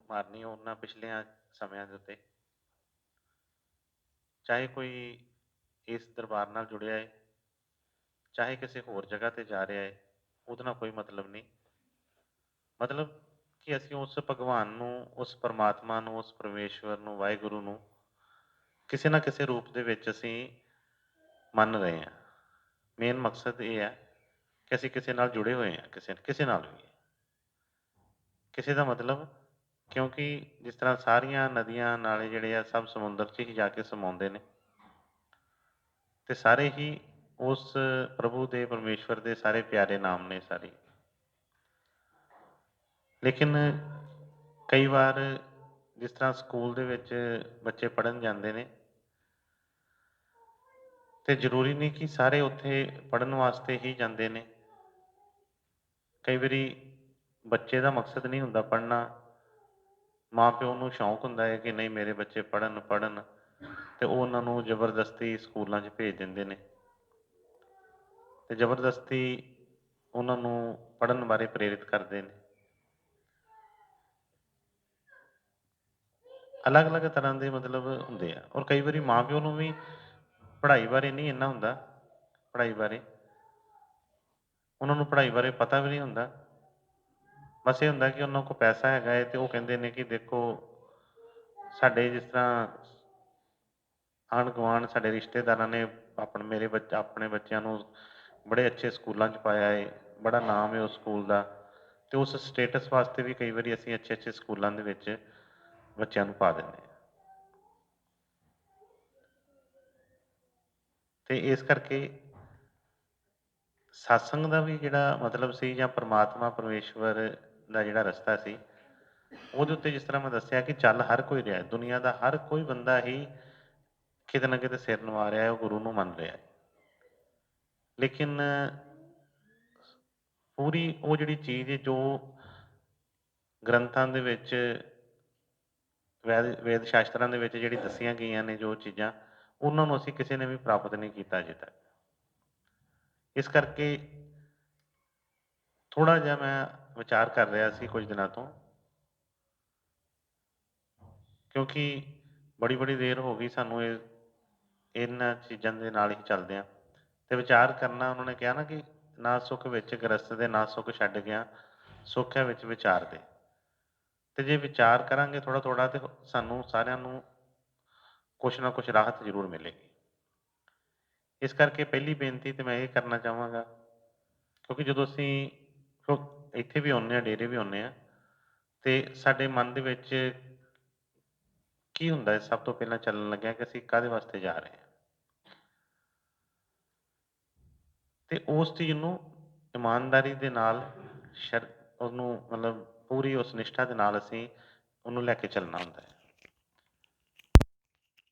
ਮਾਰਨੀ ਉਹਨਾਂ ਪਿਛਲੀਆਂ ਸਮਿਆਂ ਦੇ ਉੱਤੇ, ਚਾਹੇ ਕੋਈ ਇਸ ਦਰਬਾਰ ਨਾਲ ਜੁੜਿਆ ਹੈ, ਚਾਹੇ ਕਿਸੇ ਹੋਰ ਜਗ੍ਹਾ ਤੇ ਜਾ ਰਿਹਾ ਹੈ, ਉਹਦੇ ਨਾਲ ਕੋਈ ਮਤਲਬ ਨਹੀਂ। ਮਤਲਬ ਕਿ ਅਸੀਂ ਉਸ ਭਗਵਾਨ ਨੂੰ, ਉਸ ਪਰਮਾਤਮਾ ਨੂੰ, ਉਸ ਪਰਮੇਸ਼ਵਰ ਨੂੰ, ਵਾਹਿਗੁਰੂ ਨੂੰ ਕਿਸੇ ਨਾ ਕਿਸੇ ਰੂਪ ਦੇ ਵਿੱਚ ਅਸੀਂ ਮੰਨ ਰਹੇ ਹਾਂ। ਮੇਨ ਮਕਸਦ ਇਹ ਹੈ ਕਿ ਅਸੀਂ ਕਿਸੇ ਨਾਲ ਜੁੜੇ ਹੋਏ ਹਾਂ, ਕਿਸੇ ਕਿਸੇ ਨਾਲ ਵੀ। ਕਿਸੇ ਦਾ ਮਤਲਬ, ਕਿਉਂਕਿ ਜਿਸ ਤਰ੍ਹਾਂ ਸਾਰੀਆਂ ਨਦੀਆਂ ਨਾਲੇ ਜਿਹੜੇ ਆ ਸਭ ਸਮੁੰਦਰ 'ਚ ਹੀ ਜਾ ਕੇ ਸਮਾਉਂਦੇ ਨੇ, ਤੇ ਸਾਰੇ ਹੀ ਉਸ ਪ੍ਰਭੂ ਦੇ, ਪਰਮੇਸ਼ਵਰ ਦੇ ਸਾਰੇ ਪਿਆਰੇ ਨਾਮ ਨੇ ਸਾਰੇ। ਲੇਕਿਨ ਕਈ ਵਾਰ ਜਿਸ ਤਰ੍ਹਾਂ ਸਕੂਲ ਦੇ ਵਿੱਚ ਬੱਚੇ ਪੜ੍ਹਨ ਜਾਂਦੇ ਨੇ, ਤੇ ਜ਼ਰੂਰੀ ਨਹੀਂ ਕਿ ਸਾਰੇ ਉੱਥੇ ਪੜ੍ਹਨ ਵਾਸਤੇ ਹੀ ਜਾਂਦੇ ਨੇ। ਕਈ ਵਾਰੀ ਬੱਚੇ ਦਾ ਮਕਸਦ ਨਹੀਂ ਹੁੰਦਾ ਪੜ੍ਹਨਾ, ਮਾਂ ਪਿਓ ਨੂੰ ਸ਼ੌਂਕ ਹੁੰਦਾ ਹੈ ਕਿ ਨਹੀਂ ਮੇਰੇ ਬੱਚੇ ਪੜ੍ਹਨ ਪੜ੍ਹਨ, ਤੇ ਉਹ ਉਹਨਾਂ ਨੂੰ ਜ਼ਬਰਦਸਤੀ ਸਕੂਲਾਂ 'ਚ ਭੇਜ ਦਿੰਦੇ ਨੇ, ਤੇ ਜ਼ਬਰਦਸਤੀ ਉਹਨਾਂ ਨੂੰ ਪੜ੍ਹਨ ਬਾਰੇ ਪ੍ਰੇਰਿਤ ਕਰਦੇ ਨੇ। ਅਲੱਗ ਅਲੱਗ ਤਰ੍ਹਾਂ ਦੇ ਮਤਲਬ ਹੁੰਦੇ ਆ, ਔਰ ਕਈ ਵਾਰੀ ਮਾਂ ਪਿਓ ਨੂੰ ਵੀ ਪੜ੍ਹਾਈ ਬਾਰੇ ਨਹੀਂ ਇੰਨਾ ਹੁੰਦਾ, ਪੜ੍ਹਾਈ ਬਾਰੇ ਉਹਨਾਂ ਨੂੰ ਪੜ੍ਹਾਈ ਬਾਰੇ ਪਤਾ ਵੀ ਨਹੀਂ ਹੁੰਦਾ। ਬਸ ਇਹ ਹੁੰਦਾ ਕਿ ਉਹਨਾਂ ਕੋਲ ਪੈਸਾ ਹੈਗਾ ਹੈ, ਤੇ ਉਹ ਕਹਿੰਦੇ ਨੇ ਕਿ ਦੇਖੋ ਸਾਡੇ ਜਿਸ ਤਰ੍ਹਾਂ ਆਂਢ ਗੁਆਂਢ, ਸਾਡੇ ਰਿਸ਼ਤੇਦਾਰਾਂ ਨੇ ਆਪਣੇ ਬੱਚਿਆਂ ਨੂੰ ਬੜੇ ਅੱਛੇ ਸਕੂਲਾਂ 'ਚ ਪਾਇਆ ਹੈ, ਬੜਾ ਨਾਮ ਹੈ ਉਸ ਸਕੂਲ ਦਾ, ਤੇ ਉਸ ਸਟੇਟਸ ਵਾਸਤੇ ਵੀ ਕਈ ਵਾਰੀ ਅਸੀਂ ਅੱਛੇ ਅੱਛੇ ਸਕੂਲਾਂ ਦੇ ਵਿੱਚ ਬੱਚਿਆਂ ਨੂੰ ਪਾ ਦਿੰਦੇ ਹਾਂ। ਤੇ ਇਸ ਕਰਕੇ ਸਤਸੰਗ ਦਾ ਵੀ ਜਿਹੜਾ ਮਤਲਬ ਸੀ, ਜਾਂ ਪਰਮਾਤਮਾ ਪਰਮੇਸ਼ਵਰ ਦਾ ਜਿਹੜਾ ਰਸਤਾ ਸੀ, ਉਹਦੇ ਉੱਤੇ ਜਿਸ ਤਰ੍ਹਾਂ ਮੈਂ ਦੱਸਿਆ ਕਿ ਚੱਲ ਹਰ ਕੋਈ ਰਿਹਾ, ਦੁਨੀਆ ਦਾ ਹਰ ਕੋਈ ਬੰਦਾ ਹੀ ਕਿਤੇ ਨਾ ਕਿਤੇ ਸਿਰ ਨਿਵਾ ਰਿਹਾ ਹੈ, ਉਹ ਗੁਰੂ ਨੂੰ ਮੰਨ ਰਿਹਾ ਹੈ। ਲੇਕਿਨ ਪੂਰੀ ਉਹ ਜਿਹੜੀ ਚੀਜ਼ ਜੋ ਗ੍ਰੰਥਾਂ ਦੇ ਵਿੱਚ, ਵੇਦ ਸ਼ਾਸਤਰਾਂ ਦੇ ਵਿੱਚ ਜਿਹੜੀ ਦੱਸੀਆਂ ਗਈਆਂ ਨੇ ਜੋ ਚੀਜ਼ਾਂ, ਉਹਨਾਂ ਨੂੰ ਅਸੀਂ ਕਿਸੇ ਨੇ ਵੀ ਪ੍ਰਾਪਤ ਨਹੀਂ ਕੀਤਾ ਅਜੇ ਤੱਕ। ਇਸ ਕਰਕੇ ਥੋੜ੍ਹਾ ਜਿਹਾ ਮੈਂ ਵਿਚਾਰ ਕਰ ਰਿਹਾ ਸੀ ਕੁਝ ਦਿਨਾਂ ਤੋਂ, ਕਿਉਂਕਿ ਬੜੀ ਬੜੀ ਦੇਰ ਹੋ ਗਈ ਸਾਨੂੰ ਇਹਨਾਂ ਚੀਜ਼ਾਂ ਦੇ ਨਾਲ ਹੀ ਚੱਲਦੇ ਆ, ਤੇ ਵਿਚਾਰ ਕਰਨਾ, ਉਹਨਾਂ ਨੇ ਕਿਹਾ ਨਾ ਕਿ ਨਾ ਸੁੱਖ ਵਿੱਚ ਗ੍ਰਸਤ ਦੇ, ਨਾ ਸੁੱਖ ਛੱਡ ਗਿਆ, ਸੁੱਖ ਹੈ ਵਿੱਚ ਵਿਚਾਰ ਦੇ। ਤੇ ਜੇ ਵਿਚਾਰ ਕਰਾਂਗੇ ਥੋੜ੍ਹਾ ਥੋੜ੍ਹਾ, ਤੇ ਸਾਨੂੰ ਸਾਰਿਆਂ ਨੂੰ ਕੁਛ ਨਾ ਕੁਛ ਰਾਹਤ ਜ਼ਰੂਰ ਮਿਲੇਗੀ। ਇਸ ਕਰਕੇ ਪਹਿਲੀ ਬੇਨਤੀ ਤੇ ਮੈਂ ਇਹ ਕਰਨਾ ਚਾਹਾਂਗਾ, ਕਿਉਂਕਿ ਜਦੋਂ ਅਸੀਂ ਇੱਥੇ ਵੀ ਆਉਂਦੇ ਹਾਂ, ਡੇਰੇ ਵੀ ਆਉਂਦੇ ਹਾਂ, ਤੇ ਸਾਡੇ ਮਨ ਦੇ ਵਿੱਚ ਕੀ ਹੁੰਦਾ ਹੈ ਸਭ ਤੋਂ ਪਹਿਲਾਂ ਚੱਲਣ ਲੱਗਿਆ, ਕਿ ਅਸੀਂ ਕਾਹਦੇ ਵਾਸਤੇ ਜਾ ਰਹੇ ਹਾਂ। ਤੇ ਉਸ ਚੀਜ਼ ਨੂੰ ਇਮਾਨਦਾਰੀ ਦੇ ਨਾਲ, ਉਹਨੂੰ ਮਤਲਬ ਪੂਰੀ ਉਸ ਨਿਸ਼ਠਾ ਦੇ ਨਾਲ ਅਸੀਂ ਉਹਨੂੰ ਲੈ ਕੇ ਚੱਲਣਾ ਹੁੰਦਾ ਹੈ।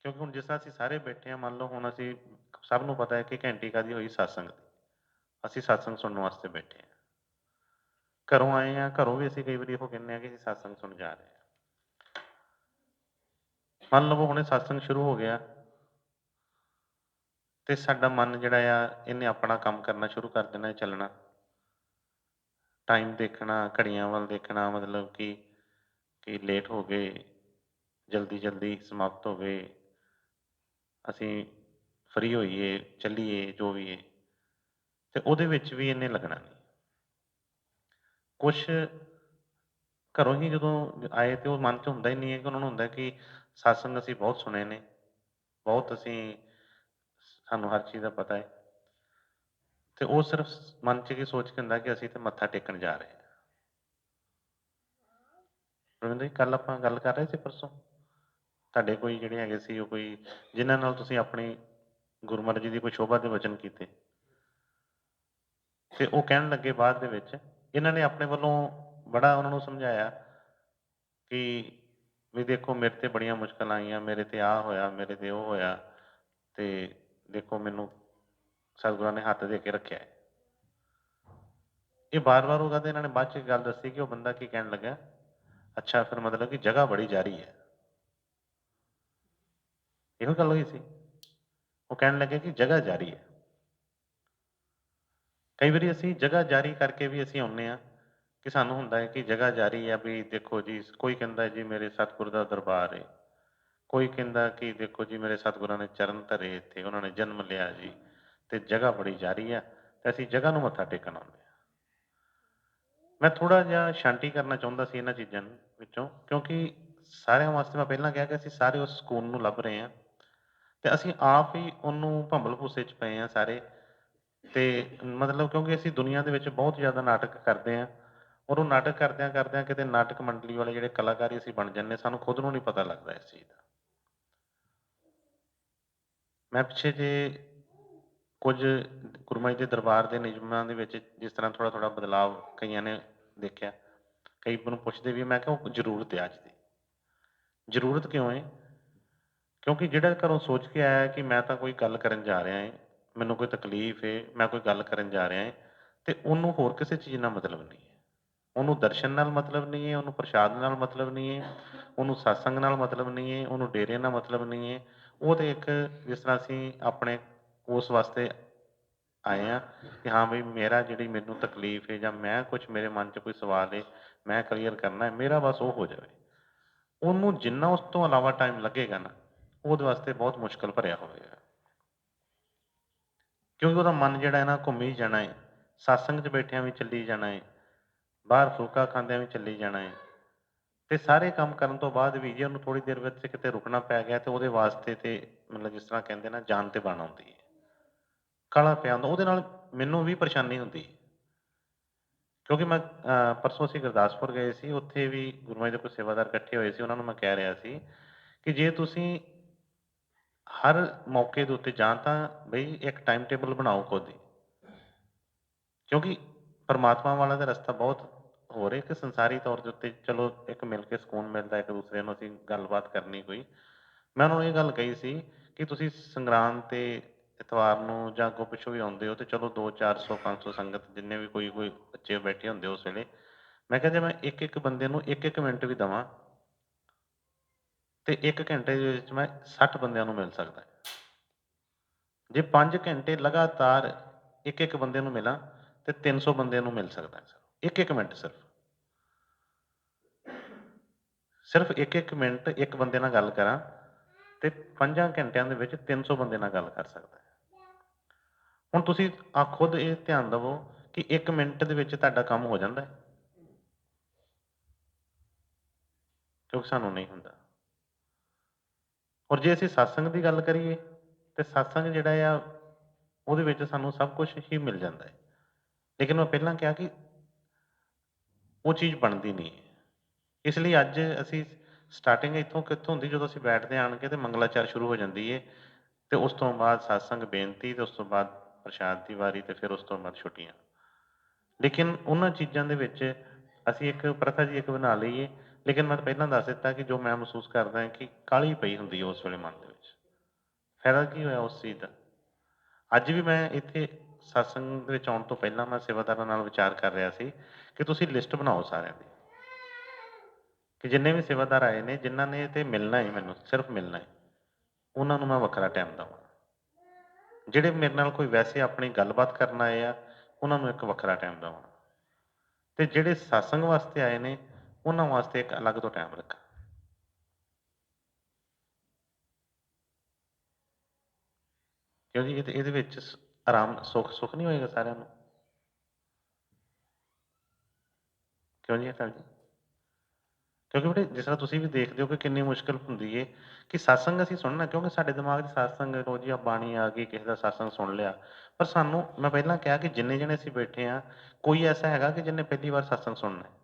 ਕਿਉਂਕਿ ਹੁਣ ਜਿਸ ਤਰ੍ਹਾਂ ਅਸੀਂ ਸਾਰੇ ਬੈਠੇ ਹਾਂ, ਮੰਨ ਲਓ ਹੁਣ ਅਸੀਂ, ਸਭ ਨੂੰ ਪਤਾ ਹੈ ਕਿ ਘੰਟੀ ਕਾਹਦੀ ਹੋਈ, ਸਤਸੰਗ ਦੀ। ਅਸੀਂ ਸਤਸੰਗ ਸੁਣਨ ਵਾਸਤੇ ਬੈਠੇ ਹਾਂ, ਘਰੋਂ ਆਏ ਹਾਂ, ਘਰੋਂ ਵੀ ਅਸੀਂ ਕਈ ਵਾਰੀ ਇਹੋ ਕਹਿੰਦੇ ਹਾਂ ਕਿ ਅਸੀਂ ਸਤਸੰਗ ਸੁਣ ਜਾ ਰਹੇ ਹਾਂ। ਮੰਨ ਲਵੋ ਹੁਣੇ ਸਤਸੰਗ ਸ਼ੁਰੂ ਹੋ ਗਿਆ, ਤੇ ਸਾਡਾ ਮਨ ਜਿਹੜਾ ਆ ਇਹਨੇ ਆਪਣਾ ਕੰਮ ਕਰਨਾ ਸ਼ੁਰੂ ਕਰ ਦੇਣਾ, ਚੱਲਣਾ, ਟਾਈਮ ਦੇਖਣਾ, ਘੜੀਆਂ ਵੱਲ ਦੇਖਣਾ, ਮਤਲਬ ਕਿ ਲੇਟ ਹੋ ਗਏ, ਜਲਦੀ ਜਲਦੀ ਸਮਾਪਤ ਹੋ ਗਏ, ਅਸੀਂ ਫਰੀ ਹੋਈਏ, ਚੱਲੀਏ, ਜੋ ਵੀ ਹੈ, ਤੇ ਉਹਦੇ ਵਿੱਚ ਵੀ ਇਹਨੇ ਲੱਗਣਾ ਨਹੀਂ। ਕੁਛ ਘਰੋਂ ਹੀ ਜਦੋਂ ਆਏ, ਤੇ ਉਹ ਮਨ 'ਚ ਹੁੰਦਾ ਹੀ ਨਹੀਂ ਹੈ, ਕਿ ਉਹਨਾਂ ਨੂੰ ਹੁੰਦਾ ਕਿ ਸਤਸੰਗ ਅਸੀਂ ਬਹੁਤ ਸੁਣੇ ਨੇ, ਬਹੁਤ ਅਸੀਂ, ਸਾਨੂੰ ਹਰ ਚੀਜ਼ ਦਾ ਪਤਾ ਹੈ, ਤੇ ਉਹ ਸਿਰਫ ਮਨ 'ਚ ਕੀ ਸੋਚ ਕੇ ਹੁੰਦਾ ਕਿ ਅਸੀਂ ਤੇ ਮੱਥਾ ਟੇਕਣ ਜਾ ਰਹੇ ਹਾਂ। ਰਵਿੰਦਰ ਜੀ, ਕੱਲ ਆਪਾਂ ਗੱਲ ਕਰ ਰਹੇ ਸੀ ਪਰਸੋਂ, ਤੁਹਾਡੇ ਕੋਈ ਜਿਹੜੇ ਹੈਗੇ ਸੀ, ਉਹ ਕੋਈ ਜਿਨ੍ਹਾਂ ਨਾਲ ਤੁਸੀਂ ਆਪਣੀ ਗੁਰਮਤਿ ਜੀ ਦੀ ਕੋਈ ਸ਼ੋਭਾ ਦੇ ਵਚਨ ਕੀਤੇ, ਤੇ ਉਹ ਕਹਿਣ ਲੱਗੇ ਬਾਅਦ ਦੇ ਵਿੱਚ, ਇਹਨਾਂ ਨੇ ਆਪਣੇ ਵੱਲੋਂ ਬੜਾ ਉਹਨਾਂ ਨੂੰ ਸਮਝਾਇਆ ਕਿ ਵੀ ਦੇਖੋ ਮੇਰੇ ਤੇ ਬੜੀਆਂ ਮੁਸ਼ਕਲਾਂ ਆਈਆਂ, ਮੇਰੇ ਤੇ ਆਹ ਹੋਇਆ, ਮੇਰੇ ਤੇ ਉਹ ਹੋਇਆ, ਤੇ ਦੇਖੋ ਮੈਨੂੰ ਸਤਿਗੁਰਾਂ ਨੇ ਹੱਥ ਦੇ ਕੇ ਰੱਖਿਆ ਹੈ। ਇਹ ਬਾਰ-ਬਾਰ ਉਹ ਕਹਿੰਦੇ, ਇਹਨਾਂ ਨੇ ਬਾਅਦ 'ਚ ਗੱਲ ਦੱਸੀ ਕਿ ਉਹ ਬੰਦਾ ਕੀ ਕਹਿਣ ਲੱਗਾ, ਅੱਛਾ ਫਿਰ ਮਤਲਬ ਕਿ ਜਗ੍ਹਾ ਬੜੀ ਜਾਰੀ ਹੈ, ਇਹੋ ਗੱਲ ਹੋਈ ਸੀ। ਉਹ ਕਹਿਣ ਲੱਗੇ ਕਿ ਜਗ੍ਹਾ ਜਾਰੀ ਹੈ। ਕਈ ਵਾਰੀ ਅਸੀਂ ਜਗ੍ਹਾ ਜਾਰੀ ਕਰਕੇ ਵੀ ਅਸੀਂ ਆਉਂਦੇ ਹਾਂ ਕਿ ਸਾਨੂੰ ਹੁੰਦਾ ਹੈ ਕਿ ਜਗ੍ਹਾ ਜਾਰੀ ਆ ਵੀ ਦੇਖੋ ਜੀ, ਕੋਈ ਕਹਿੰਦਾ ਜੀ ਮੇਰੇ ਸਤਿਗੁਰ ਦਾ ਦਰਬਾਰ ਹੈ, ਕੋਈ ਕਹਿੰਦਾ ਕਿ ਦੇਖੋ ਜੀ ਮੇਰੇ ਸਤਿਗੁਰਾਂ ਨੇ ਚਰਨ ਧਰੇ ਇੱਥੇ, ਉਹਨਾਂ ਨੇ ਜਨਮ ਲਿਆ ਜੀ, ਤੇ ਜਗ੍ਹਾ ਬੜੀ ਜਾਰੀ ਆ, ਤੇ ਅਸੀਂ ਜਗ੍ਹਾ ਨੂੰ ਮੱਥਾ ਟੇਕਣ ਆਉਂਦੇ ਹਾਂ। ਮੈਂ ਥੋੜਾ ਜਿਹਾ ਸ਼ਾਂਤੀ ਕਰਨਾ ਚਾਹੁੰਦਾ ਸੀ ਇਹਨਾਂ ਚੀਜ਼ਾਂ ਨੂੰ ਵਿੱਚੋਂ, ਕਿਉਂਕਿ ਸਾਰਿਆਂ ਵਾਸਤੇ ਮੈਂ ਪਹਿਲਾਂ ਕਿਹਾ ਕਿ ਅਸੀਂ ਸਾਰੇ ਉਸ ਸਕੂਨ ਨੂੰ ਲੱਭ ਰਹੇ ਹਾਂ, ਤੇ ਅਸੀਂ ਆਪ ਹੀ ਉਹਨੂੰ ਭੰਬਲ ਭੂਸੇ ਚ ਪਏ ਹਾਂ ਸਾਰੇ। ਤੇ ਮਤਲਬ ਕਿਉਂਕਿ ਅਸੀਂ ਦੁਨੀਆ ਦੇ ਵਿੱਚ ਬਹੁਤ ਜ਼ਿਆਦਾ ਨਾਟਕ ਕਰਦੇ ਹਾਂ, ਔਰ ਉਹ ਨਾਟਕ ਕਰਦਿਆਂ ਕਰਦਿਆਂ ਕਿਤੇ ਨਾਟਕ ਮੰਡਲੀ ਵਾਲੇ ਜਿਹੜੇ ਕਲਾਕਾਰ ਅਸੀਂ ਬਣ ਜਾਂਦੇ, ਸਾਨੂੰ ਖੁਦ ਨੂੰ ਨਹੀਂ ਪਤਾ ਲੱਗਦਾ ਇਸ ਚੀਜ਼ ਦਾ। ਮੈਂ ਪਿੱਛੇ ਜੇ ਕੁਝ ਗੁਰਮਤਿ ਦੇ ਦਰਬਾਰ ਦੇ ਨਿਯਮਾਂ ਦੇ ਵਿੱਚ ਜਿਸ ਤਰ੍ਹਾਂ ਥੋੜਾ ਥੋੜਾ ਬਦਲਾਵ ਕਈਆਂ ਨੇ ਦੇਖਿਆ, ਕਈ ਮੈਨੂੰ ਪੁੱਛਦੇ ਵੀ, ਮੈਂ ਕਿਹਾ ਉਹ ਜ਼ਰੂਰਤ ਹੈ ਅੱਜ ਦੀ। ਜ਼ਰੂਰਤ ਕਿਉਂ ਹੈ? ਕਿਉਂਕਿ ਜਿਹੜਾ ਘਰੋਂ ਸੋਚ ਕੇ ਆਇਆ ਕਿ ਮੈਂ ਤਾਂ ਕੋਈ ਗੱਲ ਕਰਨ ਜਾ ਰਿਹਾ ਹੈ, ਮੈਨੂੰ ਕੋਈ ਤਕਲੀਫ ਹੈ, ਮੈਂ ਕੋਈ ਗੱਲ ਕਰਨ ਜਾ ਰਿਹਾ ਹੈ, ਤੇ ਉਹਨੂੰ ਹੋਰ ਕਿਸੇ ਚੀਜ਼ ਨਾਲ ਮਤਲਬ ਨਹੀਂ ਹੈ। ਉਹਨੂੰ ਦਰਸ਼ਨ ਨਾਲ ਮਤਲਬ ਨਹੀਂ ਹੈ, ਉਹਨੂੰ ਪ੍ਰਸ਼ਾਦ ਨਾਲ ਮਤਲਬ ਨਹੀਂ ਹੈ, ਉਹਨੂੰ ਸਤਸੰਗ ਨਾਲ ਮਤਲਬ ਨਹੀਂ ਹੈ, ਉਹਨੂੰ ਡੇਰੇ ਨਾਲ ਮਤਲਬ ਨਹੀਂ ਹੈ। ਉਹ ਤੇ ਇੱਕ ਜਿਸ ਤਰ੍ਹਾਂ ਅਸੀਂ ਆਪਣੇ ਉਸ ਵਾਸਤੇ ਆਏ ਹਾਂ ਕਿ ਹਾਂ ਬਈ ਮੇਰਾ ਜਿਹੜੀ ਮੈਨੂੰ ਤਕਲੀਫ ਹੈ ਜਾਂ ਮੈਂ ਕੁਛ ਮੇਰੇ ਮਨ 'ਚ ਕੋਈ ਸਵਾਲ ਹੈ, ਮੈਂ ਕਲੀਅਰ ਕਰਨਾ ਹੈ, ਮੇਰਾ ਬਸ ਉਹ ਹੋ ਜਾਵੇ। ਉਹਨੂੰ ਜਿੰਨਾ ਉਸ ਤੋਂ ਇਲਾਵਾ ਟਾਈਮ ਲੱਗੇਗਾ ਨਾ, ਉਹਦੇ ਵਾਸਤੇ ਬਹੁਤ ਮੁਸ਼ਕਲ ਭਰਿਆ ਹੋਵੇਗਾ, ਕਿਉਂਕਿ ਉਹਦਾ ਮਨ ਜਿਹੜਾ ਹੈ ਨਾ ਘੁੰਮੀ ਜਾਣਾ ਹੈ, ਸਤਸੰਗ 'ਚ ਬੈਠਿਆਂ ਵੀ ਚੱਲੀ ਜਾਣਾ ਹੈ, ਬਾਹਰ ਫੁਲਕਾ ਖਾਂਦਿਆਂ ਵੀ ਚੱਲੀ ਜਾਣਾ ਹੈ, ਤੇ ਸਾਰੇ ਕੰਮ ਕਰਨ ਤੋਂ ਬਾਅਦ ਵੀ ਜੇ ਉਹਨੂੰ ਥੋੜੀ ਦੇਰ ਵਿੱਚ ਕਿਤੇ ਰੁਕਣਾ ਪੈ ਗਿਆ, ਤੇ ਉਹਦੇ ਵਾਸਤੇ ਤੇ ਮਤਲਬ ਜਿਸ ਤਰ੍ਹਾਂ ਕਹਿੰਦੇ ਨਾ ਜਾਨ ਤੇ ਬਾਣ ਆਉਂਦੀ ਹੈ, ਕਾਹਲਾ ਪਿਆ ਹੁੰਦਾ ਉਹਦੇ ਨਾਲ। ਮੈਨੂੰ ਵੀ ਪਰੇਸ਼ਾਨੀ ਹੁੰਦੀ ਹੈ, ਕਿਉਂਕਿ ਮੈਂ ਪਰਸੋਂ ਅਸੀਂ ਗੁਰਦਾਸਪੁਰ ਗਏ ਸੀ, ਉੱਥੇ ਵੀ ਗੁਰਮਤਿ ਦੇ ਕੋਈ ਸੇਵਾਦਾਰ ਇਕੱਠੇ ਹੋਏ ਸੀ, ਉਹਨਾਂ ਨੂੰ ਮੈਂ ਕਹਿ ਰਿਹਾ ਸੀ ਕਿ ਜੇ ਤੁਸੀਂ ਹਰ ਮੌਕੇ ਦੇ ਉੱਤੇ ਜਾਂ ਤਾਂ ਬਈ ਇੱਕ ਟਾਈਮ ਟੇਬਲ ਬਣਾਓ ਖੁਦ ਹੀ, ਕਿਉਂਕਿ ਪਰਮਾਤਮਾ ਵਾਲਾ ਦਾ ਰਸਤਾ ਬਹੁਤ ਹੋ ਰਿਹਾ ਕਿ ਸੰਸਾਰੀ ਤੌਰ ਦੇ ਉੱਤੇ ਚਲੋ ਇੱਕ ਮਿਲ ਕੇ ਸਕੂਨ ਮਿਲਦਾ, ਇੱਕ ਦੂਸਰੇ ਨੂੰ ਅਸੀਂ ਗੱਲਬਾਤ ਕਰਨੀ ਕੋਈ। ਮੈਂ ਉਹਨਾਂ ਨੂੰ ਇਹ ਗੱਲ ਕਹੀ ਸੀ ਕਿ ਤੁਸੀਂ ਸੰਗਰਾਂਦ ਤੇ ਇਤਵਾਰ ਨੂੰ ਜਾਂ ਅੱਗੋਂ ਪਿੱਛੋਂ ਵੀ ਆਉਂਦੇ ਹੋ, ਤੇ ਚਲੋ 200 400 500 ਸੰਗਤ ਜਿੰਨੇ ਵੀ ਕੋਈ ਬੱਚੇ ਬੈਠੇ ਹੁੰਦੇ ਉਸ ਵੇਲੇ, ਮੈਂ ਕਿਹਾ ਜੇ ਮੈਂ ਇੱਕ ਇੱਕ ਬੰਦੇ ਨੂੰ ਇੱਕ ਇੱਕ ਮਿੰਟ ਵੀ ਦੇਵਾਂ, ਤੇ 1 ਘੰਟੇ ਦੇ ਵਿੱਚ ਮੈਂ 60 ਬੰਦਿਆਂ ਨੂੰ ਮਿਲ ਸਕਦਾ। ਜੇ 5 ਘੰਟੇ ਲਗਾਤਾਰ ਇੱਕ ਇੱਕ ਬੰਦੇ ਨੂੰ ਮਿਲਾਂ, ਤੇ 300 ਬੰਦਿਆਂ ਨੂੰ ਮਿਲ ਸਕਦਾ ਸਰ, ਇੱਕ ਇੱਕ ਮਿੰਟ ਸਿਰਫ। ਸਿਰਫ ਇੱਕ ਇੱਕ ਮਿੰਟ ਇੱਕ ਬੰਦੇ ਨਾਲ ਗੱਲ ਕਰਾਂ, ਤੇ 5 ਘੰਟਿਆਂ ਦੇ ਵਿੱਚ 300 ਬੰਦੇ ਨਾਲ ਗੱਲ ਕਰ ਸਕਦਾ। ਹੁਣ ਤੁਸੀਂ ਆ ਖੁਦ ਇਹ ਧਿਆਨ ਦੇਵੋ ਕਿ 1 ਮਿੰਟ ਦੇ ਵਿੱਚ ਤੁਹਾਡਾ ਕੰਮ ਹੋ ਜਾਂਦਾ ਹੈ, ਕਿਉਂਕਿ ਸਾਨੂੰ ਨਹੀਂ ਹੁੰਦਾ। ਔਰ ਜੇ ਅਸੀਂ ਸਤਸੰਗ ਦੀ ਗੱਲ ਕਰੀਏ, ਤੇ ਸਤਸੰਗ ਜਿਹੜਾ ਆ ਉਹਦੇ ਵਿੱਚ ਸਾਨੂੰ ਸਭ ਕੁਝ ਹੀ ਮਿਲ ਜਾਂਦਾ ਹੈ, ਲੇਕਿਨ ਮੈਂ ਪਹਿਲਾਂ ਕਿਹਾ ਕਿ ਉਹ ਚੀਜ਼ ਬਣਦੀ ਨਹੀਂ ਹੈ। ਇਸ ਲਈ ਅੱਜ ਅਸੀਂ ਸਟਾਰਟਿੰਗ ਇੱਥੋਂ ਕਿੱਥੋਂ ਹੁੰਦੀ, ਜਦੋਂ ਅਸੀਂ ਬੈਠਦੇ ਆਣ ਕੇ ਤੇ ਮੰਗਲਾਚਾਰ ਸ਼ੁਰੂ ਹੋ ਜਾਂਦੀ ਹੈ, ਤੇ ਉਸ ਤੋਂ ਬਾਅਦ ਸਤਸੰਗ ਬੇਨਤੀ, ਤੇ ਉਸ ਤੋਂ ਬਾਅਦ ਪ੍ਰਸ਼ਾਦ ਦੀ ਵਾਰੀ, ਤੇ ਫਿਰ ਉਸ ਤੋਂ ਬਾਅਦ ਛੁੱਟੀਆਂ। ਲੇਕਿਨ ਉਹਨਾਂ ਚੀਜ਼ਾਂ ਦੇ ਵਿੱਚ ਅਸੀਂ ਇੱਕ ਪ੍ਰਥਾ ਜੀ ਇੱਕ ਬਣਾ ਲਈਏ, ਲੇਕਿਨ ਮੈਂ ਪਹਿਲਾਂ ਦੱਸ ਦਿੱਤਾ ਕਿ ਜੋ ਮੈਂ ਮਹਿਸੂਸ ਕਰਦਾ ਹਾਂ ਕਿ ਕਾਹਲੀ ਪਈ ਹੁੰਦੀ ਹੈ ਉਸ ਵੇਲੇ ਮਨ ਦੇ ਵਿੱਚ, ਫਾਇਦਾ ਕੀ ਹੋਇਆ ਉਸ ਚੀਜ਼ ਦਾ। ਅੱਜ ਵੀ ਮੈਂ ਇੱਥੇ ਸਤਸੰਗ ਦੇ ਵਿੱਚ ਆਉਣ ਤੋਂ ਪਹਿਲਾਂ ਮੈਂ ਸੇਵਾਦਾਰਾਂ ਨਾਲ ਵਿਚਾਰ ਕਰ ਰਿਹਾ ਸੀ ਕਿ ਤੁਸੀਂ ਲਿਸਟ ਬਣਾਓ ਸਾਰਿਆਂ ਦੀ, ਕਿ ਜਿੰਨੇ ਵੀ ਸੇਵਾਦਾਰ ਆਏ ਨੇ, ਜਿਨ੍ਹਾਂ ਨੇ ਤੇ ਮਿਲਣਾ ਹੈ, ਮੈਨੂੰ ਸਿਰਫ ਮਿਲਣਾ ਹੈ, ਉਹਨਾਂ ਨੂੰ ਮੈਂ ਵੱਖਰਾ ਟਾਈਮ ਦੇਵਾਂ। ਜਿਹੜੇ ਮੇਰੇ ਨਾਲ ਕੋਈ ਵੈਸੇ ਆਪਣੀ ਗੱਲਬਾਤ ਕਰਨ ਆਏ ਆ, ਉਹਨਾਂ ਨੂੰ ਇੱਕ ਵੱਖਰਾ ਟਾਈਮ ਦੇਵਾਂ, ਤੇ ਜਿਹੜੇ ਸਤਸੰਗ ਵਾਸਤੇ ਆਏ ਨੇ ਉਹਨਾਂ ਵਾਸਤੇ ਇੱਕ ਅਲੱਗ ਤੋਂ ਟਾਈਮ ਰੱਖਾਂ। ਕਿਉਂਕਿ ਇਹਦੇ ਵਿੱਚ ਆਰਾਮ ਸੁੱਖ ਨਹੀਂ ਹੋਏਗਾ ਸਾਰਿਆਂ ਨੂੰ। ਕਿਉਂ ਜੀ ਅਕਾਲ ਜੀ? ਕਿਉਂਕਿ ਬੇਟੇ ਜਿਸ ਤਰ੍ਹਾਂ ਤੁਸੀਂ ਵੀ ਦੇਖਦੇ ਹੋ ਕਿ ਕਿੰਨੀ ਮੁਸ਼ਕਿਲ ਹੁੰਦੀ ਹੈ ਕਿ ਸਤਸੰਗ ਅਸੀਂ ਸੁਣਨਾ, ਕਿਉਂਕਿ ਸਾਡੇ ਦਿਮਾਗ 'ਚ ਸਤਸੰਗ ਰੋਜ਼ ਹੀ ਬਾਣੀ ਆ ਗਈ, ਕਿਸੇ ਦਾ ਸਤਸੰਗ ਸੁਣ ਲਿਆ, ਪਰ ਸਾਨੂੰ ਮੈਂ ਪਹਿਲਾਂ ਕਿਹਾ ਕਿ ਜਿੰਨੇ ਜਣੇ ਅਸੀਂ ਬੈਠੇ ਹਾਂ, ਕੋਈ ਐਸਾ ਹੈਗਾ ਕਿ ਜਿਹਨੇ ਪਹਿਲੀ ਵਾਰ ਸਤਸੰਗ ਸੁਣਨਾ ਹੈ?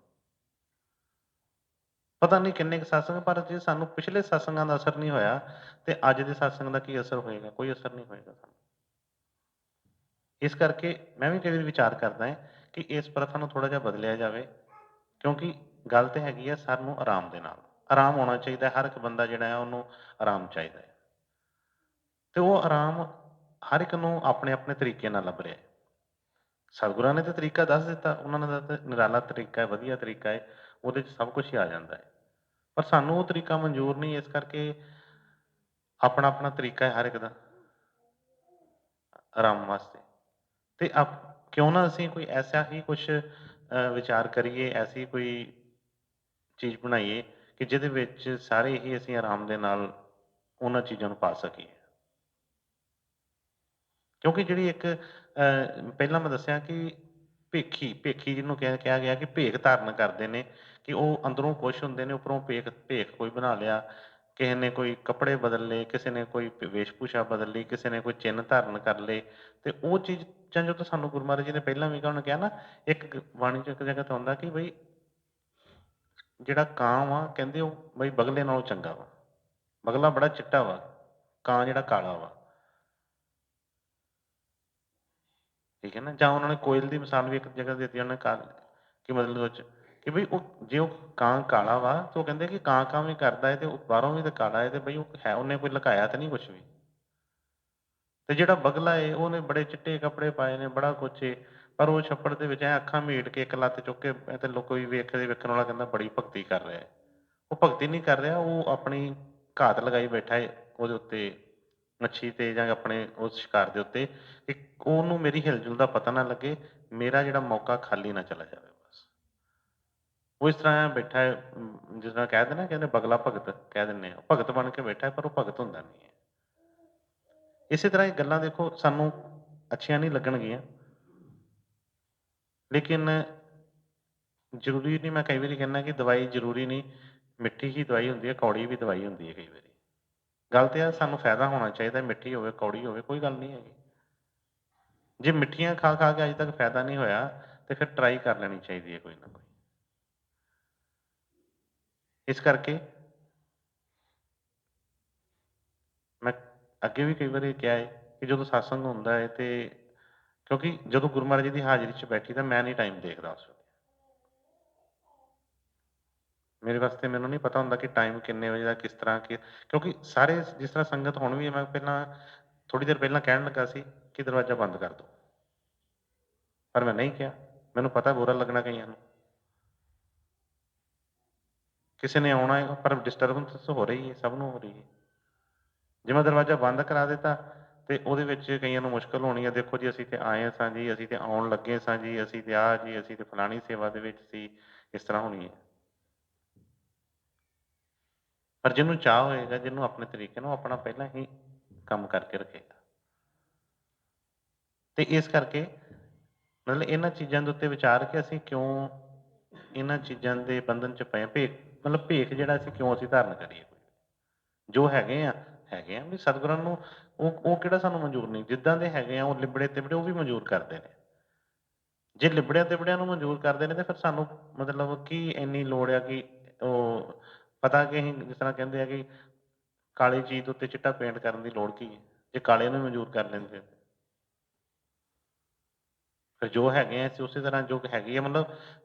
ਪਤਾ ਨਹੀਂ ਕਿੰਨੇ ਕੁ ਸਤਸੰਗ, ਪਰ ਜੇ ਸਾਨੂੰ ਪਿਛਲੇ ਸਤਸੰਗਾਂ ਦਾ ਅਸਰ ਨਹੀਂ ਹੋਇਆ, ਤੇ ਅੱਜ ਦੇ ਸਤਸੰਗ ਦਾ ਕੀ ਅਸਰ ਹੋਏਗਾ? ਕੋਈ ਅਸਰ ਨਹੀਂ ਹੋਏਗਾ ਸਾਨੂੰ। ਇਸ ਕਰਕੇ ਮੈਂ ਵੀ ਕਈ ਵਾਰੀ ਵਿਚਾਰ ਕਰਦਾ ਹਾਂ ਕਿ ਇਸ ਪ੍ਰਥਾ ਨੂੰ ਥੋੜਾ ਜਿਹਾ ਬਦਲਿਆ ਜਾਵੇ, ਕਿਉਂਕਿ ਗੱਲ ਤਾਂ ਹੈਗੀ ਆ ਸਾਨੂੰ ਆਰਾਮ ਦੇ ਨਾਲ, ਆਰਾਮ ਹੋਣਾ ਚਾਹੀਦਾ। ਹਰ ਇੱਕ ਬੰਦਾ ਜਿਹੜਾ ਹੈ ਉਹਨੂੰ ਆਰਾਮ ਚਾਹੀਦਾ ਹੈ, ਤੇ ਉਹ ਆਰਾਮ ਹਰ ਇੱਕ ਨੂੰ ਆਪਣੇ ਆਪਣੇ ਤਰੀਕੇ ਨਾਲ ਲੱਭ ਰਿਹਾ ਹੈ। ਸਤਿਗੁਰਾਂ ਨੇ ਤਾਂ ਤਰੀਕਾ ਦੱਸ ਦਿੱਤਾ, ਉਹਨਾਂ ਦਾ ਤਾਂ ਨਿਰਾਲਾ ਤਰੀਕਾ ਹੈ, ਵਧੀਆ ਤਰੀਕਾ ਹੈ, ਉਹਦੇ 'ਚ ਸਭ ਕੁਝ ਹੀ ਆ ਜਾਂਦਾ ਹੈ, ਪਰ ਸਾਨੂੰ ਉਹ ਤਰੀਕਾ ਮਨਜ਼ੂਰ ਨਹੀਂ। ਇਸ ਕਰਕੇ ਆਪਣਾ ਆਪਣਾ ਤਰੀਕਾ ਹੈ ਹਰ ਇੱਕ ਦਾ ਆਰਾਮ ਵਾਸਤੇ, ਤੇ ਕਿਉਂ ਨਾ ਅਸੀਂ ਕੋਈ ਐਸਾ ਹੀ ਕੁਛ ਵਿਚਾਰ ਕਰੀਏ, ਐਸੀ ਕੋਈ ਚੀਜ਼ ਬਣਾਈਏ ਕਿ ਜਿਹਦੇ ਵਿੱਚ ਸਾਰੇ ਹੀ ਅਸੀਂ ਆਰਾਮ ਦੇ ਨਾਲ ਉਹਨਾਂ ਚੀਜ਼ਾਂ ਨੂੰ ਪਾ ਸਕੀਏ। ਕਿਉਂਕਿ ਜਿਹੜੀ ਇੱਕ ਪਹਿਲਾਂ ਮੈਂ ਦੱਸਿਆ ਕਿ ਭੇਖੀ ਜਿਹਨੂੰ ਕਿਹਾ ਗਿਆ ਕਿ ਭੇਖ ਧਾਰਨ ਕਰਦੇ ਨੇ, ਕਿ ਉਹ ਅੰਦਰੋਂ ਖੁਸ਼ ਹੁੰਦੇ ਨੇ, ਉੱਪਰੋਂ ਭੇਖ ਭੇਖ ਕੋਈ ਬਣਾ ਲਿਆ, ਕਿਸੇ ਨੇ ਕੋਈ ਕੱਪੜੇ ਬਦਲ ਲਏ, ਕਿਸੇ ਨੇ ਕੋਈ ਵੇਸ਼ ਭੂਸ਼ਾ ਬਦਲ ਲਈ, ਕਿਸੇ ਨੇ ਕੋਈ ਚਿੰਨ੍ਹ ਧਾਰਨ ਕਰ ਲਏ, ਤੇ ਉਹ ਚੀਜ਼ਾਂ ਜਦੋਂ ਸਾਨੂੰ ਗੁਰੂ ਮਹਾਰਾਜ ਜੀ ਨੇ ਪਹਿਲਾਂ ਵੀ ਉਹਨਾਂ ਕਿਹਾ ਨਾ, ਇੱਕ ਬਾਣੀ 'ਚ ਇੱਕ ਜਗ੍ਹਾ ਤੇ ਆਉਂਦਾ ਕਿ ਬਈ ਜਿਹੜਾ ਕਾਂ ਵਾ ਕਹਿੰਦੇ ਉਹ ਬਈ ਬਗਲੇ ਨਾਲੋਂ ਚੰਗਾ ਵਾ, ਬਗਲਾ ਬੜਾ ਚਿੱਟਾ ਵਾ, ਕਾਂ ਜਿਹੜਾ ਕਾਲਾ ਵਾ। ਠੀਕ ਹੈ ਨਾ? ਜਾਂ ਉਹਨਾਂ ਨੇ ਕੋਇਲ ਦੀ ਮਿਸਾਲ ਵੀ ਇੱਕ ਜਗ੍ਹਾ ਦਿੱਤੀ ਉਹਨਾਂ ਨੇ ਕਿ ਮਤਲਬ ਉਹ 'ਚ ਕਿ ਬਈ ਉਹ ਜੇ ਉਹ ਕਾਂ ਕਾਲਾ ਵਾ ਤੇ ਉਹ ਕਹਿੰਦੇ ਕਿ ਕਾਂ ਵੀ ਕਰਦਾ ਹੈ ਤੇ ਉਹ ਬਾਹਰੋਂ ਵੀ ਤਾਂ ਕਾਲਾ ਹੈ, ਤੇ ਬਈ ਉਹ ਹੈ, ਉਹਨੇ ਕੋਈ ਲੁਕਾਇਆ ਤਾਂ ਨਹੀਂ ਕੁਛ ਵੀ। ਤੇ ਜਿਹੜਾ ਬਗਲਾ ਏ ਉਹਨੇ ਬੜੇ ਚਿੱਟੇ ਕੱਪੜੇ ਪਾਏ ਨੇ, ਬੜਾ ਕੁਛ ਏ, ਪਰ ਉਹ ਛੱਪੜ ਦੇ ਵਿੱਚ ਐ ਅੱਖਾਂ ਮੀਟ ਕੇ ਇੱਕ ਲੱਤ ਚੁੱਕ ਕੇ ਤੇ ਕੋਈ ਵੇਖਣ ਵਾਲਾ ਕਹਿੰਦਾ ਬੜੀ ਭਗਤੀ ਕਰ ਰਿਹਾ ਹੈ। ਉਹ ਭਗਤੀ ਨਹੀਂ ਕਰ ਰਿਹਾ, ਉਹ ਆਪਣੀ ਘਾਤ ਲਗਾਈ ਬੈਠਾ ਹੈ ਉਹਦੇ ਉੱਤੇ, ਮੱਛੀ ਤੇ ਜਾਂ ਆਪਣੇ ਉਸ ਸ਼ਿਕਾਰ ਦੇ ਉੱਤੇ, ਕਿ ਉਹਨੂੰ ਮੇਰੀ ਹਿਲਜੁਲ ਦਾ ਪਤਾ ਨਾ ਲੱਗੇ, ਮੇਰਾ ਜਿਹੜਾ ਮੌਕਾ ਖਾਲੀ ਨਾ ਚਲਾ ਜਾਵੇ ਬਸ। ਉਹ ਇਸ ਤਰ੍ਹਾਂ ਬੈਠਾ ਹੈ, ਜਿਸ ਤਰ੍ਹਾਂ ਕਹਿ ਦਿੰਦੇ ਨਾ, ਕਹਿੰਦੇ ਬਗਲਾ ਭਗਤ ਕਹਿ ਦਿੰਦੇ ਆ, ਭਗਤ ਬਣ ਕੇ ਬੈਠਾ ਹੈ, ਪਰ ਉਹ ਭਗਤ ਹੁੰਦਾ ਨਹੀਂ ਹੈ। ਇਸੇ ਤਰ੍ਹਾਂ ਇਹ ਗੱਲਾਂ ਦੇਖੋ ਸਾਨੂੰ ਅੱਛੀਆਂ ਨਹੀਂ ਲੱਗਣਗੀਆਂ, ਲੇਕਿਨ ਜ਼ਰੂਰੀ ਨਹੀਂ, ਮੈਂ ਕਈ ਵਾਰੀ ਕਹਿੰਦਾ ਕਿ ਦਵਾਈ ਜ਼ਰੂਰੀ ਨਹੀਂ, ਮਿੱਠੀ ਹੀ ਦਵਾਈ ਹੁੰਦੀ ਹੈ, ਕੌੜੀ ਵੀ ਦਵਾਈ ਹੁੰਦੀ ਹੈ ਕਈ ਵਾਰੀ। ਗੱਲ ਤੇ ਆ ਸਾਨੂੰ ਫਾਇਦਾ ਹੋਣਾ ਚਾਹੀਦਾ, ਮਿੱਠੀ ਹੋਵੇ ਕੌੜੀ ਹੋਵੇ ਕੋਈ ਗੱਲ ਨਹੀਂ ਹੈਗੀ। ਜੇ ਮਿੱਠੀਆਂ ਖਾ ਖਾ ਕੇ ਅੱਜ ਤੱਕ ਫਾਇਦਾ ਨਹੀਂ ਹੋਇਆ ਤੇ ਫਿਰ ਟਰਾਈ ਕਰ ਲੈਣੀ ਚਾਹੀਦੀ ਹੈ ਕੋਈ ਨਾ ਕੋਈ। ਇਸ ਕਰਕੇ ਮੈਂ ਅੱਗੇ ਵੀ ਕਈ ਵਾਰੀ ਕਿਹਾ ਹੈ ਕਿ ਜਦੋਂ ਸਤਸੰਗ ਹੁੰਦਾ ਹੈ ਤੇ ਕਿਉਂਕਿ ਜਦੋਂ ਗੁਰੂ ਮਹਾਰਾਜ ਜੀ ਦੀ ਹਾਜ਼ਰੀ 'ਚ ਬੈਠੀ ਤਾਂ ਮੈਂ ਨਹੀਂ ਟਾਈਮ ਦੇਖਦਾ ਉਸ ਵੇਲੇ। ਮੇਰੇ ਵਾਸਤੇ ਮੈਨੂੰ ਨਹੀਂ ਪਤਾ ਹੁੰਦਾ ਕਿ ਟਾਈਮ ਕਿੰਨੇ ਵਜੇ ਦਾ, ਕਿਸ ਤਰ੍ਹਾਂ ਕਿ ਕਿਉਂਕਿ ਸਾਰੇ ਜਿਸ ਤਰ੍ਹਾਂ ਸੰਗਤ ਹੁਣ ਵੀ ਹੈ, ਮੈਂ ਪਹਿਲਾਂ ਥੋੜ੍ਹੀ ਦੇਰ ਪਹਿਲਾਂ ਕਹਿਣ ਲੱਗਾ ਸੀ ਕਿ ਦਰਵਾਜ਼ਾ ਬੰਦ ਕਰ ਦਿਓ, ਪਰ ਮੈਂ ਨਹੀਂ ਕਿਹਾ, ਮੈਨੂੰ ਪਤਾ ਬੁਰਾ ਲੱਗਣਾ ਕਈਆਂ ਨੂੰ, ਕਿਸੇ ਨੇ ਆਉਣਾ ਹੈ, ਪਰ ਡਿਸਟਰਬੈਂਸ ਹੋ ਰਹੀ ਹੈ, ਸਭ ਨੂੰ ਹੋ ਰਹੀ ਹੈ। ਜੇ ਮੈਂ ਦਰਵਾਜ਼ਾ ਬੰਦ ਕਰਾ ਦਿੱਤਾ ਤੇ ਉਹਦੇ ਵਿੱਚ ਕਈਆਂ ਨੂੰ ਮੁਸ਼ਕਲ ਹੋਣੀ ਹੈ, ਦੇਖੋ ਜੀ ਅਸੀਂ ਤੇ ਆਏ ਸਾਂ ਜੀ, ਅਸੀਂ ਤੇ ਆਉਣ ਲੱਗੇ ਸਾਂ ਜੀ, ਅਸੀਂ ਤੇ ਆਹ ਜੀ, ਅਸੀਂ ਤੇ ਫਲਾਣੀ ਸੇਵਾ ਦੇ ਵਿੱਚ ਸੀ, ਇਸ ਤਰ੍ਹਾਂ ਹੋਣੀ ਹੈ। ਪਰ ਜਿਹਨੂੰ ਚਾਅ ਹੋਏਗਾ, ਜਿਹਨੂੰ ਆਪਣੇ ਤਰੀਕੇ ਨਾਲ, ਉਹ ਆਪਣਾ ਪਹਿਲਾਂ ਹੀ ਕੰਮ ਕਰਕੇ ਰੱਖੇਗਾ। ਤੇ ਇਸ ਕਰਕੇ ਮਤਲਬ ਇਹਨਾਂ ਚੀਜ਼ਾਂ ਦੇ ਉੱਤੇ ਵਿਚਾਰ ਕੇ ਅਸੀਂ ਕਿਉਂ ਇਹਨਾਂ ਚੀਜ਼ਾਂ ਦੇ ਬੰਧਨ 'ਚ ਪਏ, ਮਤਲਬ ਭੇਖ ਜਿਹੜਾ ਅਸੀਂ ਕਿਉਂ ਧਾਰਨ ਕਰੀਏ। ਜੋ ਹੈਗੇ ਆ ਵੀ ਸਤਿਗੁਰਾਂ ਨੂੰ, ਉਹ ਕਿਹੜਾ ਸਾਨੂੰ ਮਨਜ਼ੂਰ ਨਹੀਂ, ਜਿੱਦਾਂ ਦੇ ਹੈਗੇ ਆ ਉਹ ਲਿਬੜੇ ਤਿਬੜੇ ਉਹ ਵੀ ਮਨਜ਼ੂਰ ਕਰਦੇ ਨੇ। ਜੇ ਲਿਬੜਿਆਂ ਤਿਬੜਿਆਂ ਨੂੰ ਮਨਜ਼ੂਰ ਕਰਦੇ ਨੇ ਤੇ ਫਿਰ ਸਾਨੂੰ ਮਤਲਬ ਕੀ ਇੰਨੀ ਲੋੜ ਆ ਕਿ ਉਹ ਪਤਾ ਕਿ ਅਸੀਂ ਜਿਸ ਤਰ੍ਹਾਂ ਕਹਿੰਦੇ ਆ ਕਿ ਕਾਲੀ ਚੀਜ਼ ਉੱਤੇ ਚਿੱਟਾ ਪੇਂਟ ਕਰਨ ਦੀ ਲੋੜ ਕੀ ਹੈ, ਜੇ ਕਾਲੇ ਨੂੰ ਮਨਜ਼ੂਰ ਕਰ ਲੈਂਦੇ ਆ। ਫਿਰ ਜੋ ਹੈਗੇ ਆ ਅਸੀਂ ਉਸੇ ਤਰ੍ਹਾਂ ਜੋ ਹੈਗੀ ਆ, ਮਤਲਬ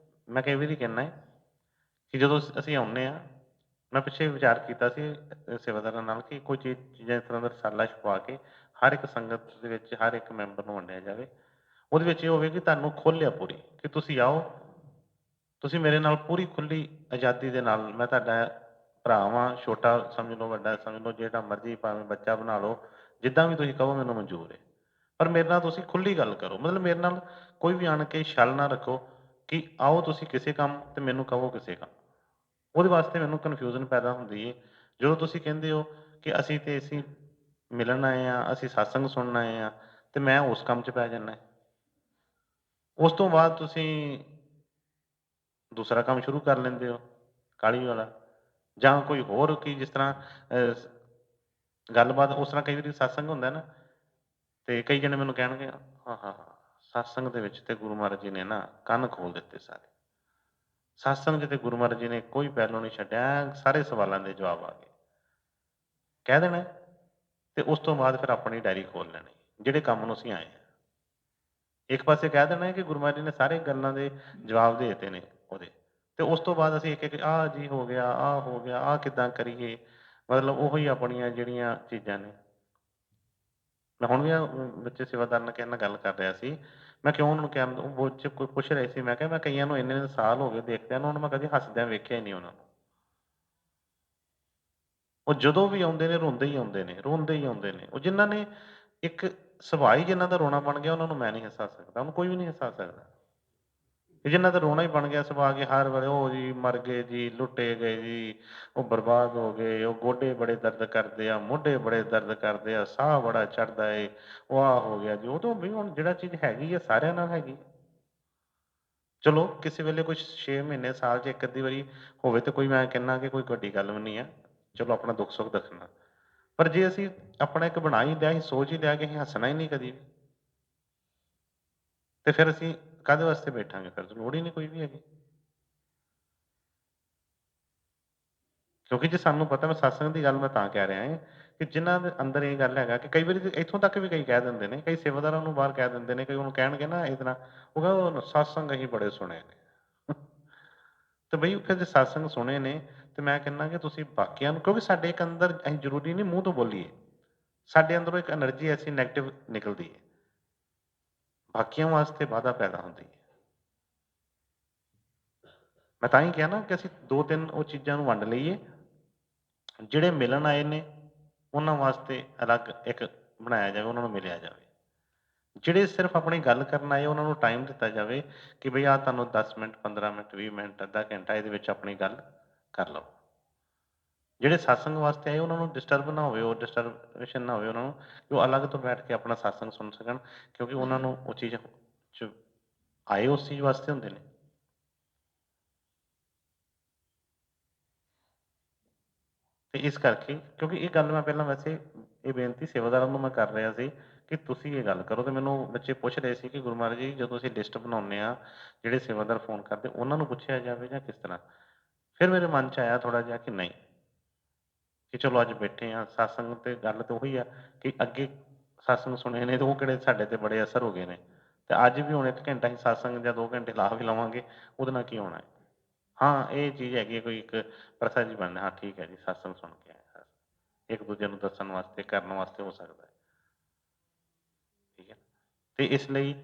ਮੈਂ ਕਈ ਵਾਰੀ ਕਹਿੰਦਾ ਕਿ ਜਦੋਂ ਅਸੀਂ ਆਉਂਦੇ ਹਾਂ, ਮੈਂ ਪਿੱਛੇ ਵਿਚਾਰ ਕੀਤਾ ਸੀ ਸੇਵਾਦਾਰਾਂ ਨਾਲ ਕਿ ਕੋਈ ਚੀਜ਼ਾਂ ਇਸ ਤਰ੍ਹਾਂ ਦਾ ਰਸਾਲਾ ਛਪਵਾ ਕੇ ਹਰ ਇੱਕ ਸੰਗਤ ਦੇ ਵਿੱਚ ਹਰ ਇੱਕ ਮੈਂਬਰ ਨੂੰ ਵੰਡਿਆ ਜਾਵੇ। ਉਹਦੇ ਵਿੱਚ ਇਹ ਹੋਵੇ ਕਿ ਤੁਹਾਨੂੰ ਖੋਲ੍ਹਿਆ ਪੂਰੀ, ਕਿ ਤੁਸੀਂ ਆਓ, ਤੁਸੀਂ ਮੇਰੇ ਨਾਲ ਪੂਰੀ ਖੁੱਲ੍ਹੀ ਆਜ਼ਾਦੀ ਦੇ ਨਾਲ, ਮੈਂ ਤੁਹਾਡਾ ਭਰਾ ਵਾਂ, ਛੋਟਾ ਸਮਝ ਲਓ, ਵੱਡਾ ਸਮਝ ਲਓ, ਜਿਹੜਾ ਮਰਜ਼ੀ ਭਾਵੇਂ ਬੱਚਾ ਬਣਾ ਲਓ, ਜਿੱਦਾਂ ਵੀ ਤੁਸੀਂ ਕਹੋ ਮੈਨੂੰ ਮਨਜ਼ੂਰ ਹੈ। ਪਰ ਮੇਰੇ ਨਾਲ ਤੁਸੀਂ ਖੁੱਲ੍ਹੀ ਗੱਲ ਕਰੋ, ਮਤਲਬ ਮੇਰੇ ਨਾਲ ਕੋਈ ਵੀ ਆਣ ਕੇ ਛਲ ਨਾ ਰੱਖੋ ਕਿ ਆਓ ਤੁਸੀਂ ਕਿਸੇ ਕੰਮ ਤੇ ਮੈਨੂੰ ਕਹੋ ਕਿਸੇ ਕੰਮ। ਉਹਦੇ ਵਾਸਤੇ ਮੈਨੂੰ ਕਨਫਿਊਜ਼ਨ ਪੈਦਾ ਹੁੰਦੀ ਹੈ। ਜਦੋਂ ਤੁਸੀਂ ਕਹਿੰਦੇ ਹੋ ਕਿ ਅਸੀਂ ਮਿਲਣ ਆਏ ਹਾਂ, ਅਸੀਂ ਸਤਸੰਗ ਸੁਣਨ ਆਏ ਹਾਂ, ਤੇ ਮੈਂ ਉਸ ਕੰਮ 'ਚ ਪੈ ਜਾਂਦਾ। ਉਸ ਤੋਂ ਬਾਅਦ ਤੁਸੀਂ ਦੂਸਰਾ ਕੰਮ ਸ਼ੁਰੂ ਕਰ ਲੈਂਦੇ ਹੋ ਕਾਹਲੀ ਵਾਲਾ, ਜਾਂ ਕੋਈ ਹੋਰ ਕੀ ਜਿਸ ਤਰ੍ਹਾਂ ਗੱਲਬਾਤ ਉਸ ਤਰ੍ਹਾਂ ਕਈ ਵਾਰੀ ਸਤਸੰਗ ਹੁੰਦਾ ਨਾ, ਤੇ ਕਈ ਜਣੇ ਮੈਨੂੰ ਕਹਿਣਗੇ ਹਾਂ ਹਾਂ ਹਾਂ, ਸਤਸੰਗ ਦੇ ਵਿੱਚ ਤੇ ਗੁਰੂ ਮਹਾਰਾਜ ਜੀ ਨੇ ਨਾ ਕੰਨ ਖੋਲ ਦਿੱਤੇ ਸਾਰੇ, ਸਤਸੰਗ 'ਚ ਤੇ ਗੁਰੂ ਮਹਾਰਾਜ ਜੀ ਨੇ ਕੋਈ ਪਹਿਲੂ ਨਹੀਂ ਛੱਡਿਆ, ਸਾਰੇ ਸਵਾਲਾਂ ਦੇ ਜਵਾਬ ਆ ਗਏ, ਕਹਿ ਦੇਣਾ, ਤੇ ਉਸ ਤੋਂ ਬਾਅਦ ਫਿਰ ਆਪਣੀ ਡਾਇਰੀ ਖੋਲ ਲੈਣੀ, ਜਿਹੜੇ ਕੰਮ ਨੂੰ ਅਸੀਂ ਆਏ ਹਾਂ। ਇੱਕ ਪਾਸੇ ਕਹਿ ਦੇਣਾ ਕਿ ਗੁਰੂ ਮਹਾਰਾਜ ਜੀ ਨੇ ਸਾਰੇ ਗੱਲਾਂ ਦੇ ਜਵਾਬ ਦੇ ਦਿੱਤੇ ਨੇ ਉਹਦੇ, ਤੇ ਉਸ ਤੋਂ ਬਾਅਦ ਅਸੀਂ ਇੱਕ ਇੱਕ ਆਹ ਜੀ ਹੋ ਗਿਆ, ਆਹ ਹੋ ਗਿਆ, ਆਹ ਕਿੱਦਾਂ ਕਰੀਏ, ਮਤਲਬ ਉਹੀ ਆਪਣੀਆਂ ਜਿਹੜੀਆਂ ਚੀਜ਼ਾਂ ਨੇ। ਮੈਂ ਹੁਣ ਵੀ ਬੱਚੇ ਸੇਵਾਦਾਰ ਨਾਲ ਕਿਸੇ ਨਾਲ ਗੱਲ ਕਰ ਰਿਹਾ ਸੀ, ਮੈਂ ਕਿਉਂ ਉਹਨਾਂ ਨੂੰ ਕਿਹਾ, ਉਹ 'ਚ ਕੋਈ ਪੁੱਛ ਰਹੇ ਸੀ, ਮੈਂ ਕਿਹਾ ਮੈਂ ਕਈਆਂ ਨੂੰ ਇੰਨੇ ਸਾਲ ਹੋ ਗਏ ਦੇਖਦਿਆਂ ਨੂੰ, ਮੈਂ ਕਦੇ ਹੱਸਦਿਆਂ ਵੇਖਿਆ ਹੀ ਨਹੀਂ ਉਹਨਾਂ ਨੂੰ। ਉਹ ਜਦੋਂ ਵੀ ਆਉਂਦੇ ਨੇ ਰੋਂਦੇ ਹੀ ਆਉਂਦੇ ਨੇ, ਰੋਂਦੇ ਹੀ ਆਉਂਦੇ ਨੇ। ਉਹ ਜਿਨ੍ਹਾਂ ਨੇ ਇੱਕ ਸੁਭਾਅ ਹੀ ਜਿਨ੍ਹਾਂ ਦਾ ਰੋਣਾ ਬਣ ਗਿਆ, ਉਹਨਾਂ ਨੂੰ ਮੈਂ ਨਹੀਂ ਹਸਾ ਸਕਦਾ, ਉਹਨੂੰ ਕੋਈ ਵੀ ਨਹੀਂ ਹਸਾ ਸਕਦਾ। ਕਿ ਜਿਨ੍ਹਾਂ ਦਾ ਰੋਣਾ ਹੀ ਬਣ ਗਿਆ ਸੁਭਾਅ ਕਿ ਹਰ ਵੇਲੇ ਉਹ ਜੀ ਮਰ ਗਏ ਜੀ, ਲੁੱਟੇ ਗਏ ਜੀ, ਉਹ ਬਰਬਾਦ ਹੋ ਗਏ, ਉਹ ਗੋਡੇ ਬੜੇ ਦਰਦ ਕਰਦੇ ਆ, ਮੋਢੇ ਬੜੇ ਦਰਦ ਕਰਦੇ ਆ, ਸਾਹ ਬੜਾ ਚੜ੍ਹਦਾ ਏ, ਉਹ ਆਹ ਹੋ ਗਿਆ ਜੀ, ਉਹ ਤੋਂ ਵੀ ਹੁਣ ਜਿਹੜਾ ਚੀਜ਼ ਹੈਗੀ ਆ ਸਾਰਿਆਂ ਨਾਲ ਹੈਗੀ। ਚਲੋ ਕਿਸੇ ਵੇਲੇ ਕੁਛ 6 ਮਹੀਨੇ, ਸਾਲ 'ਚ ਇੱਕ ਅੱਧੀ ਵਾਰੀ ਹੋਵੇ ਤਾਂ ਕੋਈ ਮੈਂ ਕਹਿੰਦਾ ਕਿ ਕੋਈ ਵੱਡੀ ਗੱਲ ਵੀ ਨਹੀਂ ਆ। ਚਲੋ ਆਪਣਾ ਦੁੱਖ ਸੁੱਖ ਦੱਸਣਾ। ਪਰ ਜੇ ਅਸੀਂ ਆਪਣਾ ਇੱਕ ਬਣਾ ਹੀ ਲਿਆ, ਅਸੀਂ ਸੋਚ ਹੀ ਲਿਆ ਕਿ ਅਸੀਂ ਹੱਸਣਾ ਹੀ ਨਹੀਂ ਕਦੀ ਵੀ, ਤੇ ਫਿਰ ਅਸੀਂ ਕਾਹਦੇ ਵਾਸਤੇ ਬੈਠਾਂਗੇ, ਫਿਰ ਲੋੜ ਹੀ ਨਹੀਂ ਕੋਈ ਵੀ ਹੈਗੀ। ਕਿਉਂਕਿ ਜੇ ਸਾਨੂੰ ਪਤਾ, ਮੈਂ ਸਤਸੰਗ ਦੀ ਗੱਲ ਮੈਂ ਤਾਂ ਕਹਿ ਰਿਹਾ ਹਾਂ ਕਿ ਜਿਨ੍ਹਾਂ ਦੇ ਅੰਦਰ ਇਹ ਗੱਲ ਹੈਗਾ ਕਿ ਕਈ ਵਾਰੀ ਤਾਂ ਇੱਥੋਂ ਤੱਕ ਵੀ ਕਈ ਕਹਿ ਦਿੰਦੇ ਨੇ, ਕਈ ਸੇਵਾਦਾਰਾਂ ਨੂੰ ਬਾਹਰ ਕਹਿ ਦਿੰਦੇ ਨੇ, ਕਈ ਉਹਨੂੰ ਕਹਿਣਗੇ ਨਾ ਇਹਦੇ ਨਾਲ, ਉਹ ਕਹਿੰਦਾ ਸਤਸੰਗ ਅਸੀਂ ਬੜੇ ਸੁਣੇ ਨੇ। ਤੇ ਬਈ ਫਿਰ ਜੇ ਸਤਸੰਗ ਸੁਣੇ ਨੇ, ਤੇ ਮੈਂ ਕਹਿੰਦਾ ਕਿ ਤੁਸੀਂ ਬਾਕੀਆਂ ਨੂੰ, ਕਿਉਂਕਿ ਸਾਡੇ ਇੱਕ ਅੰਦਰ, ਅਸੀਂ ਜ਼ਰੂਰੀ ਨਹੀਂ ਮੂੰਹ ਤੋਂ ਬੋਲੀਏ, ਸਾਡੇ ਅੰਦਰੋਂ ਇੱਕ એનર્ਜੀ ਐਸੀ ਨੈਗੇਟਿਵ ਨਿਕਲਦੀ ਹੈ, ਬਾਕੀਆਂ ਵਾਸਤੇ ਬਾਧਾ ਪੈਦਾ ਹੁੰਦੀ ਹੈ। ਮੈਂ ਤਾਂ ਹੀ ਕਿਹਾ ਨਾ ਕਿ ਅਸੀਂ ਦੋ ਤਿੰਨ ਉਹ ਚੀਜ਼ਾਂ ਨੂੰ ਵੰਡ ਲਈਏ। ਜਿਹੜੇ ਮਿਲਣ ਆਏ ਨੇ ਉਹਨਾਂ ਵਾਸਤੇ ਅਲੱਗ ਇੱਕ ਬਣਾਇਆ ਜਾਵੇ, ਉਹਨਾਂ ਨੂੰ ਮਿਲਿਆ ਜਾਵੇ। ਜਿਹੜੇ ਸਿਰਫ ਆਪਣੀ ਗੱਲ ਕਰਨ ਆਏ, ਉਹਨਾਂ ਨੂੰ ਟਾਈਮ ਦਿੱਤਾ ਜਾਵੇ ਕਿ ਬਈ ਆਹ ਤੁਹਾਨੂੰ 10 ਮਿੰਟ, 15 ਮਿੰਟ, 20 ਮਿੰਟ, ਅੱਧਾ ਘੰਟਾ ਇਹਦੇ ਵਿੱਚ ਆਪਣੀ ਗੱਲ ਕਰ ਲਓ। ਜਿਹੜੇ ਸਤਸੰਗ ਵਾਸਤੇ ਆਏ, ਉਹਨਾਂ ਨੂੰ ਡਿਸਟਰਬ ਨਾ ਹੋਵੇ, ਉਹ ਡਿਸਟਰਬੇਸ਼ਨ ਨਾ ਹੋਵੇ ਉਹਨਾਂ ਨੂੰ, ਕਿ ਉਹ ਅਲੱਗ ਤੋਂ ਬੈਠ ਕੇ ਆਪਣਾ ਸਤਸੰਗ ਸੁਣ ਸਕਣ, ਕਿਉਂਕਿ ਉਹਨਾਂ ਨੂੰ ਉਹ ਚੀਜ਼ 'ਚ ਆਏ ਉਸ ਚੀਜ਼ ਵਾਸਤੇ ਹੁੰਦੇ ਨੇ। ਤੇ ਇਸ ਕਰਕੇ, ਕਿਉਂਕਿ ਇਹ ਗੱਲ ਮੈਂ ਪਹਿਲਾਂ ਵੈਸੇ ਇਹ ਬੇਨਤੀ ਸੇਵਾਦਾਰਾਂ ਨੂੰ ਮੈਂ ਕਰ ਰਿਹਾ ਸੀ ਕਿ ਤੁਸੀਂ ਇਹ ਗੱਲ ਕਰੋ, ਤੇ ਮੈਨੂੰ ਬੱਚੇ ਪੁੱਛ ਰਹੇ ਸੀ ਕਿ ਗੁਰੂ ਮਹਾਰਾਜ ਜੀ ਜਦੋਂ ਅਸੀਂ ਲਿਸਟ ਬਣਾਉਂਦੇ ਆ, ਜਿਹੜੇ ਸੇਵਾਦਾਰ ਫੋਨ ਕਰਦੇ ਉਹਨਾਂ ਨੂੰ ਪੁੱਛਿਆ ਜਾਵੇ ਜਾਂ ਕਿਸ ਤਰ੍ਹਾਂ। ਫਿਰ ਮੇਰੇ ਮਨ 'ਚ ਆਇਆ ਥੋੜ੍ਹਾ ਜਿਹਾ ਕਿ ਨਹੀਂ, ਕਿ ਚਲੋ ਅੱਜ ਬੈਠੇ ਆ ਸਤਸੰਗ, ਤੇ ਗੱਲ ਤਾਂ ਉਹੀ ਆ ਕਿ ਅੱਗੇ ਸਤਸੰਗ ਸੁਣੇ ਨੇ ਤੇ ਉਹ ਕਿਹੜੇ ਸਾਡੇ ਤੇ ਬੜੇ ਅਸਰ ਹੋ ਗਏ ਨੇ, ਤੇ ਅੱਜ ਵੀ ਹੁਣ 1 ਘੰਟਾ ਹੀ ਸਤਸੰਗ ਜਾਂ 2 ਘੰਟੇ ਲਾ ਵੀ ਲਵਾਂਗੇ, ਉਹਦੇ ਨਾਲ ਕੀ ਹੋਣਾ ਹੈ। ਹਾਂ, ਇਹ ਚੀਜ਼ ਹੈਗੀ ਹੈ, ਕੋਈ ਇੱਕ ਪ੍ਰਥਾ ਜੀ ਬਣਨਾ, ਹਾਂ ਠੀਕ ਹੈ ਜੀ ਸਤਸੰਗ ਸੁਣ ਕੇ ਆਏ, ਇੱਕ ਦੂਜੇ ਨੂੰ ਦੱਸਣ ਵਾਸਤੇ, ਕਰਨ ਵਾਸਤੇ ਹੋ ਸਕਦਾ ਹੈ, ਠੀਕ ਹੈ। ਤੇ ਇਸ ਲਈ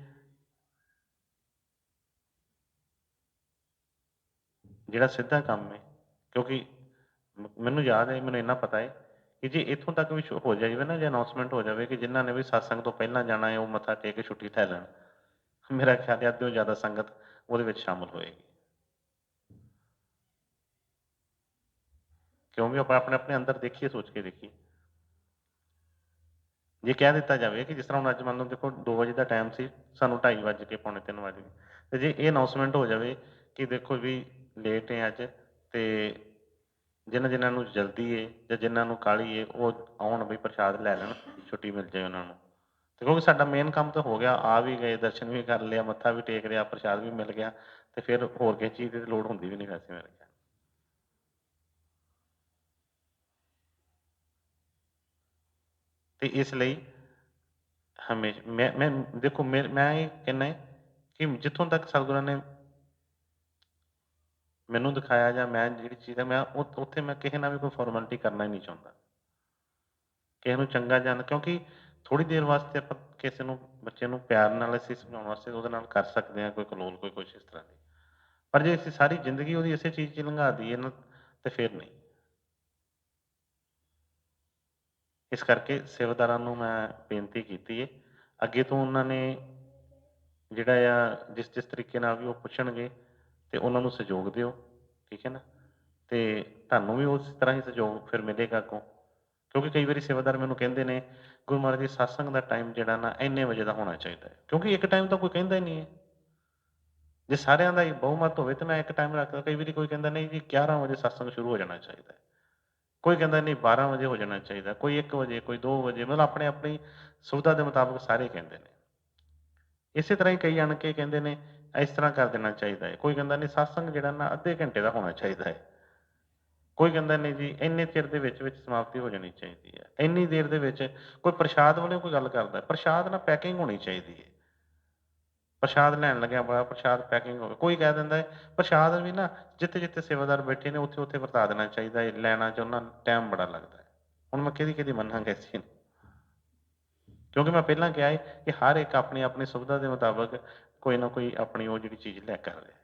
ਜਿਹੜਾ ਸਿੱਧਾ ਕੰਮ ਹੈ, ਕਿਉਂਕਿ ਮੈਨੂੰ ਯਾਦ ਹੈ, ਮੈਨੂੰ ਇੰਨਾ ਪਤਾ ਹੈ ਕਿ ਜੇ ਇੱਥੋਂ ਤੱਕ ਵੀ ਹੋ ਜਾਵੇ ਨਾ, ਜੇ ਅਨਾਉਂਸਮੈਂਟ ਹੋ ਜਾਵੇ ਕਿ ਜਿਨ੍ਹਾਂ ਨੇ ਵੀ ਸਤਸੰਗ ਤੋਂ ਪਹਿਲਾਂ ਜਾਣਾ ਹੈ ਉਹ ਮੱਥਾ ਟੇਕ ਕੇ ਛੁੱਟੀ ਲੈ ਲੈਣ, ਮੇਰਾ ਖਿਆਲ ਹੈ ਅੱਧਿਓਂ ਜ਼ਿਆਦਾ ਸੰਗਤ ਉਹਦੇ ਵਿੱਚ ਸ਼ਾਮਲ ਹੋਏਗੀ। ਕਿਉਂਕਿ ਆਪਾਂ ਆਪਣੇ ਆਪਣੇ ਅੰਦਰ ਦੇਖੀਏ, ਸੋਚ ਕੇ ਦੇਖੀਏ। ਜੇ ਕਹਿ ਦਿੱਤਾ ਜਾਵੇ ਕਿ ਜਿਸ ਤਰ੍ਹਾਂ ਹੁਣ ਅੱਜ ਮੰਨ ਲਓ, ਦੇਖੋ 2 ਵਜੇ ਦਾ ਟਾਈਮ ਸੀ, ਸਾਨੂੰ 2:30 ਵੱਜ ਕੇ, ਪੌਣੇ 3 ਵੱਜ ਗਏ, ਤੇ ਜੇ ਇਹ ਅਨਾਉਂਸਮੈਂਟ ਹੋ ਜਾਵੇ ਕਿ ਦੇਖੋ ਵੀ ਲੇਟ ਹੈ ਅੱਜ, ਤੇ ਜਿਨ੍ਹਾਂ ਜਿਨ੍ਹਾਂ ਨੂੰ ਜਲਦੀ ਹੈ ਜਾਂ ਜਿਨ੍ਹਾਂ ਨੂੰ ਕਾਹਲੀ ਹੈ ਉਹ ਆਉਣ, ਬਈ ਪ੍ਰਸ਼ਾਦ ਲੈ ਲੈਣ, ਛੁੱਟੀ ਮਿਲ ਜਾਏ ਉਹਨਾਂ ਨੂੰ। ਤੇ ਕਿਉਂਕਿ ਸਾਡਾ ਮੇਨ ਕੰਮ ਤਾਂ ਹੋ ਗਿਆ, ਆ ਵੀ ਗਏ, ਦਰਸ਼ਨ ਵੀ ਕਰ ਲਿਆ, ਮੱਥਾ ਵੀ ਟੇਕ ਲਿਆ, ਪ੍ਰਸ਼ਾਦ ਵੀ ਮਿਲ ਗਿਆ, ਤੇ ਫਿਰ ਹੋਰ ਕਿਸੇ ਚੀਜ਼ ਦੀ ਲੋੜ ਹੁੰਦੀ ਵੀ ਨਹੀਂ ਵੈਸੇ ਮੇਰੇ ਖਿਆਲ। ਤੇ ਇਸ ਲਈ ਹਮੇਸ਼ਾ ਮੈਂ ਦੇਖੋ, ਮੈਂ ਇਹ ਕਹਿੰਦਾ ਕਿ ਜਿੱਥੋਂ ਤੱਕ ਸਤਿਗੁਰਾਂ ਨੇ ਮੈਨੂੰ ਦਿਖਾਇਆ, ਜਾਂ ਮੈਂ ਜਿਹੜੀ ਚੀਜ਼ ਹੈ, ਮੈਂ ਉੱਥੇ ਮੈਂ ਕਿਸੇ ਨਾਲ ਵੀ ਕੋਈ ਫਾਰਮੈਲਿਟੀ ਕਰਨਾ ਹੀ ਨਹੀਂ ਚਾਹੁੰਦਾ, ਕਿਸੇ ਨੂੰ ਚੰਗਾ ਜਾਣ, ਕਿਉਂਕਿ ਥੋੜ੍ਹੀ ਦੇਰ ਵਾਸਤੇ ਆਪਾਂ ਕਿਸੇ ਨੂੰ, ਬੱਚੇ ਨੂੰ ਪਿਆਰ ਨਾਲ ਅਸੀਂ ਸਮਝਾਉਣ ਵਾਸਤੇ ਉਹਦੇ ਨਾਲ ਕਰ ਸਕਦੇ ਹਾਂ, ਕੋਈ ਕਲੋਲ, ਕੋਈ ਕੁਛ ਇਸ ਤਰ੍ਹਾਂ ਦੀ। ਪਰ ਜੇ ਅਸੀਂ ਸਾਰੀ ਜ਼ਿੰਦਗੀ ਉਹਦੀ ਇਸੇ ਚੀਜ਼ 'ਚ ਲੰਘਾ ਦਈਏ ਨਾ, ਤੇ ਫਿਰ ਨਹੀਂ। ਇਸ ਕਰਕੇ ਸੇਵਾਦਾਰਾਂ ਨੂੰ ਮੈਂ ਬੇਨਤੀ ਕੀਤੀ ਹੈ, ਅੱਗੇ ਤੋਂ ਉਹਨਾਂ ਨੇ ਜਿਹੜਾ ਆ, ਜਿਸ ਤਰੀਕੇ ਨਾਲ ਵੀ ਉਹ ਪੁੱਛਣਗੇ, ਤੇ ਉਹਨਾਂ ਨੂੰ ਸਹਿਯੋਗ ਦਿਓ, ਠੀਕ ਹੈ ਨਾ। ਤੇ ਤੁਹਾਨੂੰ ਵੀ ਉਸ ਤਰ੍ਹਾਂ ਹੀ ਸਹਿਯੋਗ ਫਿਰ ਮਿਲੇਗਾ ਅੱਗੋਂ, ਕਿਉਂਕਿ ਕਈ ਵਾਰੀ ਸੇਵਾਦਾਰ ਮੈਨੂੰ ਕਹਿੰਦੇ ਨੇ ਗੁਰੂ ਮਹਾਰਾਜ ਜੀ ਸਤਸੰਗ ਦਾ ਟਾਈਮ ਜਿਹੜਾ ਨਾ ਇੰਨੇ ਵਜੇ ਦਾ ਹੋਣਾ ਚਾਹੀਦਾ ਹੈ, ਕਿਉਂਕਿ ਇੱਕ ਟਾਈਮ ਤਾਂ ਕੋਈ ਕਹਿੰਦਾ ਹੀ ਨਹੀਂ ਹੈ। ਜੇ ਸਾਰਿਆਂ ਦਾ ਹੀ ਬਹੁਮਤ ਹੋਵੇ ਤਾਂ ਮੈਂ ਇੱਕ ਟਾਈਮ ਰੱਖਦਾ, ਕਈ ਵਾਰੀ ਕੋਈ ਕਹਿੰਦਾ ਨਹੀਂ ਜੀ 11 ਵਜੇ ਸਤਸੰਗ ਸ਼ੁਰੂ ਹੋ ਜਾਣਾ ਚਾਹੀਦਾ ਹੈ, ਕੋਈ ਕਹਿੰਦਾ ਨਹੀਂ 12 ਵਜੇ ਹੋ ਜਾਣਾ ਚਾਹੀਦਾ, ਕੋਈ 1 ਵਜੇ, ਕੋਈ 2 ਵਜੇ, ਮਤਲਬ ਆਪਣੇ ਆਪਣੀ ਸੁਵਿਧਾ ਦੇ ਮੁਤਾਬਕ ਸਾਰੇ ਕਹਿੰਦੇ ਨੇ। ਇਸੇ ਤਰ੍ਹਾਂ ਹੀ ਕਈ ਆਣ ਕੇ ਕਹਿੰਦੇ ਨੇ ਇਸ ਤਰ੍ਹਾਂ ਕਰ ਦੇਣਾ ਚਾਹੀਦਾ ਹੈ, ਕੋਈ ਕਹਿੰਦਾ ਨਹੀਂ ਸਤਸੰਗ ਜਿਹੜਾ ਨਾ ਅੱਧੇ ਘੰਟੇ ਦਾ ਹੋਣਾ ਚਾਹੀਦਾ ਹੈ, ਕੋਈ ਕਹਿੰਦਾ ਨਹੀਂ ਜੀ ਇੰਨੇ ਚਿਰ ਦੇ ਵਿੱਚ ਵਿੱਚ ਸਮਾਪਤੀ ਹੋ ਜਾਣੀ ਚਾਹੀਦੀ ਹੈ, ਇੰਨੀ ਦੇਰ ਦੇ ਵਿੱਚ। ਕੋਈ ਪ੍ਰਸ਼ਾਦ ਵਾਲੇ ਕੋਈ ਗੱਲ ਕਰਦਾ, ਪ੍ਰਸ਼ਾਦ ਨਾਲ ਪੈਕਿੰਗ ਹੋਣੀ ਚਾਹੀਦੀ ਹੈ, ਪ੍ਰਸ਼ਾਦ ਲੈਣ ਲੱਗਿਆ ਬੜਾ ਪ੍ਰਸ਼ਾਦ ਪੈਕਿੰਗ ਹੋਵੇ, ਕੋਈ ਕਹਿ ਦਿੰਦਾ ਹੈ ਪ੍ਰਸ਼ਾਦ ਵੀ ਨਾ ਜਿੱਥੇ ਜਿੱਥੇ ਸੇਵਾਦਾਰ ਬੈਠੇ ਨੇ ਉੱਥੇ ਉੱਥੇ ਵਰਤਾ ਦੇਣਾ ਚਾਹੀਦਾ ਹੈ, ਲੈਣਾ ਚ ਉਹਨਾਂ ਟਾਈਮ ਬੜਾ ਲੱਗਦਾ ਹੈ। ਹੁਣ ਮੈਂ ਕਿਹਦੀ ਕਿਹਦੀ ਮੰਨਾਂਗਾ ਇਸ ਚੀਜ਼ ਨੂੰ, ਕਿਉਂਕਿ ਮੈਂ ਪਹਿਲਾਂ ਕਿਹਾ ਹੈ ਕਿ ਹਰ ਇੱਕ ਆਪਣੀ ਆਪਣੀ ਸੁਵਿਧਾ ਦੇ ਮੁਤਾਬਕ ਕੋਈ ਨਾ ਕੋਈ ਆਪਣੀ ਉਹ ਜਿਹੜੀ ਚੀਜ਼ ਲੈ ਕਰ ਰਿਹਾ,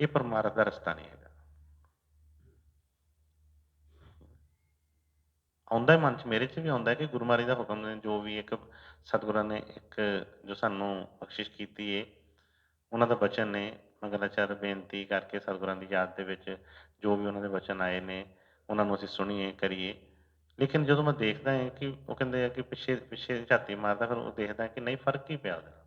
ਇਹ ਪਰਮਾਰਥ ਦਾ ਰਸਤਾ ਨਹੀਂ ਹੈਗਾ। ਆਉਂਦਾ ਹੈ ਮਨ 'ਚ, ਮੇਰੇ 'ਚ ਵੀ ਆਉਂਦਾ ਹੈ ਕਿ ਗੁਰੂ ਮਹਾਰਾਜ ਦਾ ਹੁਕਮ ਨੇ, ਜੋ ਵੀ ਇੱਕ ਸਤਿਗੁਰਾਂ ਨੇ ਇੱਕ ਜੋ ਸਾਨੂੰ ਬਖਸ਼ਿਸ਼ ਕੀਤੀ ਹੈ, ਉਹਨਾਂ ਦਾ ਬਚਨ ਨੇ ਮੰਗਲਾਚਰਨ ਬੇਨਤੀ ਕਰਕੇ ਸਤਿਗੁਰਾਂ ਦੀ ਯਾਦ ਦੇ ਵਿੱਚ ਜੋ ਵੀ ਉਹਨਾਂ ਦੇ ਬਚਨ ਆਏ ਨੇ ਉਹਨਾਂ ਨੂੰ ਅਸੀਂ ਸੁਣੀਏ ਕਰੀਏ। ਲੇਕਿਨ ਜਦੋਂ ਮੈਂ ਦੇਖਦਾ ਹਾਂ ਕਿ ਉਹ ਕਹਿੰਦੇ ਆ ਕਿ ਪਿੱਛੇ ਪਿੱਛੇ ਝਾਤੀ ਮਾਰਦਾ, ਫਿਰ ਉਹ ਦੇਖਦਾ ਕਿ ਨਹੀਂ, ਫਰਕ ਕੀ ਪਿਆ ਉਹਦੇ ਨਾਲ।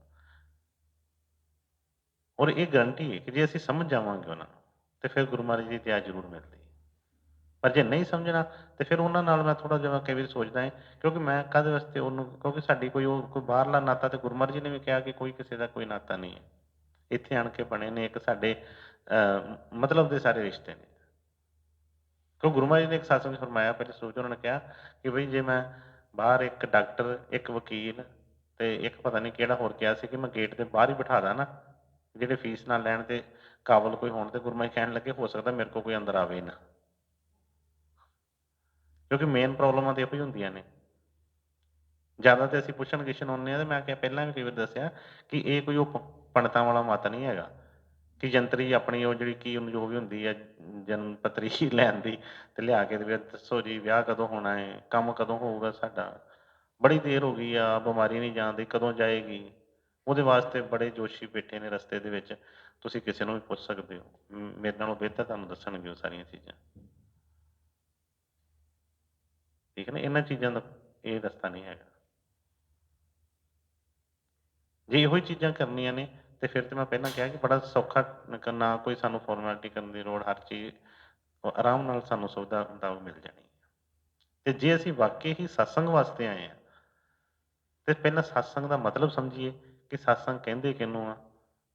ਔਰ ਇਹ ਗਰੰਟੀ ਹੈ ਕਿ ਜੇ ਅਸੀਂ ਸਮਝ ਜਾਵਾਂਗੇ ਉਹਨਾਂ ਨੂੰ ਤੇ ਫਿਰ ਗੁਰੂ ਮਹਾਰਾਜ ਦੀ ਦਇਆ ਜ਼ਰੂਰ ਮਿਲਦੀ ਹੈ। ਪਰ ਜੇ ਨਹੀਂ ਸਮਝਣਾ ਤੇ ਫਿਰ ਉਹਨਾਂ ਨਾਲ ਮੈਂ ਥੋੜ੍ਹਾ ਜਿਹਾ ਕਈ ਵਾਰੀ ਸੋਚਦਾ ਹਾਂ, ਕਿਉਂਕਿ ਮੈਂ ਕਾਹਦੇ ਵਾਸਤੇ ਉਹਨੂੰ, ਕਿਉਂਕਿ ਸਾਡੀ ਕੋਈ ਬਾਹਰਲਾ ਨਾਤਾ ਤੇ ਗੁਰੂ ਮਹਾਰਾਜ ਜੀ ਨੇ ਵੀ ਕਿਹਾ ਕਿ ਕੋਈ ਕਿਸੇ ਦਾ ਕੋਈ ਨਾਤਾ ਨਹੀਂ ਹੈ। ਇੱਥੇ ਆਣ ਕੇ ਬਣੇ ਨੇ ਇੱਕ ਸਾਡੇ ਮਤਲਬ ਦੇ ਸਾਰੇ ਰਿਸ਼ਤੇ ਨੇ। ਕਿਉਂ ਗੁਰੂ ਮਹਾਰਾਜ ਜੀ ਨੇ ਇੱਕ ਸਤਸੰਗ 'ਚ ਫਰਮਾਇਆ, ਪਹਿਲੇ ਸੋਚ ਉਹਨਾਂ ਨੇ ਕਿਹਾ ਕਿ ਬਈ ਜੇ ਮੈਂ ਬਾਹਰ ਇੱਕ ਡਾਕਟਰ, ਇੱਕ ਵਕੀਲ ਤੇ ਇੱਕ ਪਤਾ ਨਹੀਂ ਕਿਹੜਾ ਹੋਰ ਕਿਹਾ ਸੀ ਕਿ ਮੈਂ ਗੇਟ ਦੇ ਬਾਹਰ ਹੀ ਬਿਠਾ ਦਾਂ ਨਾ, ਜਿਹੜੇ ਫੀਸ ਨਾ ਲੈਣ ਤੇ ਕਾਬਲ ਕੋਈ ਹੋਣ, ਤੇ ਗੁਰੂ ਮਹਾਰਾਜ ਕਹਿਣ ਲੱਗੇ ਹੋ ਸਕਦਾ ਮੇਰੇ ਕੋਲ ਕੋਈ ਅੰਦਰ ਆਵੇ ਹੀ ਨਾ। ਕਿਉਂਕਿ ਮੇਨ ਪ੍ਰੋਬਲਮਾਂ ਤਾਂ ਇਹੋ ਹੀ ਹੁੰਦੀਆਂ ਨੇ। ਜ਼ਿਆਦਾ ਤੇ ਅਸੀਂ ਪੁੱਛਣ ਗਿੱਛਣ ਆਉਂਦੇ ਹਾਂ, ਤੇ ਮੈਂ ਕਿਹਾ ਪਹਿਲਾਂ ਵੀ ਕਈ ਵਾਰ ਦੱਸਿਆ ਕਿ ਇਹ ਕੋਈ ਉਹ ਪੰਡਤਾਂ ਵਾਲਾ ਮਤ ਨਹੀਂ ਹੈਗਾ ਕਿ ਜੰਤਰੀ ਆਪਣੀ ਉਹ ਜਿਹੜੀ ਕੀ ਉਹਨੂੰ ਜੋ ਵੀ ਹੁੰਦੀ ਹੈ ਜਨਮ ਪੱਤਰੀ ਲੈਣ ਦੀ, ਤੇ ਲਿਆ ਕੇ ਤੇ ਦੱਸੋ ਜੀ ਵਿਆਹ ਕਦੋਂ ਹੋਣਾ ਹੈ, ਕੰਮ ਕਦੋਂ ਹੋਊਗਾ ਸਾਡਾ, ਬੜੀ ਦੇਰ ਹੋ ਗਈ ਆ, ਬਿਮਾਰੀ ਨਹੀਂ ਜਾਂਦੀ, ਕਦੋਂ ਜਾਏਗੀ। ਉਹਦੇ ਵਾਸਤੇ ਬੜੇ ਜੋਸ਼ੀ ਬੈਠੇ ਨੇ ਰਸਤੇ ਦੇ ਵਿੱਚ, ਤੁਸੀਂ ਕਿਸੇ ਨੂੰ ਵੀ ਪੁੱਛ ਸਕਦੇ ਹੋ, ਮੇਰੇ ਨਾਲੋਂ ਬਿਹਤਰ ਤੁਹਾਨੂੰ ਦੱਸਣਗੇ ਉਹ ਸਾਰੀਆਂ ਚੀਜ਼ਾਂ। ਠੀਕ ਹੈ ਨਾ, ਇਹਨਾਂ ਚੀਜ਼ਾਂ ਦਾ ਇਹ ਰਸਤਾ ਨਹੀਂ ਹੈਗਾ। ਜੇ ਇਹੋ ਹੀ ਚੀਜ਼ਾਂ ਕਰਨੀਆਂ ਨੇ ਤੇ ਫਿਰ ਤੇ ਮੈਂ ਪਹਿਲਾਂ ਕਿਹਾ ਕਿ ਬੜਾ ਸੌਖਾ, ਨਾ ਕੋਈ ਸਾਨੂੰ ਫਾਰਮੈਲਿਟੀ ਕਰਨ ਦੀ ਲੋੜ, ਹਰ ਚੀਜ਼ ਆਰਾਮ ਨਾਲ ਸਾਨੂੰ ਸੁਵਿਧਾ ਮੁਤਾਬਕ ਮਿਲ ਜਾਣੀ ਹੈ। ਤੇ ਜੇ ਅਸੀਂ ਵਾਕਈ ਹੀ ਸਤਸੰਗ ਵਾਸਤੇ ਆਏ ਹਾਂ ਤੇ ਪਹਿਲਾਂ ਸਤਸੰਗ ਦਾ ਮਤਲਬ ਸਮਝੀਏ ਕਿ ਸਤਸੰਗ ਕਹਿੰਦੇ ਕਿਹਨੂੰ ਆ,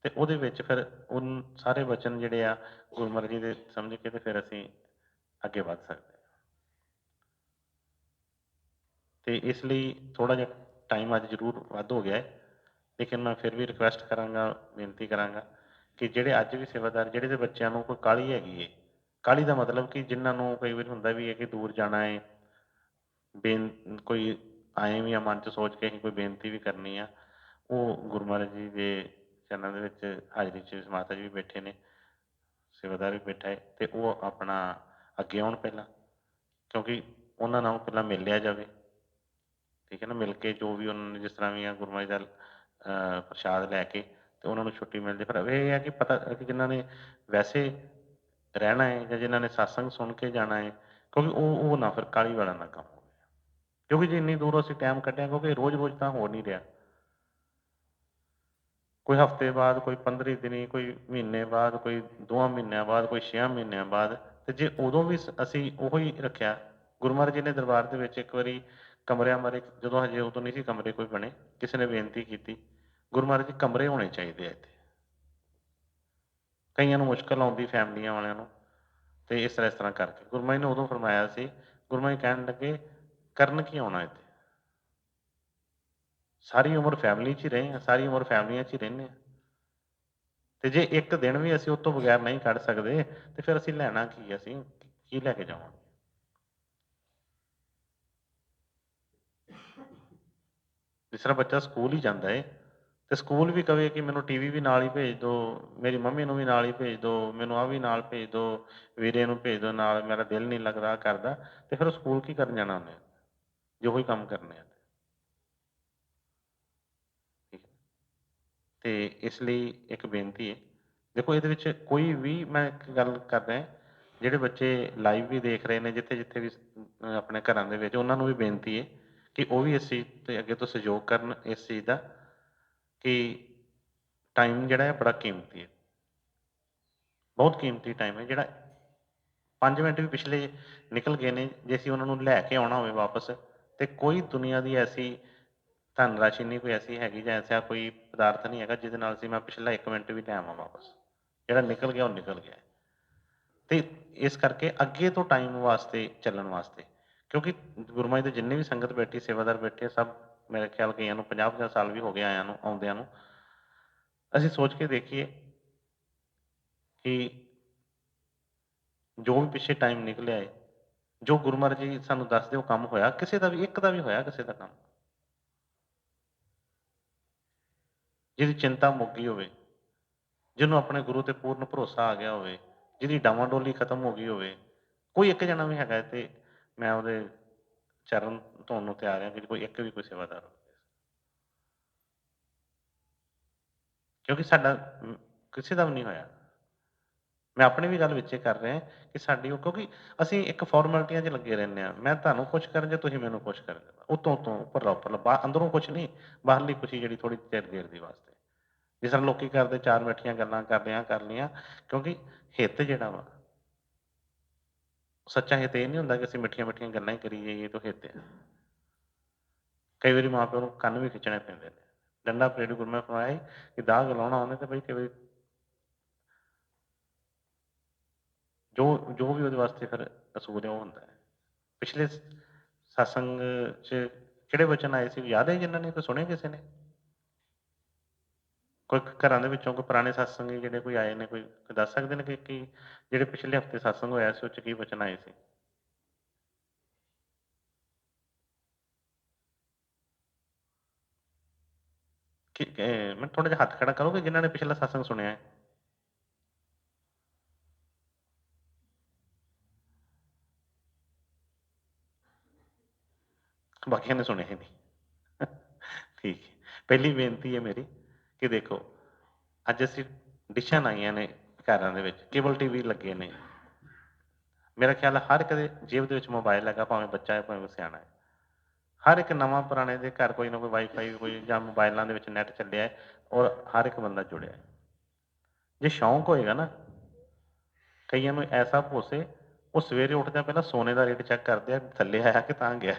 ਤੇ ਉਹਦੇ ਵਿੱਚ ਫਿਰ ਉਹ ਸਾਰੇ ਵਚਨ ਜਿਹੜੇ ਆ ਗੁਰੂ ਮਹਾਰਾਜ ਜੀ ਦੇ ਸਮਝ ਕੇ ਤੇ ਫਿਰ ਅਸੀਂ ਅੱਗੇ ਵੱਧ ਸਕਦੇ ਹਾਂ। ਤੇ ਇਸ ਲਈ ਥੋੜ੍ਹਾ ਜਿਹਾ ਟਾਈਮ ਅੱਜ ਜ਼ਰੂਰ ਵੱਧ ਹੋ ਗਿਆ ਹੈ, ਲੇਕਿਨ ਮੈਂ ਫਿਰ ਵੀ ਰਿਕੁਐਸਟ ਕਰਾਂਗਾ, ਬੇਨਤੀ ਕਰਾਂਗਾ ਕਿ ਜਿਹੜੇ ਅੱਜ ਵੀ ਸੇਵਾਦਾਰ, ਜਿਹੜੇ ਦੇ ਬੱਚਿਆਂ ਨੂੰ ਕੋਈ ਕਾਹਲੀ ਹੈਗੀ ਹੈ, ਕਾਹਲੀ ਦਾ ਮਤਲਬ ਕਿ ਜਿਨ੍ਹਾਂ ਨੂੰ ਕਈ ਵਾਰੀ ਹੁੰਦਾ ਵੀ ਹੈ ਕਿ ਦੂਰ ਜਾਣਾ ਹੈ, ਕੋਈ ਆਏ ਵੀ ਆ ਮਨ 'ਚ ਸੋਚ ਕੇ ਅਸੀਂ ਕੋਈ ਬੇਨਤੀ ਵੀ ਕਰਨੀ ਆ, ਉਹ ਗੁਰੂ ਮਹਾਰਾਜ ਜੀ ਦੇ ਚਰਨਾਂ ਦੇ ਵਿੱਚ ਹਾਜ਼ਰੀ 'ਚ ਮਾਤਾ ਜੀ ਵੀ ਬੈਠੇ ਨੇ, ਸੇਵਾਦਾਰ ਵੀ ਬੈਠਾ ਹੈ, ਤੇ ਉਹ ਆਪਣਾ ਅੱਗੇ ਆਉਣ ਪਹਿਲਾਂ, ਕਿਉਂਕਿ ਉਹਨਾਂ ਨਾਲ ਪਹਿਲਾਂ ਮਿਲ ਲਿਆ ਜਾਵੇ। ਠੀਕ ਹੈ ਨਾ, ਮਿਲ ਕੇ ਜੋ ਵੀ ਉਹਨਾਂ ਨੇ ਜਿਸ ਤਰ੍ਹਾਂ ਵੀ ਆ ਗੁਰੂ ਮਹਾਰਾਜ ਦਾ ਪ੍ਰਸ਼ਾਦ ਲੈ ਕੇ ਤੇ ਉਹਨਾਂ ਨੂੰ ਛੁੱਟੀ ਮਿਲਦੀ। ਪਰ ਇਹ ਹੈ ਕਿ ਪਤਾ ਕਿ ਜਿਨ੍ਹਾਂ ਨੇ ਵੈਸੇ ਰਹਿਣਾ ਹੈ ਜਾਂ ਜਿਨ੍ਹਾਂ ਨੇ ਸਤਸੰਗ ਸੁਣ ਕੇ ਜਾਣਾ ਹੈ, ਕਿਉਂਕਿ ਉਹ ਨਾ ਫਿਰ ਕਾਹਲੀ ਵਾਲਾ ਨਾ ਕੰਮ ਹੋਵੇ। ਕਿਉਂਕਿ ਜੇ ਇੰਨੀ ਦੂਰੋਂ ਅਸੀਂ ਟਾਈਮ ਕੱਢਿਆ, ਕਿਉਂਕਿ ਰੋਜ਼ ਰੋਜ਼ ਤਾਂ ਹੋ ਨਹੀਂ ਰਿਹਾ, ਕੋਈ ਹਫ਼ਤੇ ਬਾਅਦ, ਕੋਈ 15 ਦਿਨੀ, ਕੋਈ ਮਹੀਨੇ ਬਾਅਦ, ਕੋਈ 2 ਮਹੀਨਿਆਂ ਬਾਅਦ, ਕੋਈ 6 ਮਹੀਨਿਆਂ ਬਾਅਦ। ਤੇ ਜੇ ਉਦੋਂ ਵੀ ਅਸੀਂ ਉਹੋ ਹੀ ਰੱਖਿਆ, ਗੁਰੂ ਮਹਾਰਾਜ ਜੀ ਨੇ ਦਰਬਾਰ ਦੇ ਵਿੱਚ ਇੱਕ ਵਾਰੀ ਕਮਰਿਆਂ ਬਾਰੇ, ਜਦੋਂ ਹਜੇ ਉਦੋਂ ਨਹੀਂ ਸੀ ਕਮਰੇ ਕੋਈ ਬਣੇ, ਕਿਸੇ ਨੇ ਬੇਨਤੀ ਕੀਤੀ, ਗੁਰੂ ਮਹਾਰਾਜ ਜੀ ਕਮਰੇ ਹੋਣੇ ਚਾਹੀਦੇ ਆ ਇੱਥੇ। ਕਈਆਂ ਨੂੰ ਮੁਸ਼ਕਲ ਆਉਂਦੀ ਫੈਮਲੀਆਂ ਵਾਲਿਆਂ ਨੂੰ, ਤੇ ਇਸ ਤਰ੍ਹਾਂ ਕਰਕੇ ਗੁਰੂ ਮਹਾਰਾਜ ਨੇ ਉਦੋਂ ਫਰਮਾਇਆ ਸੀ, ਗੁਰੂ ਮਹਾਰਾਜ ਕਹਿਣ ਲੱਗੇ ਕਰਨ ਕੀ ਆਉਣਾ ਇੱਥੇ, ਸਾਰੀ ਉਮਰ ਫੈਮਿਲੀ 'ਚ ਹੀ ਰਹੇ ਹਾਂ, ਸਾਰੀ ਉਮਰ ਫੈਮਲੀਆਂ 'ਚ ਹੀ ਰਹਿੰਦੇ ਹਾਂ, ਤੇ ਜੇ ਇੱਕ ਦਿਨ ਵੀ ਅਸੀਂ ਉਹ ਤੋਂ ਬਗੈਰ ਨਹੀਂ ਕੱਢ ਸਕਦੇ ਤੇ ਫਿਰ ਅਸੀਂ ਲੈਣਾ ਕੀ, ਅਸੀਂ ਕੀ ਲੈ ਕੇ ਜਾਵਾਂਗੇ। ਜਿਸ ਤਰ੍ਹਾਂ ਬੱਚਾ ਸਕੂਲ ਹੀ ਜਾਂਦਾ ਹੈ ਤੇ ਸਕੂਲ ਵੀ ਕਵੇ ਕਿ ਮੈਨੂੰ ਟੀਵੀ ਵੀ ਨਾਲ ਹੀ ਭੇਜ ਦਿਓ, ਮੇਰੀ ਮੰਮੀ ਨੂੰ ਵੀ ਨਾਲ ਹੀ ਭੇਜ ਦਿਓ, ਮੈਨੂੰ ਆਹ ਵੀ ਨਾਲ ਭੇਜ ਦਿਓ, ਵੀਰੇ ਨੂੰ ਭੇਜ ਦਿਓ ਨਾਲ, ਮੇਰਾ ਦਿਲ ਨਹੀਂ ਲੱਗਦਾ ਕਰਦਾ, ਤੇ ਫਿਰ ਉਹ ਸਕੂਲ ਕੀ ਕਰਨ ਜਾਣਾ ਉਹਨੇ, ਜੇ ਉਹੀ ਕੰਮ ਕਰਨੇ ਆ। ਠੀਕ ਹੈ, ਤੇ ਇਸ ਲਈ ਇੱਕ ਬੇਨਤੀ ਹੈ, ਦੇਖੋ ਇਹਦੇ ਵਿੱਚ ਕੋਈ ਵੀ, ਮੈਂ ਇੱਕ ਗੱਲ ਕਰ ਰਿਹਾ, ਜਿਹੜੇ ਬੱਚੇ ਲਾਈਵ ਵੀ ਦੇਖ ਰਹੇ ਨੇ ਜਿੱਥੇ ਜਿੱਥੇ ਵੀ ਆਪਣੇ ਘਰਾਂ ਦੇ ਵਿੱਚ, ਉਹਨਾਂ ਨੂੰ ਵੀ ਬੇਨਤੀ ਹੈ ਕਿ ਉਹ ਵੀ ਇਸ ਚੀਜ਼ 'ਤੇ ਅੱਗੇ ਤੋਂ ਸਹਿਯੋਗ ਕਰਨ, ਇਸ ਚੀਜ਼ ਦਾ ਕਿ ਟਾਈਮ ਜਿਹੜਾ ਹੈ ਬੜਾ ਕੀਮਤੀ ਹੈ, ਬਹੁਤ ਕੀਮਤੀ ਟਾਈਮ ਹੈ, ਜਿਹੜਾ 5 ਮਿੰਟ ਵੀ ਪਿਛਲੇ ਨਿਕਲ ਗਏ ਨੇ, ਜੇ ਅਸੀਂ ਉਹਨਾਂ ਨੂੰ ਲੈ ਕੇ ਆਉਣਾ ਹੋਵੇ ਵਾਪਸ, ਤੇ ਕੋਈ ਦੁਨੀਆ ਦੀ ਐਸੀ ਧਨ ਰਾਸ਼ੀ ਨਹੀਂ ਕੋਈ ਐਸੀ ਹੈਗੀ, ਜਾਂ ਐਸਾ ਕੋਈ ਪਦਾਰਥ ਨਹੀਂ ਹੈਗਾ ਜਿਹਦੇ ਨਾਲ ਅਸੀਂ ਮੈਂ ਪਿਛਲਾ 1 ਮਿੰਟ ਵੀ ਲੈ ਆਵਾਂ ਵਾਪਸ, ਜਿਹੜਾ ਨਿਕਲ ਗਿਆ ਉਹ ਨਿਕਲ ਗਿਆ। ਤੇ ਇਸ ਕਰਕੇ ਅੱਗੇ ਤੋਂ ਟਾਈਮ ਵਾਸਤੇ ਚੱਲਣ ਵਾਸਤੇ, ਕਿਉਂਕਿ ਗੁਰੂ ਮਹਾਰਾਜ ਦੇ ਜਿੰਨੇ ਵੀ ਸੰਗਤ ਬੈਠੀ, ਸੇਵਾਦਾਰ ਬੈਠੇ, ਸਭ ਮੇਰੇ ਖਿਆਲ ਕਈਆਂ ਨੂੰ 50-50 ਸਾਲ ਵੀ ਹੋ ਗਏ ਆਇਆਂ ਨੂੰ, ਆਉਂਦਿਆਂ ਨੂੰ। ਅਸੀਂ ਸੋਚ ਕੇ ਦੇਖੀਏ ਕਿ ਜੋ ਵੀ ਪਿੱਛੇ ਟਾਈਮ ਨਿਕਲਿਆ ਹੈ, ਜੋ ਗੁਰੂ ਮਹਾਰਾਜ ਜੀ ਸਾਨੂੰ ਦੱਸਦੇ ਉਹ ਕੰਮ ਹੋਇਆ, ਕਿਸੇ ਦਾ ਵੀ, ਇੱਕ ਦਾ ਵੀ ਹੋਇਆ ਕਿਸੇ ਦਾ ਕੰਮ, ਜਿਹਦੀ ਚਿੰਤਾ ਮੁੱਕ ਗਈ ਹੋਵੇ, ਜਿਹਨੂੰ ਆਪਣੇ ਗੁਰੂ ਤੇ ਪੂਰਨ ਭਰੋਸਾ ਆ ਗਿਆ ਹੋਵੇ, ਜਿਹਦੀ ਡਾਵਾਂਡੋਲੀ ਖਤਮ ਹੋ ਗਈ ਹੋਵੇ, ਕੋਈ ਇੱਕ ਜਣਾ ਵੀ ਹੈਗਾ ਤੇ ਮੈਂ ਉਹਦੇ ਚਰਨ ਧੋਣ ਨੂੰ ਤਿਆਰ ਹਾਂ ਕਿ ਕੋਈ ਇੱਕ ਵੀ ਕੋਈ ਸੇਵਾਦਾਰ ਹੋਵੇ। ਕਿਉਂਕਿ ਸਾਡਾ ਕਿਸੇ ਦਾ ਵੀ ਨਹੀਂ ਹੋਇਆ। ਮੈਂ ਆਪਣੀ ਵੀ ਗੱਲ ਵਿੱਚੇ ਕਰ ਰਿਹਾ ਕਿ ਸਾਡੀ ਉਹ, ਕਿਉਂਕਿ ਅਸੀਂ ਇੱਕ ਫਾਰਮੈਲਿਟੀਆਂ 'ਚ ਲੱਗੇ ਰਹਿੰਦੇ ਹਾਂ। ਮੈਂ ਤੁਹਾਨੂੰ ਖੁਸ਼ ਕਰਨ ਜਾਂ ਤੁਸੀਂ ਮੈਨੂੰ ਖੁਸ਼ ਕਰਨ, ਉੱਤੋਂ ਉੱਤੋਂ ਉੱਪਰਲਾ ਉੱਪਰਲਾ, ਅੰਦਰੋਂ ਕੁਛ ਨਹੀਂ, ਬਾਹਰਲੀ ਖੁਸ਼ੀ ਜਿਹੜੀ ਥੋੜ੍ਹੀ ਚਿਰ ਦੇਰ ਦੀ ਵਾਸਤੇ। ਜਿਸ ਤਰ੍ਹਾਂ ਲੋਕੀ ਕਰਦੇ, ਚਾਰ ਮਿੱਠੀਆਂ ਗੱਲਾਂ ਕਰ ਲਈਆਂ, ਕਿਉਂਕਿ ਹਿੱਤ ਜਿਹੜਾ ਵਾ, ਸੱਚਾ ਹਿੱਤ ਇਹ ਨਹੀਂ ਹੁੰਦਾ ਕਿ ਅਸੀਂ ਮਿੱਠੀਆਂ ਮਿੱਠੀਆਂ ਗੱਲਾਂ ਹੀ ਕਰੀ ਜਾਈਏ ਤਾਂ ਹਿੱਤ ਹੈ। ਕਈ ਵਾਰੀ ਮਾਂ ਪਿਓ ਨੂੰ ਕੰਨ ਵੀ ਖਿੱਚਣੇ ਪੈਂਦੇ ਨੇ। ਡੰਡਾ ਪਰੇਡ ਗੁਰੂ ਮੈਂ ਫਰਮਾਇਆ ਕਿ ਦਾਗ ਲਾਉਣਾ ਉਹਨੇ, ਤੇ ਬਈ ਕਈ ਵਾਰੀ ਜੋ ਜੋ ਵੀ ਉਹਦੇ ਵਾਸਤੇ ਫਿਰ ਅਸੂਲ ਹੈ ਉਹ ਹੁੰਦਾ ਹੈ। ਪਿਛਲੇ ਸਤਸੰਗ 'ਚ ਕਿਹੜੇ ਵਚਨ ਆਏ ਸੀ, ਯਾਦ ਹੈ ਜਿਨ੍ਹਾਂ ਨੇ, ਕੋਈ ਸੁਣੇ ਕਿਸੇ ਨੇ? ਕੋਈ ਘਰਾਂ ਦੇ ਵਿੱਚੋਂ ਕੋਈ ਪੁਰਾਣੇ ਸਤਸੰਗੀ ਜਿਹੜੇ ਕੋਈ ਆਏ ਨੇ, ਕੋਈ ਦੱਸ ਸਕਦੇ ਨੇ ਕਿ ਜਿਹੜੇ ਪਿਛਲੇ ਹਫ਼ਤੇ ਸਤਸੰਗ ਹੋਇਆ ਸੀ ਉਹ 'ਚ ਕੀ ਵਚਨ ਆਏ ਸੀ? ਮੈਂ ਥੋੜ੍ਹਾ ਜਿਹਾ ਹੱਥ ਖੜਾ ਕਰੋਗੇ ਜਿਨ੍ਹਾਂ ਨੇ ਪਿਛਲਾ ਸਤਸੰਗ ਸੁਣਿਆ ਹੈ? ਬਾਕੀਆਂ ਨੇ ਸੁਣਿਆ ਹੀ ਨਹੀਂ। ਠੀਕ ਹੈ। ਪਹਿਲੀ ਬੇਨਤੀ ਹੈ ਮੇਰੀ ਕਿ ਦੇਖੋ, ਅੱਜ ਅਸੀਂ ਡਿਸ਼ਾਂ ਲਾਈਆਂ ਨੇ ਘਰਾਂ ਦੇ ਵਿੱਚ, ਕੇਬਲ ਟੀਵੀ ਲੱਗੇ ਨੇ, ਮੇਰਾ ਖਿਆਲ ਹੈ ਹਰ ਇੱਕ ਦੇ ਜੇਬ ਦੇ ਵਿੱਚ ਮੋਬਾਈਲ ਹੈਗਾ, ਭਾਵੇਂ ਬੱਚਾ ਹੈ ਭਾਵੇਂ ਸਿਆਣਾ ਹੈ। ਹਰ ਇੱਕ ਨਵਾਂ ਪੁਰਾਣੇ ਦੇ ਘਰ ਕੋਈ ਨਾ ਕੋਈ ਵਾਈਫਾਈ, ਕੋਈ ਜਾਂ ਮੋਬਾਈਲਾਂ ਦੇ ਵਿੱਚ ਨੈੱਟ ਚੱਲਿਆ ਹੈ, ਔਰ ਹਰ ਇੱਕ ਬੰਦਾ ਜੁੜਿਆ ਹੈ। ਜੇ ਸ਼ੌਂਕ ਹੋਏਗਾ ਨਾ, ਕਈਆਂ ਨੂੰ ਐਸਾ ਭੋਸੇ, ਉਹ ਸਵੇਰੇ ਉੱਠਦਿਆਂ ਪਹਿਲਾਂ ਸੋਨੇ ਦਾ ਰੇਟ ਚੈੱਕ ਕਰਦੇ ਆ, ਥੱਲੇ ਆਇਆ ਕਿ ਤਾਂ ਗਿਆ।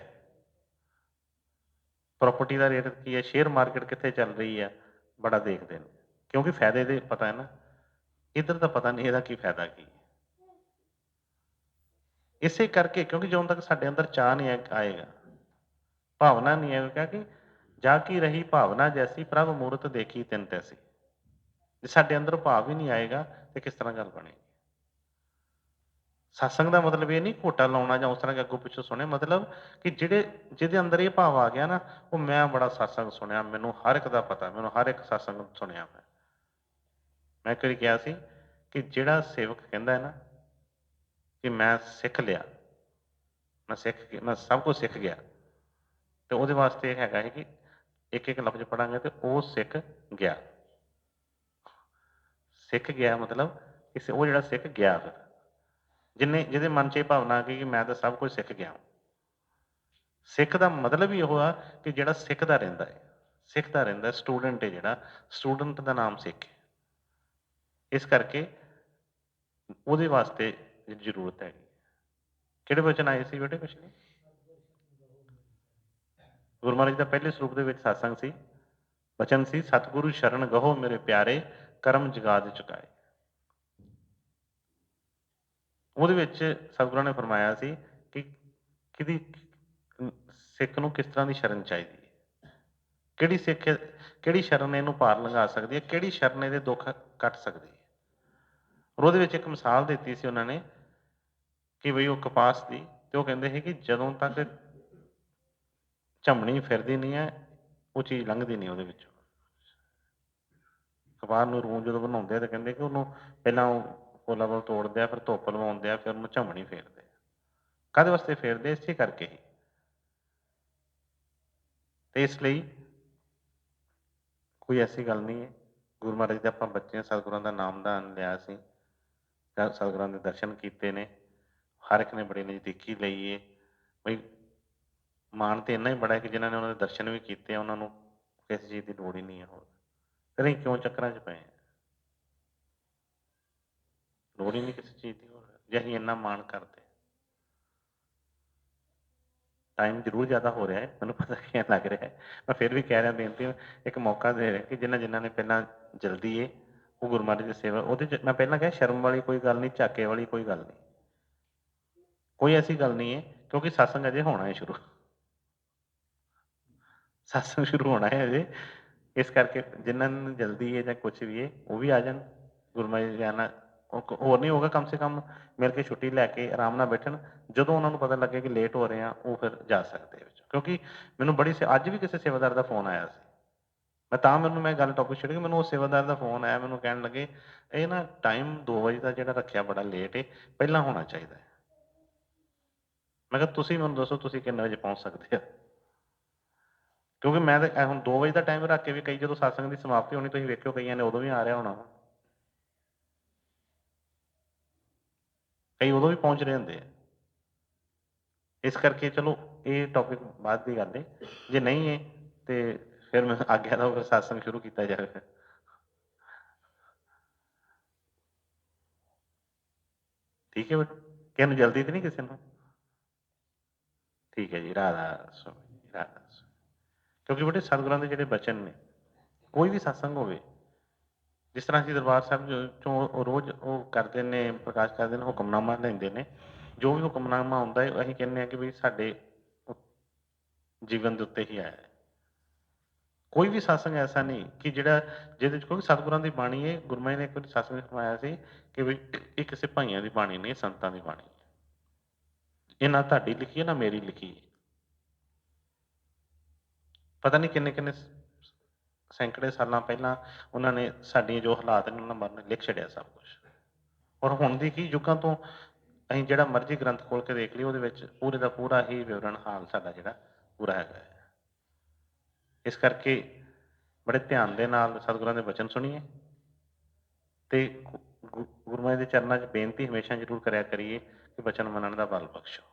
ਪ੍ਰਾਪਰਟੀ ਦਾ ਰੇਟ ਕੀ ਹੈ, ਸ਼ੇਅਰ ਮਾਰਕੀਟ ਕਿੱਥੇ ਚੱਲ ਰਹੀ ਹੈ, ਬੜਾ ਦੇਖਦੇ ਨੇ, ਕਿਉਂਕਿ ਫਾਇਦੇ ਦੇ ਪਤਾ ਹੈ ਨਾ। ਇੱਧਰ ਤਾਂ ਪਤਾ ਨਹੀਂ ਇਹਦਾ ਕੀ ਫਾਇਦਾ ਕੀ। ਇਸੇ ਕਰਕੇ, ਕਿਉਂਕਿ ਜਦੋਂ ਤੱਕ ਸਾਡੇ ਅੰਦਰ ਚਾਹ ਨਹੀਂ ਆਏਗਾ, ਭਾਵਨਾ ਨਹੀਂ ਆਏਗਾ, ਕਿ ਜਾ ਕੀ ਰਹੀ ਭਾਵਨਾ ਜੈਸੀ, ਪ੍ਰਭ ਮੂਰਤ ਦੇਖੀ ਤਿੰਨ ਤੈਸੀ। ਜੇ ਸਾਡੇ ਅੰਦਰ ਭਾਵ ਹੀ ਨਹੀਂ ਆਏਗਾ ਤੇ ਕਿਸ ਤਰ੍ਹਾਂ ਗੱਲ ਬਣੇਗੀ? ਸਤਸੰਗ ਦਾ ਮਤਲਬ ਇਹ ਨਹੀਂ ਘੋਟਾ ਲਾਉਣਾ ਜਾਂ ਉਸ ਤਰ੍ਹਾਂ ਕਿ ਅੱਗੋਂ ਪਿੱਛੋਂ ਸੁਣੇ, ਮਤਲਬ ਕਿ ਜਿਹਦੇ ਅੰਦਰ ਇਹ ਭਾਵ ਆ ਗਿਆ ਨਾ, ਉਹ ਮੈਂ ਬੜਾ ਸਤਸੰਗ ਸੁਣਿਆ, ਮੈਨੂੰ ਹਰ ਇੱਕ ਦਾ ਪਤਾ, ਮੈਨੂੰ ਹਰ ਇੱਕ ਸਤਸੰਗ ਸੁਣਿਆ। ਮੈਂ ਇੱਕ ਵਾਰੀ ਕਿਹਾ ਸੀ ਕਿ ਜਿਹੜਾ ਸੇਵਕ ਕਹਿੰਦਾ ਹੈ ਨਾ ਕਿ ਮੈਂ ਸਿੱਖ ਲਿਆ, ਮੈਂ ਸਭ ਕੁਝ ਸਿੱਖ ਗਿਆ, ਤੇ ਉਹਦੇ ਵਾਸਤੇ ਇਹ ਹੈਗਾ ਹੈ ਕਿ ਇੱਕ ਇੱਕ ਲਫ਼ਜ਼ ਪੜਾਂਗੇ ਤੇ ਉਹ ਸਿੱਖ ਗਿਆ। ਸਿੱਖ ਗਿਆ ਮਤਲਬ ਕਿਸੇ, ਉਹ ਜਿਹੜਾ ਸਿੱਖ ਗਿਆ, ਫਿਰ ਜਿਹਦੇ ਮਨ 'ਚ ਇਹ ਭਾਵਨਾ ਆ ਗਈ ਕਿ ਮੈਂ ਤਾਂ ਸਭ ਕੁਝ ਸਿੱਖ ਗਿਆ। ਸਿੱਖ ਦਾ ਮਤਲਬ ਹੀ ਉਹ ਆ ਕਿ ਜਿਹੜਾ ਸਿੱਖਦਾ ਰਹਿੰਦਾ ਹੈ, ਸਿੱਖਦਾ ਰਹਿੰਦਾ। ਸਟੂਡੈਂਟ ਹੈ ਜਿਹੜਾ, ਸਟੂਡੈਂਟ ਦਾ ਨਾਮ ਸਿੱਖ ਹੈ। ਇਸ ਕਰਕੇ ਉਹਦੇ ਵਾਸਤੇ ਜ਼ਰੂਰਤ ਹੈਗੀ। ਕਿਹੜੇ ਵਚਨ ਆਏ ਸੀ ਬੇਟੇ ਪਿਛਲੇ? ਗੁਰੂ ਮਹਾਰਾਜ ਦਾ ਪਹਿਲੇ ਸਰੂਪ ਦੇ ਵਿੱਚ ਸਤਸੰਗ ਸੀ, ਬਚਨ ਸੀ, ਸਤਿਗੁਰੂ ਸ਼ਰਨ ਗਹੋ ਮੇਰੇ ਪਿਆਰੇ, ਕਰਮ ਜਗਾਦ ਚੁਕਾਏ। ਉਹਦੇ ਵਿੱਚ ਸਤਿਗੁਰਾਂ ਨੇ ਫਰਮਾਇਆ ਸੀ ਕਿ ਕਿਹਦੀ ਸਿੱਖ ਨੂੰ ਕਿਸ ਤਰ੍ਹਾਂ ਦੀ ਸ਼ਰਨ ਚਾਹੀਦੀ ਹੈ, ਕਿਹੜੀ ਸ਼ਰਨ ਇਹਨੂੰ ਪਾਰ ਲੰਘਾ ਸਕਦੀ ਹੈ, ਕਿਹੜੀ ਸ਼ਰਨ ਇਹਦੇ ਦੁੱਖ ਕੱਟ ਸਕਦੀ ਹੈ। ਔਰ ਉਹਦੇ ਵਿੱਚ ਇੱਕ ਮਿਸਾਲ ਦਿੱਤੀ ਸੀ ਉਹਨਾਂ ਨੇ ਕਿ ਬਈ ਉਹ ਕਪਾਸ ਦੀ, ਤੇ ਉਹ ਕਹਿੰਦੇ ਸੀ ਕਿ ਜਦੋਂ ਤੱਕ ਝਮਣੀ ਫਿਰਦੀ ਨਹੀਂ ਹੈ, ਉਹ ਚੀਜ਼ ਲੰਘਦੀ ਨਹੀਂ ਉਹਦੇ ਵਿੱਚੋਂ। ਕਪਾਹ ਨੂੰ ਰੂੰ ਜਦੋਂ ਬਣਾਉਂਦੇ ਆ ਤਾਂ ਕਹਿੰਦੇ ਕਿ ਉਹਨੂੰ ਪਹਿਲਾਂ ਉਹ ਪੋਲਾ ਵੱਲ ਤੋੜਦੇ ਆ, ਫਿਰ ਧੁੱਪ ਲਵਾਉਂਦੇ ਆ, ਫਿਰ ਉਹਨੂੰ ਝਮਣੀ ਫੇਰਦੇ ਆ। ਕਾਹਦੇ ਵਾਸਤੇ ਫੇਰਦੇ? ਇਸੇ ਕਰਕੇ ਹੀ। ਤੇ ਇਸ ਲਈ ਕੋਈ ਐਸੀ ਗੱਲ ਨਹੀਂ ਹੈ। ਗੁਰੂ ਮਹਾਰਾਜ ਦੇ ਆਪਾਂ ਬੱਚੇ ਹਾਂ, ਸਤਿਗੁਰਾਂ ਦਾ ਨਾਮਦਾਨ ਲਿਆ ਸੀ, ਸਤਿਗੁਰਾਂ ਦੇ ਦਰਸ਼ਨ ਕੀਤੇ ਨੇ, ਹਰ ਇੱਕ ਨੇ ਬੜੀ ਨਜ਼ਦੀਕੀ ਲਈ ਹੈ। ਬਈ ਮਾਣ ਤੇ ਇੰਨਾ ਹੀ ਬੜਾ ਹੈ ਕਿ ਜਿਨ੍ਹਾਂ ਨੇ ਉਹਨਾਂ ਦੇ ਦਰਸ਼ਨ ਵੀ ਕੀਤੇ ਆ, ਉਹਨਾਂ ਨੂੰ ਕਿਸੇ ਚੀਜ਼ ਦੀ ਲੋੜ ਹੀ ਨਹੀਂ ਹੈ ਹੋਰ। ਫਿਰ ਅਸੀਂ ਕਿਉਂ ਚੱਕਰਾਂ 'ਚ ਪਏ ਹਾਂ? ਲੋੜ ਹੀ ਨਹੀਂ ਕਿਸੇ ਚੀਜ਼ ਦੀ ਹੋਰ, ਜੇ ਅਸੀਂ ਇੰਨਾ ਮਾਣ ਕਰਦੇ। ਟਾਈਮ ਜ਼ਰੂਰ ਜ਼ਿਆਦਾ ਹੋ ਰਿਹਾ ਹੈ, ਮੈਨੂੰ ਪਤਾ ਕੀ ਲੱਗ ਰਿਹਾ ਹੈ, ਮੈਂ ਫਿਰ ਵੀ ਕਹਿ ਰਿਹਾ, ਬੇਨਤੀ ਇੱਕ ਮੌਕਾ ਦੇ ਰਿਹਾ ਕਿ ਜਿਨ੍ਹਾਂ ਨੇ ਪਹਿਲਾਂ ਜਲਦੀ ਹੈ ਉਹ ਗੁਰੂ ਮਹਾਰਾਜ ਦੀ ਸੇਵਾ, ਉਹਦੇ 'ਚ ਮੈਂ ਪਹਿਲਾਂ ਕਿਹਾ ਸ਼ਰਮ ਵਾਲੀ ਕੋਈ ਗੱਲ ਨਹੀਂ, ਝਾਕੇ ਵਾਲੀ ਕੋਈ ਗੱਲ ਨਹੀਂ, ਕੋਈ ਐਸੀ ਗੱਲ ਨਹੀਂ ਹੈ, ਕਿਉਂਕਿ ਸਤਸੰਗ ਅਜੇ ਹੋਣਾ ਹੈ ਸ਼ੁਰੂ, ਸਤਸੰਗ ਸ਼ੁਰੂ ਹੋਣਾ ਹੈ ਅਜੇ। ਇਸ ਕਰਕੇ ਜਿਨ੍ਹਾਂ ਨੂੰ ਜਲਦੀ ਹੈ ਜਾਂ ਕੁਛ ਵੀ ਹੈ ਉਹ ਵੀ ਆ ਜਾਣ। ਗੁਰੂ ਮਹਾਰਾਜ ਜੀ ਜਾਣਾ ਹੋਰ ਨਹੀਂ ਹੋਗਾ, ਕਮ ਸੇ ਕਮ ਮਿਲ ਕੇ ਛੁੱਟੀ ਲੈ ਕੇ ਆਰਾਮ ਨਾਲ ਬੈਠਣ। ਜਦੋਂ ਉਹਨਾਂ ਨੂੰ ਪਤਾ ਲੱਗੇ ਕਿ ਲੇਟ ਹੋ ਰਹੇ ਆ, ਉਹ ਫਿਰ ਜਾ ਸਕਦੇ ਵਿੱਚ। ਕਿਉਂਕਿ ਮੈਨੂੰ ਅੱਜ ਵੀ ਕਿਸੇ ਸੇਵਾਦਾਰ ਦਾ ਫੋਨ ਆਇਆ ਸੀ, ਮੈਂ ਗੱਲ ਟੋਪਿਕ ਛੱਡ ਕੇ, ਮੈਨੂੰ ਉਹ ਸੇਵਾਦਾਰ ਦਾ ਫੋਨ ਆਇਆ, ਮੈਨੂੰ ਕਹਿਣ ਲੱਗੇ ਇਹ ਨਾ ਟਾਈਮ 2 ਵਜੇ ਦਾ ਜਿਹੜਾ ਰੱਖਿਆ ਬੜਾ ਲੇਟ ਹੈ, ਪਹਿਲਾਂ ਹੋਣਾ ਚਾਹੀਦਾ ਹੈ। ਮੈਂ ਕਿਹਾ ਤੁਸੀਂ ਮੈਨੂੰ ਦੱਸੋ ਤੁਸੀਂ ਕਿੰਨੇ ਵਜੇ ਪਹੁੰਚ ਸਕਦੇ ਹੋ? ਕਿਉਂਕਿ ਮੈਂ ਤਾਂ ਹੁਣ 2 ਵਜੇ ਦਾ ਟਾਈਮ ਰੱਖ ਕੇ ਵੀ ਕਈ ਜਦੋਂ ਸਤਸੰਗ ਦੀ ਸਮਾਪਤੀ ਹੋਣੀ ਤੁਸੀਂ ਵੇਖਿਓ ਕਈਆਂ ਨੇ ਉਦੋਂ ਵੀ ਆ ਰਿਹਾ ਹੋਣਾ ਵਾ। ਕਈ ਉਦੋਂ ਵੀ ਪਹੁੰਚ ਰਹੇ ਹੁੰਦੇ ਆ। ਇਸ ਕਰਕੇ ਚਲੋ ਇਹ ਟੌਪਿਕ ਬਾਅਦ ਦੀ ਗੱਲ ਹੈ। ਜੇ ਨਹੀਂ ਹੈ ਤੇ ਫਿਰ ਮੈਂ ਆਗਿਆ ਦਿਓ ਫਿਰ ਸਤਸੰਗ ਸ਼ੁਰੂ ਕੀਤਾ ਜਾਵੇ। ਠੀਕ ਹੈ ਬੇਟਾ, ਕਿਸੇ ਨੂੰ ਜਲਦੀ ਤਾਂ ਨਹੀਂ ਕਿਸੇ ਨੂੰ? ਠੀਕ ਹੈ ਜੀ, ਰਾਧਾ ਸੁਆਮੀ, ਰਾਧਾ ਸੁਆਮੀ। ਕਿਉਂਕਿ ਬੇਟੇ ਸਤਿਗੁਰਾਂ ਦੇ ਜਿਹੜੇ ਬਚਨ ਨੇ, ਕੋਈ ਵੀ ਸਤਸੰਗ ਹੋਵੇ, ਜਿਸ ਤਰ੍ਹਾਂ ਅਸੀਂ ਦਰਬਾਰ ਸਾਹਿਬ ਚੋਂ ਰੋਜ਼ ਉਹ ਕਰਦੇ ਨੇ, ਪ੍ਰਕਾਸ਼ ਕਰਦੇ ਨੇ, ਹੁਕਮਨਾਮਾ ਲੈਂਦੇ ਨੇ। ਜੋ ਵੀ ਹੁਕਮਨਾਮਾ ਆਉਂਦਾ ਹੈ ਅਸੀਂ ਕਹਿੰਦੇ ਹਾਂ ਕਿ ਵੀ ਸਾਡੇ ਜੀਵਨ ਦੇ ਉੱਤੇ ਹੀ ਆਇਆ ਹੈ। ਕੋਈ ਵੀ ਸਤਸੰਗ ਐਸਾ ਨਹੀਂ ਕਿ ਜਿਹੜਾ ਜਿਹਦੇ ਚ, ਕਿਉਂਕਿ ਸਤਿਗੁਰਾਂ ਦੀ ਬਾਣੀ ਹੈ। ਗੁਰਮਤਿ ਨੇ ਇੱਕ ਵਾਰੀ ਸਤਸੰਗ ਫਰਮਾਇਆ ਸੀ ਕਿ ਵੀ ਇਹ ਕਿਸੇ ਭਾਈਆਂ ਦੀ ਬਾਣੀ ਨਹੀਂ, ਸੰਤਾਂ ਦੀ ਬਾਣੀ ਹੈ। ਇਹ ਨਾ ਤੁਹਾਡੀ ਲਿਖੀ ਹੈ ਨਾ ਮੇਰੀ ਲਿਖੀ ਹੈ। ਪਤਾ ਨਹੀਂ ਕਿੰਨੇ ਕਿੰਨੇ ਸੈਂਕੜੇ ਸਾਲਾਂ ਪਹਿਲਾਂ ਉਹਨਾਂ ਨੇ ਸਾਡੀਆਂ ਜੋ ਹਾਲਾਤ ਨੇ ਉਹਨਾਂ ਬਾਰੇ ਲਿਖ ਛੱਡਿਆ ਸਭ ਕੁਝ। ਔਰ ਹੁਣ ਦੀ ਕੀ ਯੁੱਗਾਂ ਤੋਂ ਅਸੀਂ ਜਿਹੜਾ ਮਰਜ਼ੀ ਗ੍ਰੰਥ ਖੋਲ ਕੇ ਦੇਖ ਲਈ, ਉਹਦੇ ਵਿੱਚ ਪੂਰੇ ਦਾ ਪੂਰਾ ਹੀ ਵਿਵਰਣ ਹਾਲ ਸਾਡਾ ਜਿਹੜਾ ਪੂਰਾ ਹੈਗਾ ਹੈ। ਇਸ ਕਰਕੇ ਬੜੇ ਧਿਆਨ ਦੇ ਨਾਲ ਸਤਿਗੁਰਾਂ ਦੇ ਬਚਨ ਸੁਣੀਏ ਤੇ ਗੁਰੂਆਂ ਦੇ ਚਰਨਾਂ 'ਚ ਬੇਨਤੀ ਹਮੇਸ਼ਾ ਜ਼ਰੂਰ ਕਰਿਆ ਕਰੀਏ ਕਿ ਬਚਨ ਮੰਨਣ ਦਾ ਬਲ ਬਖਸ਼ੋ।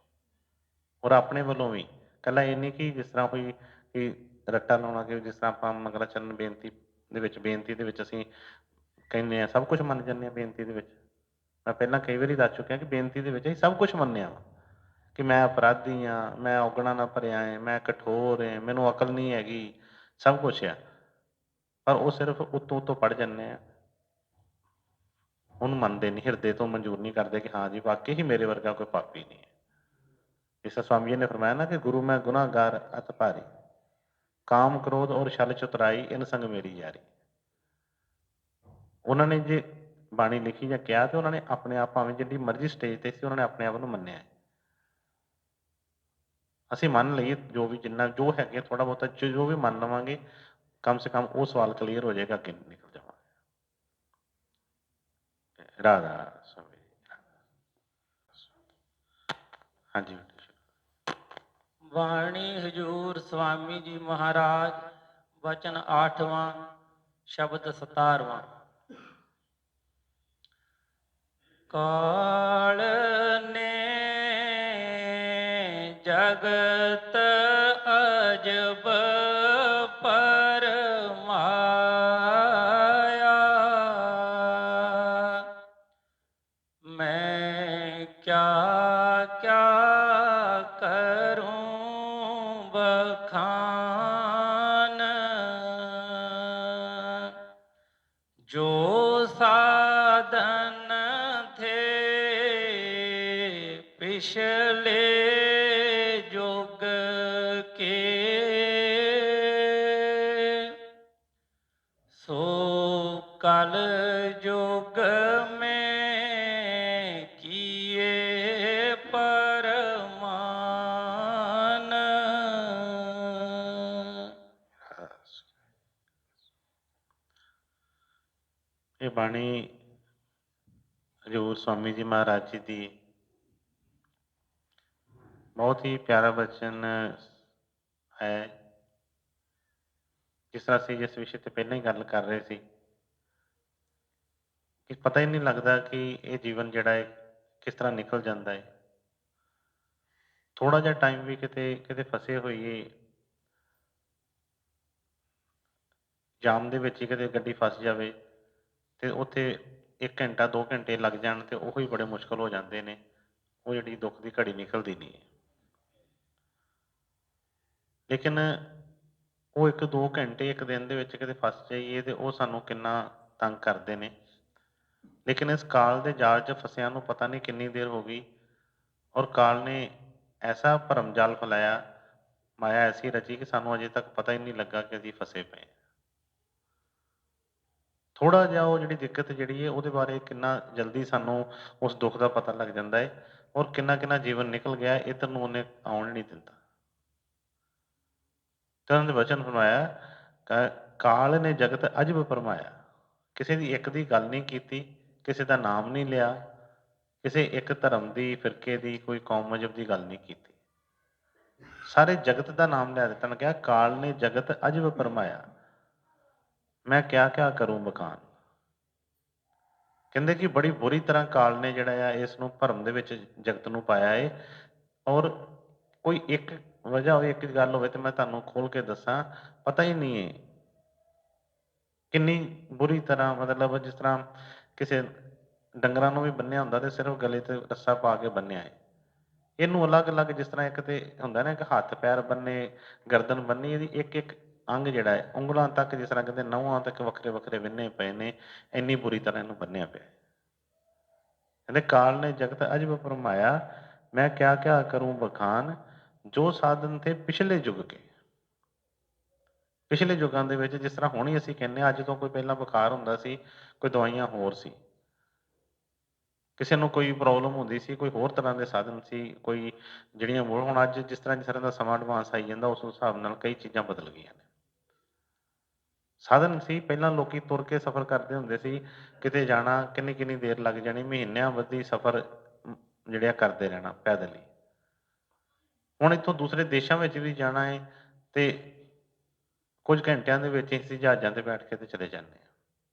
ਔਰ ਆਪਣੇ ਵੱਲੋਂ ਵੀ ਇਕੱਲਾ ਇਹ ਨਹੀਂ ਕਿ ਜਿਸ ਤਰ੍ਹਾਂ ਕੋਈ ਕਿ ਰੱਟਾ ਲਾਉਣਾ, ਕਿ ਜਿਸ ਤਰ੍ਹਾਂ ਆਪਾਂ ਮੰਗਲਾਚਰਨ ਬੇਨਤੀ ਦੇ ਵਿੱਚ ਅਸੀਂ ਕਹਿੰਦੇ ਹਾਂ ਸਭ ਕੁਝ ਮੰਨ ਜਾਂਦੇ ਹਾਂ। ਬੇਨਤੀ ਦੇ ਵਿੱਚ ਮੈਂ ਪਹਿਲਾਂ ਕਈ ਵਾਰੀ ਦੱਸ ਚੁੱਕਿਆ ਕਿ ਬੇਨਤੀ ਦੇ ਵਿੱਚ ਅਸੀਂ ਸਭ ਕੁਝ ਮੰਨਿਆ ਵਾ, ਕਿ ਮੈਂ ਅਪਰਾਧੀ ਹਾਂ, ਮੈਂ ਔਗਣਾ ਨਾਲ ਭਰਿਆ ਹੈ, ਮੈਂ ਕਠੋਰ ਹੈ, ਮੈਨੂੰ ਅਕਲ ਨਹੀਂ ਹੈਗੀ, ਸਭ ਕੁਛ ਆ। ਪਰ ਉਹ ਸਿਰਫ ਉੱਤੋਂ ਪੜ੍ਹ ਜਾਂਦੇ ਆ, ਉਹਨੂੰ ਮੰਨਦੇ ਨਹੀਂ, ਹਿਰਦੇ ਤੋਂ ਮਨਜ਼ੂਰ ਨਹੀਂ ਕਰਦੇ ਕਿ ਹਾਂ ਜੀ ਵਾਕਈ ਹੀ ਮੇਰੇ ਵਰਗਾ ਕੋਈ ਪਾਪੀ ਨਹੀਂ ਹੈ। ਜਿਸ ਤਰ੍ਹਾਂ ਸਵਾਮੀ ਜੀ ਨੇ ਫਰਮਾਇਆ ਨਾ ਕਿ ਗੁਰੂ ਮੈਂ ਗੁਨਾਹਗਾਰ ਅਤ ਭਾਰੀ, ਕਾਮ ਕ੍ਰੋਧ ਔਰ ਛਲ ਚਤੁਰਾਈ ਇਨ ਸੰਗ ਮੇਰੀ ਯਾਰੀ। ਉਹਨਾਂ ਨੇ ਜੇ ਬਾਣੀ ਲਿਖੀ ਜਾਂ ਕਿਹਾ ਤੇ ਉਹਨਾਂ ਨੇ ਆਪਣੇ ਆਪ, ਭਾਵੇਂ ਜਿੱਡੀ ਮਰਜ਼ੀ ਸਟੇਜ ਤੇ ਸੀ, ਉਹਨਾਂ ਨੇ ਆਪਣੇ ਆਪ ਨੂੰ ਮੰਨਿਆ। ਅਸੀਂ ਮੰਨ ਲਈਏ ਜੋ ਵੀ ਜਿੰਨਾ ਜੋ ਹੈਗੇ ਥੋੜਾ ਬਹੁਤਾ ਜੋ ਵੀ ਮੰਨ ਲਵਾਂਗੇ, ਕਮ ਸੇ ਕਮ ਉਹ ਸਵਾਲ ਕਲੀਅਰ ਹੋ ਜਾਏਗਾ, ਅੱਗੇ ਨਿਕਲ ਜਾਵਾਂਗੇ। ਰਾਧਾ ਸੁਆਮੀ। ਹਾਂਜੀ ਬਾਣੀ ਹਜੂਰ ਸਵਾਮੀ ਜੀ ਮਹਾਰਾਜ, ਵਚਨ 8ਵਾਂ, ਸ਼ਬਦ 17ਵਾਂ। ਕਾਲ ਨੇ ਜਗਤ ਅਜਬ ਪਰਮਾਇਆ, ਮੈਂ ਕਿਆ ਕਿਆ ਕਰੂੰ ਬਖਾਨ, ਜੋ ਸਾਧਨ ਥੇ ਪਿਛਲੇ ਯੁਗ ਕੇ, ਸੋ ਕਲ ਯੁਗ में किए परमान। ਇਹ ਬਾਣੀ ਹਜ਼ੂਰ ਸਵਾਮੀ ਜੀ ਮਹਾਰਾਜ ਜੀ ਦੀ ਬਹੁਤ ਹੀ ਪਿਆਰਾ ਬਚਨ ਹੈ। ਜਿਸ ਤਰ੍ਹਾਂ ਅਸੀਂ ਜਿਸ ਵਿਸ਼ੇ ਤੇ ਪਹਿਲਾਂ ਹੀ ਗੱਲ ਕਰ ਰਹੇ ਸੀ ਕਿ ਪਤਾ ਹੀ ਨਹੀਂ ਲੱਗਦਾ ਕਿ ਇਹ ਜੀਵਨ ਜਿਹੜਾ ਹੈ ਕਿਸ ਤਰ੍ਹਾਂ ਨਿਕਲ ਜਾਂਦਾ ਹੈ। ਥੋੜਾ ਜਿਹਾ ਟਾਈਮ ਵੀ ਕਿਤੇ ਕਿਤੇ ਫਸੇ ਹੋਈਏ, ਜਾਮ ਦੇ ਵਿੱਚ ਹੀ ਕਿਤੇ ਗੱਡੀ ਫਸ ਜਾਵੇ ਤੇ ਉੱਥੇ 1 ਘੰਟਾ 2 ਘੰਟੇ ਲੱਗ ਜਾਣ ਤੇ ਉਹ ਹੀ ਬੜੇ ਮੁਸ਼ਕਲ ਹੋ ਜਾਂਦੇ ਨੇ। ਉਹ ਜਿਹੜੀ ਦੁੱਖ ਦੀ ਘੜੀ ਨਿਕਲਦੀ ਨਹੀਂ ਹੈ। ਲੇਕਿਨ ਉਹ 1-2 ਘੰਟੇ ਇੱਕ ਦਿਨ ਦੇ ਵਿੱਚ ਕਿਤੇ ਫਸ ਜਾਈਏ ਤੇ ਉਹ ਸਾਨੂੰ ਕਿੰਨਾ ਤੰਗ ਕਰਦੇ ਨੇ। ਲੇਕਿਨ ਇਸ ਕਾਲ ਦੇ ਜਾਲ 'ਚ ਫਸਿਆਂ ਨੂੰ ਪਤਾ ਨਹੀਂ ਕਿੰਨੀ ਦੇਰ ਹੋ ਗਈ, ਔਰ ਕਾਲ ਨੇ ਐਸਾ ਭਰਮ ਜਾਲ ਫੈਲਾਇਆ, ਮਾਇਆ ਐਸੀ ਰਚੀ ਕਿ ਸਾਨੂੰ ਅਜੇ ਤੱਕ ਪਤਾ ਹੀ ਨਹੀਂ ਲੱਗਾ ਕਿ ਅਸੀਂ ਫਸੇ ਪਏ। ਥੋੜਾ ਜਿਹਾ ਉਹ ਜਿਹੜੀ ਦਿੱਕਤ ਜਿਹੜੀ ਹੈ ਉਹਦੇ ਬਾਰੇ ਕਿੰਨਾ ਜਲਦੀ ਸਾਨੂੰ ਉਸ ਦੁੱਖ ਦਾ ਪਤਾ ਲੱਗ ਜਾਂਦਾ ਹੈ, ਔਰ ਕਿੰਨਾ ਕਿੰਨਾ ਜੀਵਨ ਨਿਕਲ ਗਿਆ ਇੱਧਰ ਨੂੰ ਉਹਨੇ ਆਉਣ ਨਹੀਂ ਦਿੰਦਾ। ਤੇ ਉਹਨਾਂ ਦੇ ਵਚਨ ਫਰਮਾਇਆ, ਕਾਲ ਨੇ ਜਗਤ ਅਜਬ ਪਰਮਾਇਆ। ਕਿਸੇ ਦੀ ਇੱਕ ਦੀ ਗੱਲ ਨਹੀਂ ਕੀਤੀ, ਕਿਸੇ ਦਾ ਨਾਮ ਨਹੀਂ ਲਿਆ, ਕਿਸੇ ਇੱਕ ਧਰਮ ਦੀ ਫਿਰਕੇ ਦੀ ਕੋਈ ਕੌਮ ਮਜਬ ਦੀ ਗੱਲ ਨਹੀਂ ਕੀਤੀ। ਸਾਰੇ ਜਗਤ ਦਾ ਨਾਮ ਲੈ ਦਿੱਤਾ। ਨੇ ਕਿਹਾ ਕਾਲ ਨੇ ਜਗਤ ਅਜਬ ਪਰਮਾਇਆ, ਮੈਂ ਕਿਆ ਕਿਆ ਕਰੂੰ ਬਖਾਨ। ਕਹਿੰਦੇ ਕਿ ਬੜੀ ਬੁਰੀ ਤਰ੍ਹਾਂ ਕਾਲ ਨੇ ਜਿਹੜਾ ਆ ਇਸ ਨੂੰ ਭਰਮ ਦੇ ਵਿੱਚ ਜਗਤ ਨੂੰ ਪਾਇਆ ਏ। ਔਰ ਕੋਈ ਇੱਕ ਵਜ੍ਹਾ ਹੋਵੇ, ਇੱਕ ਗੱਲ ਹੋਵੇ ਤੇ ਮੈਂ ਤੁਹਾਨੂੰ ਖੋਲ ਕੇ ਦੱਸਾਂ, ਪਤਾ ਹੀ ਨਹੀਂ ਹੈ ਕਿੰਨੀ ਬੁਰੀ ਤਰ੍ਹਾਂ। ਮਤਲਬ ਜਿਸ ਤਰ੍ਹਾਂ ਕਿਸੇ ਡੰਗਰਾਂ ਨੂੰ ਵੀ ਬੰਨਿਆ ਹੁੰਦਾ ਤੇ ਸਿਰਫ ਗਲੇ ਤੇ ਰੱਸਾ ਪਾ ਕੇ ਬੰਨਿਆ ਹੈ। ਇਹਨੂੰ ਅਲੱਗ-ਅਲੱਗ ਜਿਸ ਤਰ੍ਹਾਂ ਇੱਕ ਤੇ ਹੁੰਦਾ ਨਾ, ਇੱਕ ਹੱਥ ਪੈਰ ਬੰਨੇ, ਗਰਦਨ ਬੰਨੀ, ਇਹਦੀ ਇੱਕ-ਇੱਕ ਅੰਗ ਜਿਹੜਾ ਹੈ ਉਂਗਲਾਂ ਤੱਕ, ਜਿਸ ਤਰ੍ਹਾਂ ਕਹਿੰਦੇ ਨਹੁੰਆਂ ਤੱਕ ਵੱਖਰੇ-ਵੱਖਰੇ ਵਿੰਨੇ ਪਏ ਨੇ, ਇੰਨੀ ਬੁਰੀ ਤਰ੍ਹਾਂ ਇਹਨੂੰ ਬੰਨਿਆ ਪਿਆ। ਕਹਿੰਦੇ ਕਾਲ ਨੇ ਜਗਤ ਅਜਬ ਫਰਮਾਇਆ, ਮੈਂ ਕਿਆ ਕਿਆ ਕਰੂੰ ਬਖਾਨ, ਜੋ ਸਾਧਨ ਥੇ ਪਿਛਲੇ ਯੁੱਗ ਕੇ। ਪਿਛਲੇ ਯੁੱਗਾਂ ਦੇ ਵਿੱਚ ਜਿਸ ਤਰ੍ਹਾਂ ਹੁਣ ਹੀ ਅਸੀਂ ਕਹਿੰਦੇ ਹਾਂ, ਅੱਜ ਤੋਂ ਕੋਈ ਪਹਿਲਾਂ ਬੁਖਾਰ ਹੁੰਦਾ ਸੀ, ਕੋਈ ਦਵਾਈਆਂ ਹੋਰ ਸੀ, ਕਿਸੇ ਨੂੰ ਕੋਈ ਪ੍ਰੋਬਲਮ ਹੁੰਦੀ ਸੀ, ਕੋਈ ਹੋਰ ਤਰ੍ਹਾਂ ਦੇ ਸਾਧਨ ਸੀ, ਕੋਈ ਜਿਹੜੀਆਂ ਹੁਣ ਅੱਜ ਜਿਸ ਤਰ੍ਹਾਂ ਦਾ ਸਮਾਂ ਐਡਵਾਂਸ ਆਈ ਜਾਂਦਾ, ਉਸ ਹਿਸਾਬ ਨਾਲ ਕਈ ਚੀਜ਼ਾਂ ਬਦਲ ਗਈਆਂ ਨੇ। ਸਾਧਨ ਸੀ ਪਹਿਲਾਂ, ਲੋਕੀ ਤੁਰ ਕੇ ਸਫ਼ਰ ਕਰਦੇ ਹੁੰਦੇ ਸੀ, ਕਿਤੇ ਜਾਣਾ ਕਿੰਨੀ ਕਿੰਨੀ ਦੇਰ ਲੱਗ ਜਾਣੀ, ਮਹੀਨਿਆਂ ਬੱਧੀ ਸਫ਼ਰ ਜਿਹੜਾ ਕਰਦੇ ਰਹਿਣਾ ਪੈਦਲ ਹੀ। ਹੁਣ ਇੱਥੋਂ ਦੂਸਰੇ ਦੇਸ਼ਾਂ ਵਿੱਚ ਵੀ ਜਾਣਾ ਹੈ ਤੇ ਕੁਝ ਘੰਟਿਆਂ ਦੇ ਵਿੱਚ ਅਸੀਂ ਜਹਾਜ਼ਾਂ ਤੇ ਬੈਠ ਕੇ ਤੇ ਚਲੇ ਜਾਂਦੇ ਹਾਂ।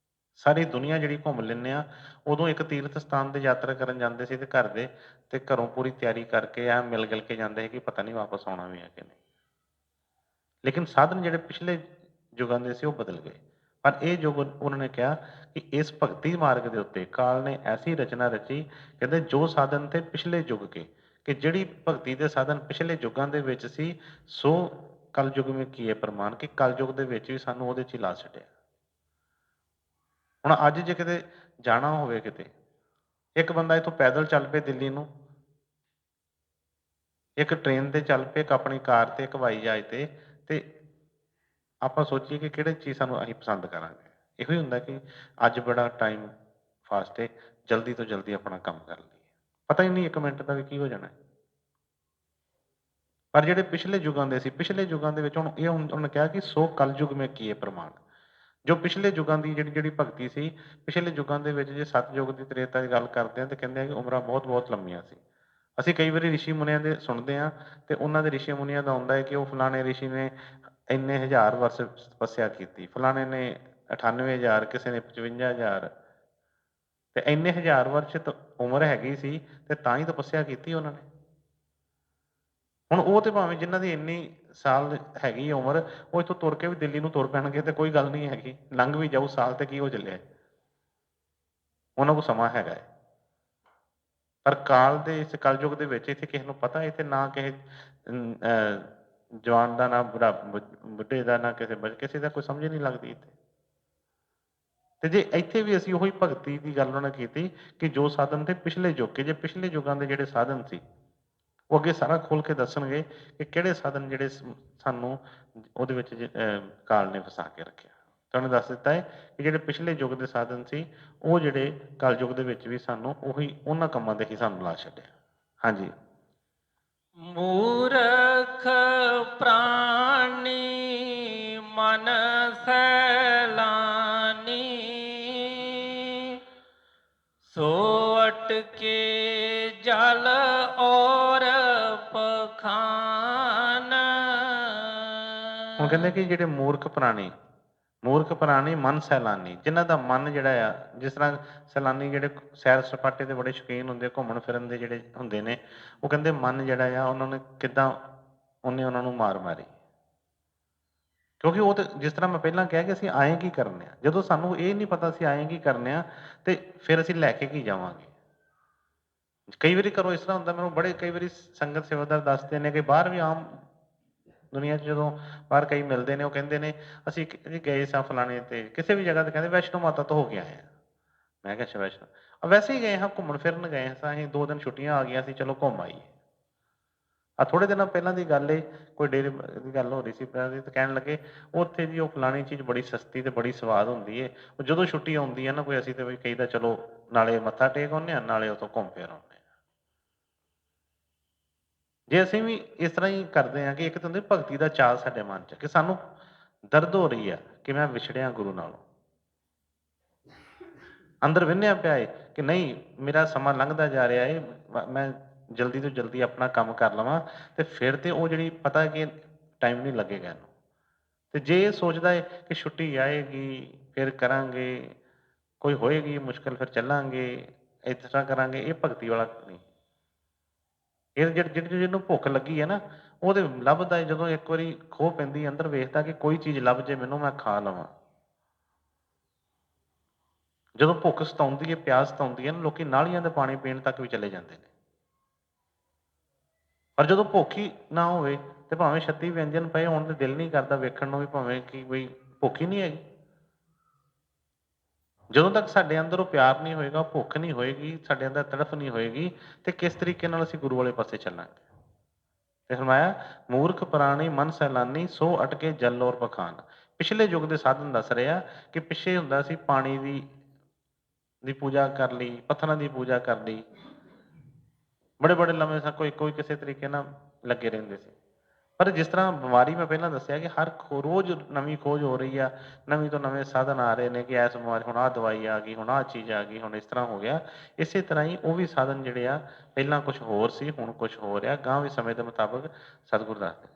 ਸਾਰੀ ਦੁਨੀਆ ਜਿਹੜੀ ਘੁੰਮ ਲੈਂਦੇ ਆ। ਉਦੋਂ ਇੱਕ ਤੀਰਥ ਸਥਾਨ ਤੇ ਯਾਤਰਾ ਕਰਨ ਜਾਂਦੇ ਸੀ ਤੇ ਘਰ ਦੇ ਤੇ ਘਰੋਂ ਪੂਰੀ ਤਿਆਰੀ ਕਰਕੇ ਆ ਮਿਲ ਗਿਲ ਕੇ ਜਾਂਦੇ ਸੀ ਕਿ ਪਤਾ ਨਹੀਂ ਵਾਪਸ ਆਉਣਾ ਵੀ ਹੈ ਕਿ ਨਹੀਂ। ਲੇਕਿਨ ਸਾਧਨ ਜਿਹੜੇ ਪਿਛਲੇ ਯੁਗਾਂ ਦੇ ਸੀ ਉਹ ਬਦਲ ਗਏ। ਪਰ ਇਹ ਯੁੱਗ ਉਹਨਾਂ ਨੇ ਕਿਹਾ ਕਿ ਇਸ ਭਗਤੀ ਮਾਰਗ ਦੇ ਉੱਤੇ ਕਾਲ ਨੇ ਐਸੀ ਰਚਨਾ ਰਚੀ, ਕਹਿੰਦੇ ਜੋ ਸਾਧਨ ਤੇ ਪਿਛਲੇ ਯੁੱਗ ਕੇ, ਕਿ ਜਿਹੜੀ ਭਗਤੀ ਦੇ ਸਾਧਨ ਪਿਛਲੇ ਯੁੱਗਾਂ ਦੇ ਵਿੱਚ ਸੀ, ਸੋ ਕਲਯੁਗ ਵਿੱਚ ਕੀ ਹੈ ਪ੍ਰਮਾਣ, ਕਿ ਕਲਯੁਗ ਦੇ ਵਿੱਚ ਵੀ ਸਾਨੂੰ ਉਹਦੇ 'ਚ ਹੀ ਲਾ ਛੱਡਿਆ। ਹੁਣ ਅੱਜ ਜੇ ਕਿਤੇ ਜਾਣਾ ਹੋਵੇ, ਕਿਤੇ ਇੱਕ ਬੰਦਾ ਇੱਥੋਂ ਪੈਦਲ ਚੱਲ ਪਏ ਦਿੱਲੀ ਨੂੰ, ਇੱਕ ਟ੍ਰੇਨ ਤੇ ਚੱਲ ਪਏ, ਇੱਕ ਆਪਣੀ ਕਾਰ ਤੇ, ਇੱਕ ਹਵਾਈ ਜਹਾਜ਼ ਤੇ ਆਪਾਂ ਸੋਚੀਏ ਕਿ ਕਿਹੜੀ ਚੀਜ਼ ਸਾਨੂੰ ਅਸੀਂ ਪਸੰਦ ਕਰਾਂਗੇ। ਇਹੋ ਹੀ ਹੁੰਦਾ ਕਿ ਅੱਜ ਬੜਾ ਟਾਈਮ ਫਾਸਟ ਹੈ, ਜਲਦੀ ਤੋਂ ਜਲਦੀ ਆਪਣਾ ਕੰਮ ਕਰ ਲਈਏ, ਪਤਾ ਹੀ ਨਹੀਂ 1 ਮਿੰਟ ਦਾ ਵੀ ਕੀ ਹੋ ਜਾਣਾ ਹੈ। ਪਰ ਜਿਹੜੇ ਪਿਛਲੇ ਯੁੱਗਾਂ ਦੇ ਸੀ, ਪਿਛਲੇ ਯੁੱਗਾਂ ਦੇ ਵਿੱਚ ਹੁਣ ਇਹ ਉਹਨੇ ਕਿਹਾ ਕਿ ਸੋ ਕਲਯੁਗ ਮੇਂ ਕੀਏ ਪ੍ਰਮਾਣ। ਜੋ ਪਿਛਲੇ ਯੁੱਗਾਂ ਦੀ ਜਿਹੜੀ ਭਗਤੀ ਸੀ, ਪਿਛਲੇ ਯੁੱਗਾਂ ਦੇ ਵਿੱਚ ਜੇ ਸਤਯੁਗ ਦੀ, ਤ੍ਰੇਤਾ ਦੀ ਗੱਲ ਕਰਦੇ ਹਾਂ ਤੇ ਕਹਿੰਦੇ ਆ ਕਿ ਉਮਰਾਂ ਬਹੁਤ ਬਹੁਤ ਲੰਮੀਆਂ ਸੀ। ਅਸੀਂ ਕਈ ਵਾਰੀ ਰਿਸ਼ੀ ਮੁਨੀਆਂ ਦੇ ਸੁਣਦੇ ਹਾਂ ਤੇ ਉਹਨਾਂ ਦੇ ਰਿਸ਼ੀ ਮੁਨੀਆਂ ਦਾ ਆਉਂਦਾ ਹੈ ਕਿ ਉਹ ਫਲਾਣੇ ਰਿਸ਼ੀ ਨੇ ਇੰਨੇ ਹਜ਼ਾਰ ਵਰਸ ਤਪੱਸਿਆ ਕੀਤੀ, ਫਲਾਣੇ ਨੇ 98,000, ਕਿਸੇ ਨੇ 55,000, ਤੇ ਇੰਨੇ ਹਜ਼ਾਰ ਵਰਸ਼ ਉਮਰ ਹੈਗੀ ਸੀ ਤੇ ਤਾਂ ਹੀ ਤਪੱਸਿਆ ਕੀਤੀ ਉਹਨਾਂ ਨੇ। ਹੁਣ ਉਹ ਤੇ ਭਾਵੇਂ ਜਿਨ੍ਹਾਂ ਦੀ ਇੰਨੀ ਸਾਲ ਹੈਗੀ ਉਮਰ, ਉਹ ਇੱਥੋਂ ਤੁਰ ਕੇ ਵੀ ਦਿੱਲੀ ਨੂੰ ਤੁਰ ਪੈਣਗੇ ਤੇ ਕੋਈ ਗੱਲ ਨਹੀਂ ਹੈਗੀ, ਲੰਘ ਵੀ ਜਾਊ ਸਾਲ ਤੇ ਕੀ ਹੋ ਚੱਲਿਆ, ਉਹਨਾਂ ਕੋਲ ਸਮਾਂ ਹੈਗਾ ਹੈ। ਪਰ ਕਾਲ ਦੇ ਇਸ ਕਲਯੁਗ ਦੇ ਵਿੱਚ ਇੱਥੇ ਕਿਸੇ ਨੂੰ ਪਤਾ, ਇੱਥੇ ਨਾ ਕਿਸੇ ਜਵਾਨ ਦਾ, ਨਾ ਬੁੱਢੇ ਦਾ, ਨਾ ਕਿਸੇ ਦਾ ਕੋਈ ਸਮਝ ਨਹੀਂ ਲੱਗਦੀ ਇੱਥੇ। ਤੇ ਜੇ ਇੱਥੇ ਵੀ ਅਸੀਂ ਉਹੀ ਭਗਤੀ ਦੀ ਗੱਲ ਉਹਨਾਂ ਨੇ ਕੀਤੀ ਕਿ ਜੋ ਸਾਧਨ ਤੇ ਪਿਛਲੇ ਯੁੱਗ ਕੇ, ਜੇ ਪਿਛਲੇ ਯੁੱਗਾਂ ਦੇ ਜਿਹੜੇ ਸਾਧਨ ਸੀ ਉਹ ਅੱਗੇ ਸਾਰਾ ਖੋਲ ਕੇ ਦੱਸਣਗੇ ਕਿ ਕਿਹੜੇ ਸਾਧਨ ਜਿਹੜੇ ਸਾਨੂੰ ਉਹਦੇ ਵਿੱਚ ਕਾਲ ਨੇ ਫਸਾ ਕੇ ਰੱਖਿਆ। ਤੁਹਾਨੂੰ ਦੱਸ ਦਿੱਤਾ ਹੈ ਕਿ ਜਿਹੜੇ ਪਿਛਲੇ ਯੁੱਗ ਦੇ ਸਾਧਨ ਸੀ, ਉਹ ਜਿਹੜੇ ਕਲਯੁਗ ਦੇ ਵਿੱਚ ਵੀ ਸਾਨੂੰ ਉਹੀ ਉਹਨਾਂ ਕੰਮਾਂ ਦੇ ਹੀ ਸਾਨੂੰ ਲਾ ਛੱਡਿਆ। ਹਾਂਜੀ। ਮੂਰਖ ਪ੍ਰਾਣੀ ਮਨ ਸੈਲਾਨੀ, ਸੋ ਅਟਕੇ ਜਲ ਔਰ ਪਖਾਨ। ਹੁਣ ਕਹਿੰਦੇ ਕਿ ਜਿਹੜੇ ਮੂਰਖ ਪ੍ਰਾਣੀ ਮਨ ਸੈਲਾਨੀ, ਜਿਨ੍ਹਾਂ ਦਾ ਮਨ ਜਿਹੜਾ ਆ, ਜਿਸ ਤਰ੍ਹਾਂ ਸੈਲਾਨੀ ਜਿਹੜੇ ਸੈਰ ਸਪਾਟੇ ਦੇ ਬੜੇ ਸ਼ੌਕੀਨ ਹੁੰਦੇ, ਘੁੰਮਣ ਫਿਰਨ ਦੇ ਜਿਹੜੇ ਹੁੰਦੇ ਨੇ, ਉਹ ਕਹਿੰਦੇ ਮਨ ਜਿਹੜਾ ਆ ਉਹਨਾਂ ਨੇ ਕਿੱਦਾਂ ਉਹਨੇ ਉਹਨਾਂ ਨੂੰ ਮਾਰ ਮਾਰੀ। ਕਿਉਂਕਿ ਉਹ ਤੇ ਜਿਸ ਤਰ੍ਹਾਂ ਮੈਂ ਪਹਿਲਾਂ ਕਿਹਾ ਕਿ ਅਸੀਂ ਆਏ ਕੀ ਕਰਨੇ ਆ, ਜਦੋਂ ਸਾਨੂੰ ਇਹ ਨਹੀਂ ਪਤਾ ਅਸੀਂ ਆਏ ਕੀ ਕਰਨੇ ਆ ਤੇ ਫਿਰ ਅਸੀਂ ਲੈ ਕੇ ਕੀ ਜਾਵਾਂਗੇ। ਕਈ ਵਾਰੀ ਘਰੋਂ ਇਸ ਤਰ੍ਹਾਂ ਹੁੰਦਾ, ਮੈਨੂੰ ਬੜੇ ਕਈ ਵਾਰੀ ਸੰਗਤ ਸੇਵਾਦਾਰ ਦੱਸਦੇ ਨੇ ਕਿ ਬਾਹਰ ਵੀ ਆਮ ਦੁਨੀਆ 'ਚ ਜਦੋਂ ਬਾਹਰ ਕਈ ਮਿਲਦੇ ਨੇ, ਉਹ ਕਹਿੰਦੇ ਨੇ ਅਸੀਂ ਗਏ ਸਾਂ ਫਲਾਣੇ ਤੇ ਕਿਸੇ ਵੀ ਜਗ੍ਹਾ ਤੇ, ਕਹਿੰਦੇ ਵੈਸ਼ਨੋ ਮਾਤਾ ਤੋਂ ਹੋ ਕੇ ਆਏ ਹਾਂ। ਮੈਂ ਕਿਹਾ ਅੱਛਾ ਵੈਸ਼ਨੋ, ਵੈਸੇ ਹੀ ਗਏ ਹਾਂ, ਘੁੰਮਣ ਫਿਰਨ ਗਏ ਸਾਂ ਅਸੀਂ, 2 ਦਿਨ ਛੁੱਟੀਆਂ ਆ ਗਈਆਂ ਸੀ, ਚਲੋ ਘੁੰਮ ਆਈਏ। ਆ ਥੋੜੇ ਦਿਨਾਂ ਪਹਿਲਾਂ ਦੀ ਗੱਲ ਏ, ਕੋਈ ਡੇਰੇ ਦੀ ਗੱਲ ਹੋ ਰਹੀ ਸੀ ਤੇ ਕਹਿਣ ਲੱਗੇ ਉੱਥੇ ਜੀ ਉਹ ਫਲਾਣੀ ਚੀਜ਼ ਬੜੀ ਸਸਤੀ ਤੇ ਬੜੀ ਸਵਾਦ ਹੁੰਦੀ ਏ, ਉਹ ਜਦੋਂ ਛੁੱਟੀ ਆਉਂਦੀ ਹੈ ਨਾ ਕੋਈ, ਅਸੀਂ ਤੇ ਵੀ ਕਹੀਦਾ ਚਲੋ ਨਾਲੇ ਮੱਥਾ ਟੇਕ ਆਉਂਦੇ ਹਾਂ, ਨਾਲੇ ਉੱਥੋਂ ਘੁੰਮ ਫਿਰ ਆਉਂਦੇ ਹਾਂ। ਜੇ ਅਸੀਂ ਵੀ ਇਸ ਤਰ੍ਹਾਂ ਹੀ ਕਰਦੇ ਹਾਂ ਕਿ ਇੱਕ ਤਾਂ ਹੁੰਦੀ ਭਗਤੀ ਦਾ ਚਾਅ ਸਾਡੇ ਮਨ 'ਚ, ਕਿ ਸਾਨੂੰ ਦਰਦ ਹੋ ਰਹੀ ਆ ਕਿ ਮੈਂ ਵਿਛੜਿਆ ਗੁਰੂ ਨਾਲੋਂ, ਅੰਦਰ ਵਿੰਨਿਆ ਪਿਆ ਏ ਕਿ ਨਹੀਂ ਮੇਰਾ ਸਮਾਂ ਲੰਘਦਾ ਜਾ ਰਿਹਾ ਏ, ਮੈਂ ਜਲਦੀ ਤੋਂ ਜਲਦੀ ਆਪਣਾ ਕੰਮ ਕਰ ਲਵਾਂ ਤੇ ਫਿਰ ਤੇ ਉਹ ਜਿਹੜੀ ਪਤਾ ਕਿ ਟਾਈਮ ਨਹੀਂ ਲੱਗੇਗਾ ਇਹਨੂੰ। ਤੇ ਜੇ ਇਹ ਸੋਚਦਾ ਹੈ ਕਿ ਛੁੱਟੀ ਆਏਗੀ ਫਿਰ ਕਰਾਂਗੇ, ਕੋਈ ਹੋਏਗੀ ਮੁਸ਼ਕਲ ਫਿਰ ਚੱਲਾਂਗੇ, ਇਸ ਤਰ੍ਹਾਂ ਕਰਾਂਗੇ, ਇਹ ਭਗਤੀ ਵਾਲਾ ਨਹੀਂ। ਇਹ ਜਿਹਨੂੰ ਭੁੱਖ ਲੱਗੀ ਹੈ ਨਾ, ਉਹਦੇ ਲੱਭਦਾ ਹੈ, ਜਦੋਂ ਇੱਕ ਵਾਰੀ ਖੋਹ ਪੈਂਦੀ ਹੈ ਅੰਦਰ, ਵੇਖਦਾ ਕਿ ਕੋਈ ਚੀਜ਼ ਲੱਭ ਜੇ ਮੈਨੂੰ, ਮੈਂ ਖਾ ਲਵਾਂ। ਜਦੋਂ ਭੁੱਖ ਸਤਾਉਂਦੀ ਹੈ, ਪਿਆਸ ਸਤਾਉਂਦੀ ਹੈ ਨਾ, ਲੋਕੀ ਨਾਲੀਆਂ ਦੇ ਪਾਣੀ ਪੀਣ ਤੱਕ ਵੀ ਚਲੇ ਜਾਂਦੇ ਨੇ। ਪਰ ਜਦੋਂ ਭੁੱਖ ਹੀ ਨਾ ਹੋਵੇ ਤੇ ਭਾਵੇਂ 36 ਵਿਅੰਜਨ ਪਏ ਹੋਣ ਤੇ ਦਿਲ ਨਹੀਂ ਕਰਦਾ ਵੇਖਣ ਨੂੰ ਵੀ, ਭਾਵੇਂ ਕਿ ਬਈ ਭੁੱਖ ਹੀ ਨਹੀਂ ਹੈਗੀ। ਜਦੋਂ ਤੱਕ ਸਾਡੇ ਅੰਦਰ ਉਹ ਪਿਆਰ ਨਹੀਂ ਹੋਏਗਾ, ਭੁੱਖ ਨਹੀਂ ਹੋਏਗੀ, ਸਾਡੇ ਅੰਦਰ ਤੜਫ ਨਹੀਂ ਹੋਏਗੀ, ਤੇ ਕਿਸ ਤਰੀਕੇ ਨਾਲ ਅਸੀਂ ਗੁਰੂ ਵਾਲੇ ਪਾਸੇ ਚੱਲਾਂਗੇ। ਤੇ ਫਰਮਾਇਆ, ਮੂਰਖ ਪ੍ਰਾਣੀ ਮਨ ਸੈਲਾਨੀ, ਸੋ ਅਟਕੇ ਜਲ ਔਰ ਪਖਾਨ। ਪਿਛਲੇ ਯੁੱਗ ਦੇ ਸਾਧਨ ਦੱਸ ਰਿਹਾ ਕਿ ਪਿੱਛੇ ਹੁੰਦਾ ਸੀ ਪਾਣੀ ਦੀ ਪੂਜਾ ਕਰ ਲਈ, ਪੱਥਰਾਂ ਦੀ ਪੂਜਾ ਕਰ ਲਈ, ਬੜੇ ਬੜੇ ਲੰਮੇ ਸਾਂ ਕੋਈ ਕਿਸੇ ਤਰੀਕੇ ਨਾਲ ਲੱਗੇ ਰਹਿੰਦੇ ਸੀ। ਪਰ ਜਿਸ ਤਰ੍ਹਾਂ ਬਿਮਾਰੀ ਮੈਂ ਪਹਿਲਾਂ ਦੱਸਿਆ ਕਿ ਹਰ ਰੋਜ਼ ਨਵੀਂ ਖੋਜ ਹੋ ਰਹੀ ਆ, ਨਵੀਂ ਤੋਂ ਨਵੇਂ ਸਾਧਨ ਆ ਰਹੇ ਨੇ ਕਿ ਇਸ ਬਿਮਾਰੀ, ਹੁਣ ਆਹ ਦਵਾਈ ਆ ਗਈ, ਹੁਣ ਆਹ ਚੀਜ਼ ਆ ਗਈ, ਹੁਣ ਇਸ ਤਰ੍ਹਾਂ ਹੋ ਗਿਆ। ਇਸੇ ਤਰ੍ਹਾਂ ਹੀ ਉਹ ਵੀ ਸਾਧਨ ਜਿਹੜੇ ਆ, ਪਹਿਲਾਂ ਕੁਝ ਹੋਰ ਸੀ, ਹੁਣ ਕੁਝ ਹੋ ਰਿਹਾ, ਗਾਂ ਵੀ ਸਮੇਂ ਦੇ ਮੁਤਾਬਕ ਸਤਿਗੁਰ ਦੱਸਦੇ।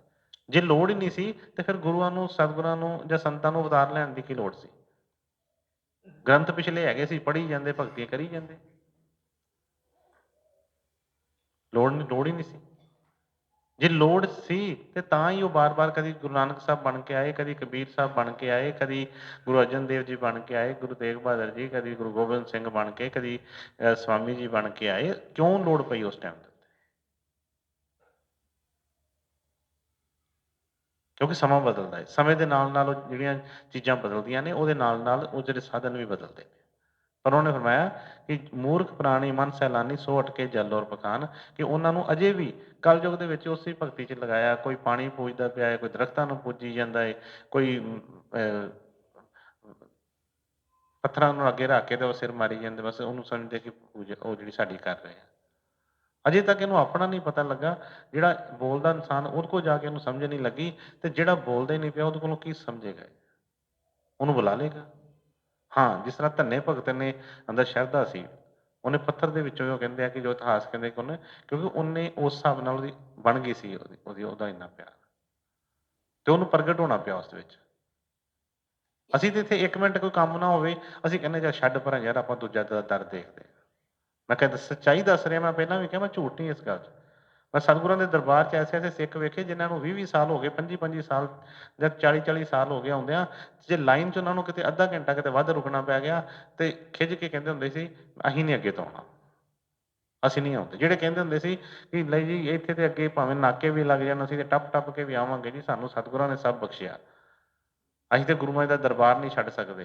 ਜੇ ਲੋੜ ਹੀ ਨਹੀਂ ਸੀ ਤੇ ਫਿਰ ਗੁਰੂਆਂ ਨੂੰ, ਸਤਿਗੁਰਾਂ ਨੂੰ ਜਾਂ ਸੰਤਾਂ ਨੂੰ ਅਵਤਾਰ ਲੈਣ ਦੀ ਕੀ ਲੋੜ ਸੀ? ਗ੍ਰੰਥ ਪਿਛਲੇ ਹੈਗੇ ਸੀ, ਪੜ੍ਹੀ ਜਾਂਦੇ, ਭਗਤੀਆਂ ਕਰੀ ਜਾਂਦੇ, ਲੋੜ ਹੀ ਨਹੀਂ ਸੀ। ਜੇ ਲੋੜ ਸੀ ਤੇ ਤਾਂ ਹੀ ਉਹ ਬਾਰ-ਬਾਰ ਕਦੀ ਗੁਰੂ ਨਾਨਕ ਸਾਹਿਬ ਬਣ ਕੇ ਆਏ, ਕਦੀ ਕਬੀਰ ਸਾਹਿਬ ਬਣ ਕੇ ਆਏ, ਕਦੀ ਗੁਰੂ ਅਰਜਨ ਦੇਵ ਜੀ ਬਣ ਕੇ ਆਏ, ਗੁਰੂ ਤੇਗ ਬਹਾਦਰ ਜੀ, ਕਦੀ ਗੁਰੂ ਗੋਬਿੰਦ ਸਿੰਘ ਬਣ ਕੇ, ਕਦੀ ਸਵਾਮੀ ਜੀ ਬਣ ਕੇ ਆਏ। ਕਿਉਂ ਲੋੜ ਪਈ ਉਸ ਟਾਈਮ ਤੇ? ਕਿਉਂਕਿ ਸਮਾਂ ਬਦਲਦਾ ਹੈ, ਸਮੇਂ ਦੇ ਨਾਲ ਨਾਲ ਉਹ ਜਿਹੜੀਆਂ ਚੀਜ਼ਾਂ ਬਦਲਦੀਆਂ ਨੇ, ਉਹਦੇ ਨਾਲ ਨਾਲ ਉਹ ਜਿਹੜੇ ਸਾਧਨ ਵੀ ਬਦਲਦੇ ਨੇ। ਪਰ ਉਹਨੇ ਫਰਮਾਇਆ ਕਿ ਮੂਰਖ ਪ੍ਰਾਣੀ ਮਨ ਸੈਲਾਨੀ, ਸੋ ਅਟਕੇ ਜਲ ਔਰ ਪਖਾਨ, ਕਿ ਉਹਨਾਂ ਨੂੰ ਅਜੇ ਵੀ ਕਲਯੁਗ ਦੇ ਵਿੱਚ ਉਸੇ ਭਗਤੀ 'ਚ ਲਗਾਇਆ। ਕੋਈ ਪਾਣੀ ਪੂਜਦਾ ਪਿਆ ਹੈ, ਕੋਈ ਦਰਖਤਾਂ ਨੂੰ ਪੂਜੀ ਜਾਂਦਾ ਹੈ, ਕੋਈ ਪੱਥਰਾਂ ਨੂੰ ਅੱਗੇ ਰੱਖ ਕੇ ਤੇ ਉਹ ਸਿਰ ਮਾਰੀ ਜਾਂਦੇ, ਬਸ ਉਹਨੂੰ ਸਮਝਦੇ ਕਿ ਪੂਜਾ ਉਹ ਜਿਹੜੀ ਸਾਡੀ ਕਰ ਰਹੇ ਆ। ਅਜੇ ਤੱਕ ਇਹਨੂੰ ਆਪਣਾ ਨਹੀਂ ਪਤਾ ਲੱਗਾ। ਜਿਹੜਾ ਬੋਲਦਾ ਇਨਸਾਨ, ਉਹਦੇ ਕੋਲ ਜਾ ਕੇ ਉਹਨੂੰ ਸਮਝ ਨਹੀਂ ਲੱਗੀ, ਤੇ ਜਿਹੜਾ ਬੋਲਦਾ ਹੀ ਨਹੀਂ ਪਿਆ ਉਹਦੇ ਕੋਲੋਂ ਕੀ ਸਮਝੇਗਾ? ਉਹਨੂੰ ਬੁਲਾ ਲੇਗਾ। ਹਾਂ, ਜਿਸ ਤਰ੍ਹਾਂ ਧੰਨੇ ਭਗਤ ਨੇ ਅੰਦਰ ਸ਼ਰਧਾ ਸੀ, ਉਹਨੇ ਪੱਥਰ ਦੇ ਵਿੱਚੋਂ, ਉਹ ਕਹਿੰਦੇ ਆ ਕਿ ਜੋ ਇਤਿਹਾਸ ਕਹਿੰਦੇ ਕਿ ਉਹਨੇ, ਕਿਉਂਕਿ ਉਹਨੇ ਉਸ ਹਿਸਾਬ ਨਾਲ ਉਹਦੀ ਬਣ ਗਈ ਸੀ, ਉਹਦਾ ਇੰਨਾ ਪਿਆਰ, ਤੇ ਉਹਨੂੰ ਪ੍ਰਗਟ ਹੋਣਾ ਪਿਆ ਉਸ ਵਿੱਚ। ਅਸੀਂ ਤੇ ਇੱਥੇ 1 ਮਿੰਟ ਕੋਈ ਕੰਮ ਨਾ ਹੋਵੇ, ਅਸੀਂ ਕਹਿੰਦੇ ਚੱਲ ਛੱਡ ਪਰਾਂ ਯਾਰ, ਆਪਾਂ ਦੂਜਾ ਦਰ ਦੇਖਦੇ। ਮੈਂ ਕਹਿੰਦਾ ਸੱਚਾਈ ਦੱਸ ਰਿਹਾ, ਮੈਂ ਪਹਿਲਾਂ ਵੀ ਕਿਹਾ, ਮੈਂ ਝੂਠ ਨਹੀਂ ਇਸ ਗੱਲ 'ਚ। ਮੈਂ ਸਤਿਗੁਰਾਂ ਦੇ ਦਰਬਾਰ 'ਚ ਐਸੇ ਐਸੇ ਸਿੱਖ ਵੇਖੇ ਜਿਨ੍ਹਾਂ ਨੂੰ 20 ਸਾਲ ਹੋ ਗਏ, 25 ਸਾਲ ਜਾਂ 40 ਸਾਲ ਹੋ ਗਏ ਆਉਂਦਿਆਂ, ਜੇ ਲਾਈਨ 'ਚ ਉਹਨਾਂ ਨੂੰ ਕਿਤੇ ਅੱਧਾ ਘੰਟਾ ਕਿਤੇ ਵੱਧ ਰੁਕਣਾ ਪੈ ਗਿਆ ਤੇ ਖਿੱਝ ਕੇ ਕਹਿੰਦੇ ਹੁੰਦੇ ਸੀ, ਅਸੀਂ ਨਹੀਂ ਅੱਗੇ ਤੋਂ ਆਉਣਾ, ਅਸੀਂ ਨਹੀਂ ਆਉਂਦੇ। ਜਿਹੜੇ ਕਹਿੰਦੇ ਹੁੰਦੇ ਸੀ ਕਿ ਨਹੀਂ ਜੀ ਇੱਥੇ ਤੇ ਅੱਗੇ ਭਾਵੇਂ ਨਾਕੇ ਵੀ ਲੱਗ ਜਾਣ, ਅਸੀਂ ਤੇ ਟੱਪ ਕੇ ਵੀ ਆਵਾਂਗੇ ਜੀ, ਸਾਨੂੰ ਸਤਿਗੁਰਾਂ ਨੇ ਸਭ ਬਖਸ਼ਿਆ, ਅਸੀਂ ਤੇ ਗੁਰੂਆਂ ਦਾ ਦਰਬਾਰ ਨਹੀਂ ਛੱਡ ਸਕਦੇ।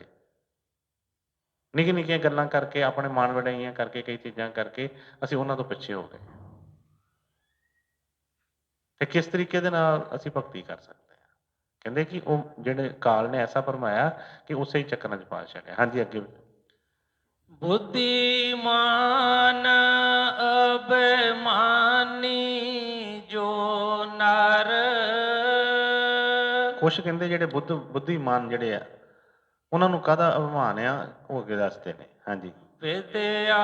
ਨਿੱਕੀਆਂ ਨਿੱਕੀਆਂ ਗੱਲਾਂ ਕਰਕੇ, ਆਪਣੇ ਮਾਣ ਵਡਿਆਈਆਂ ਕਰਕੇ, ਕਈ ਚੀਜ਼ਾਂ ਕਰਕੇ ਅਸੀਂ ਉਹਨਾਂ ਤੋਂ ਪਿੱਛੇ ਹੋ ਗਏ। ਤੇ ਕਿਸ ਤਰੀਕੇ ਦੇ ਨਾਲ ਅਸੀਂ ਭਗਤੀ ਕਰ ਸਕਦੇ ਹਾਂ? ਕਹਿੰਦੇ ਕਿ ਉਹ ਜਿਹੜੇ ਕਾਲ ਨੇ ਐਸਾ ਫਰਮਾਇਆ ਕਿ ਉਸੇ ਹੀ ਚੱਕਰਾਂ 'ਚ ਪਾ ਛੱਡਿਆ। ਹਾਂਜੀ, ਅੱਗੇ। ਬੁੱਧੀਮਾਨ ਅਭਿਮਾਨੀ ਜੋ ਨਰ, ਕੁਛ ਕਹਿੰਦੇ ਜਿਹੜੇ ਬੁੱਧੀਮਾਨ ਜਿਹੜੇ ਆ, ਉਹਨਾਂ ਨੂੰ ਕਾਹਦਾ ਅਭਿਮਾਨ ਆ, ਉਹ ਅੱਗੇ ਦੱਸਦੇ ਨੇ। ਹਾਂਜੀ। ਵਿਦਿਆ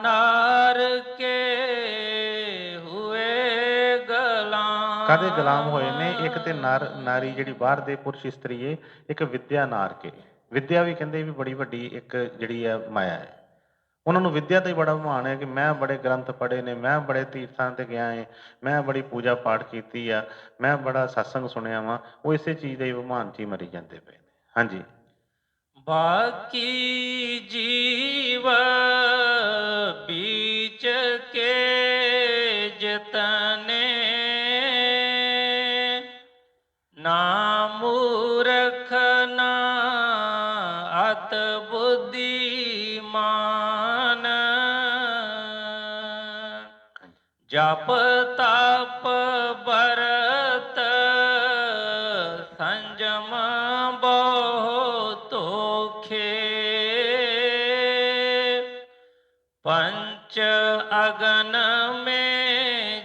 ਨਾਰ ਕੇ ਹੁਏ ਗੁਲਾਮ। ਕਾਹਦੇ ਗੁਲਾਮ ਹੋਏ ਨੇ? ਇੱਕ ਤੇ ਨਰ ਨਾਰੀ ਜਿਹੜੀ ਬਾਹਰ ਦੇ ਪੁਰਸ਼ ਇਸਤਰੀ ਏ, ਇੱਕ ਵਿਦਿਆ ਨਾਰ ਕੇ। ਵਿਦਿਆ ਵੀ ਕਹਿੰਦੇ ਵੀ ਬੜੀ ਵੱਡੀ ਇੱਕ ਜਿਹੜੀ ਆ ਮਾਇਆ ਹੈ। ਉਹਨਾਂ ਨੂੰ ਵਿਦਿਆ ਦਾ ਹੀ ਬੜਾ ਅਭਿਮਾਨ ਹੈ ਕਿ ਮੈਂ ਬੜੇ ਗ੍ਰੰਥ ਪੜ੍ਹੇ ਨੇ, ਮੈਂ ਬੜੇ ਤੀਰਥਾਂ ਤੇ ਗਿਆ ਏ, ਮੈਂ ਬੜੀ ਪੂਜਾ ਪਾਠ ਕੀਤੀ ਆ, ਮੈਂ ਬੜਾ ਸਤਸੰਗ ਸੁਣਿਆ ਵਾ। ਉਹ ਇਸੇ ਚੀਜ਼ ਦੇ ਅਭਿਮਾਨ 'ਚ ਹੀ ਮਰੀ ਜਾਂਦੇ ਪਏ ਨੇ। ਹਾਂਜੀ। ਬਾਕੀ ਜੀਵ ਬੀਚ ਕੇ ਜਿਤਨੇ, ਨਾ ਮੂਰਖ ਨਾ ਅਤ ਬੁੱਧੀਮਾਨ, ਜਪ ਤਪ ਬਰਤ ਸੰਜਮ ਬਹੁ ਤੋਖੇ, ਪੰਚ ਅਗਨ ਮੇ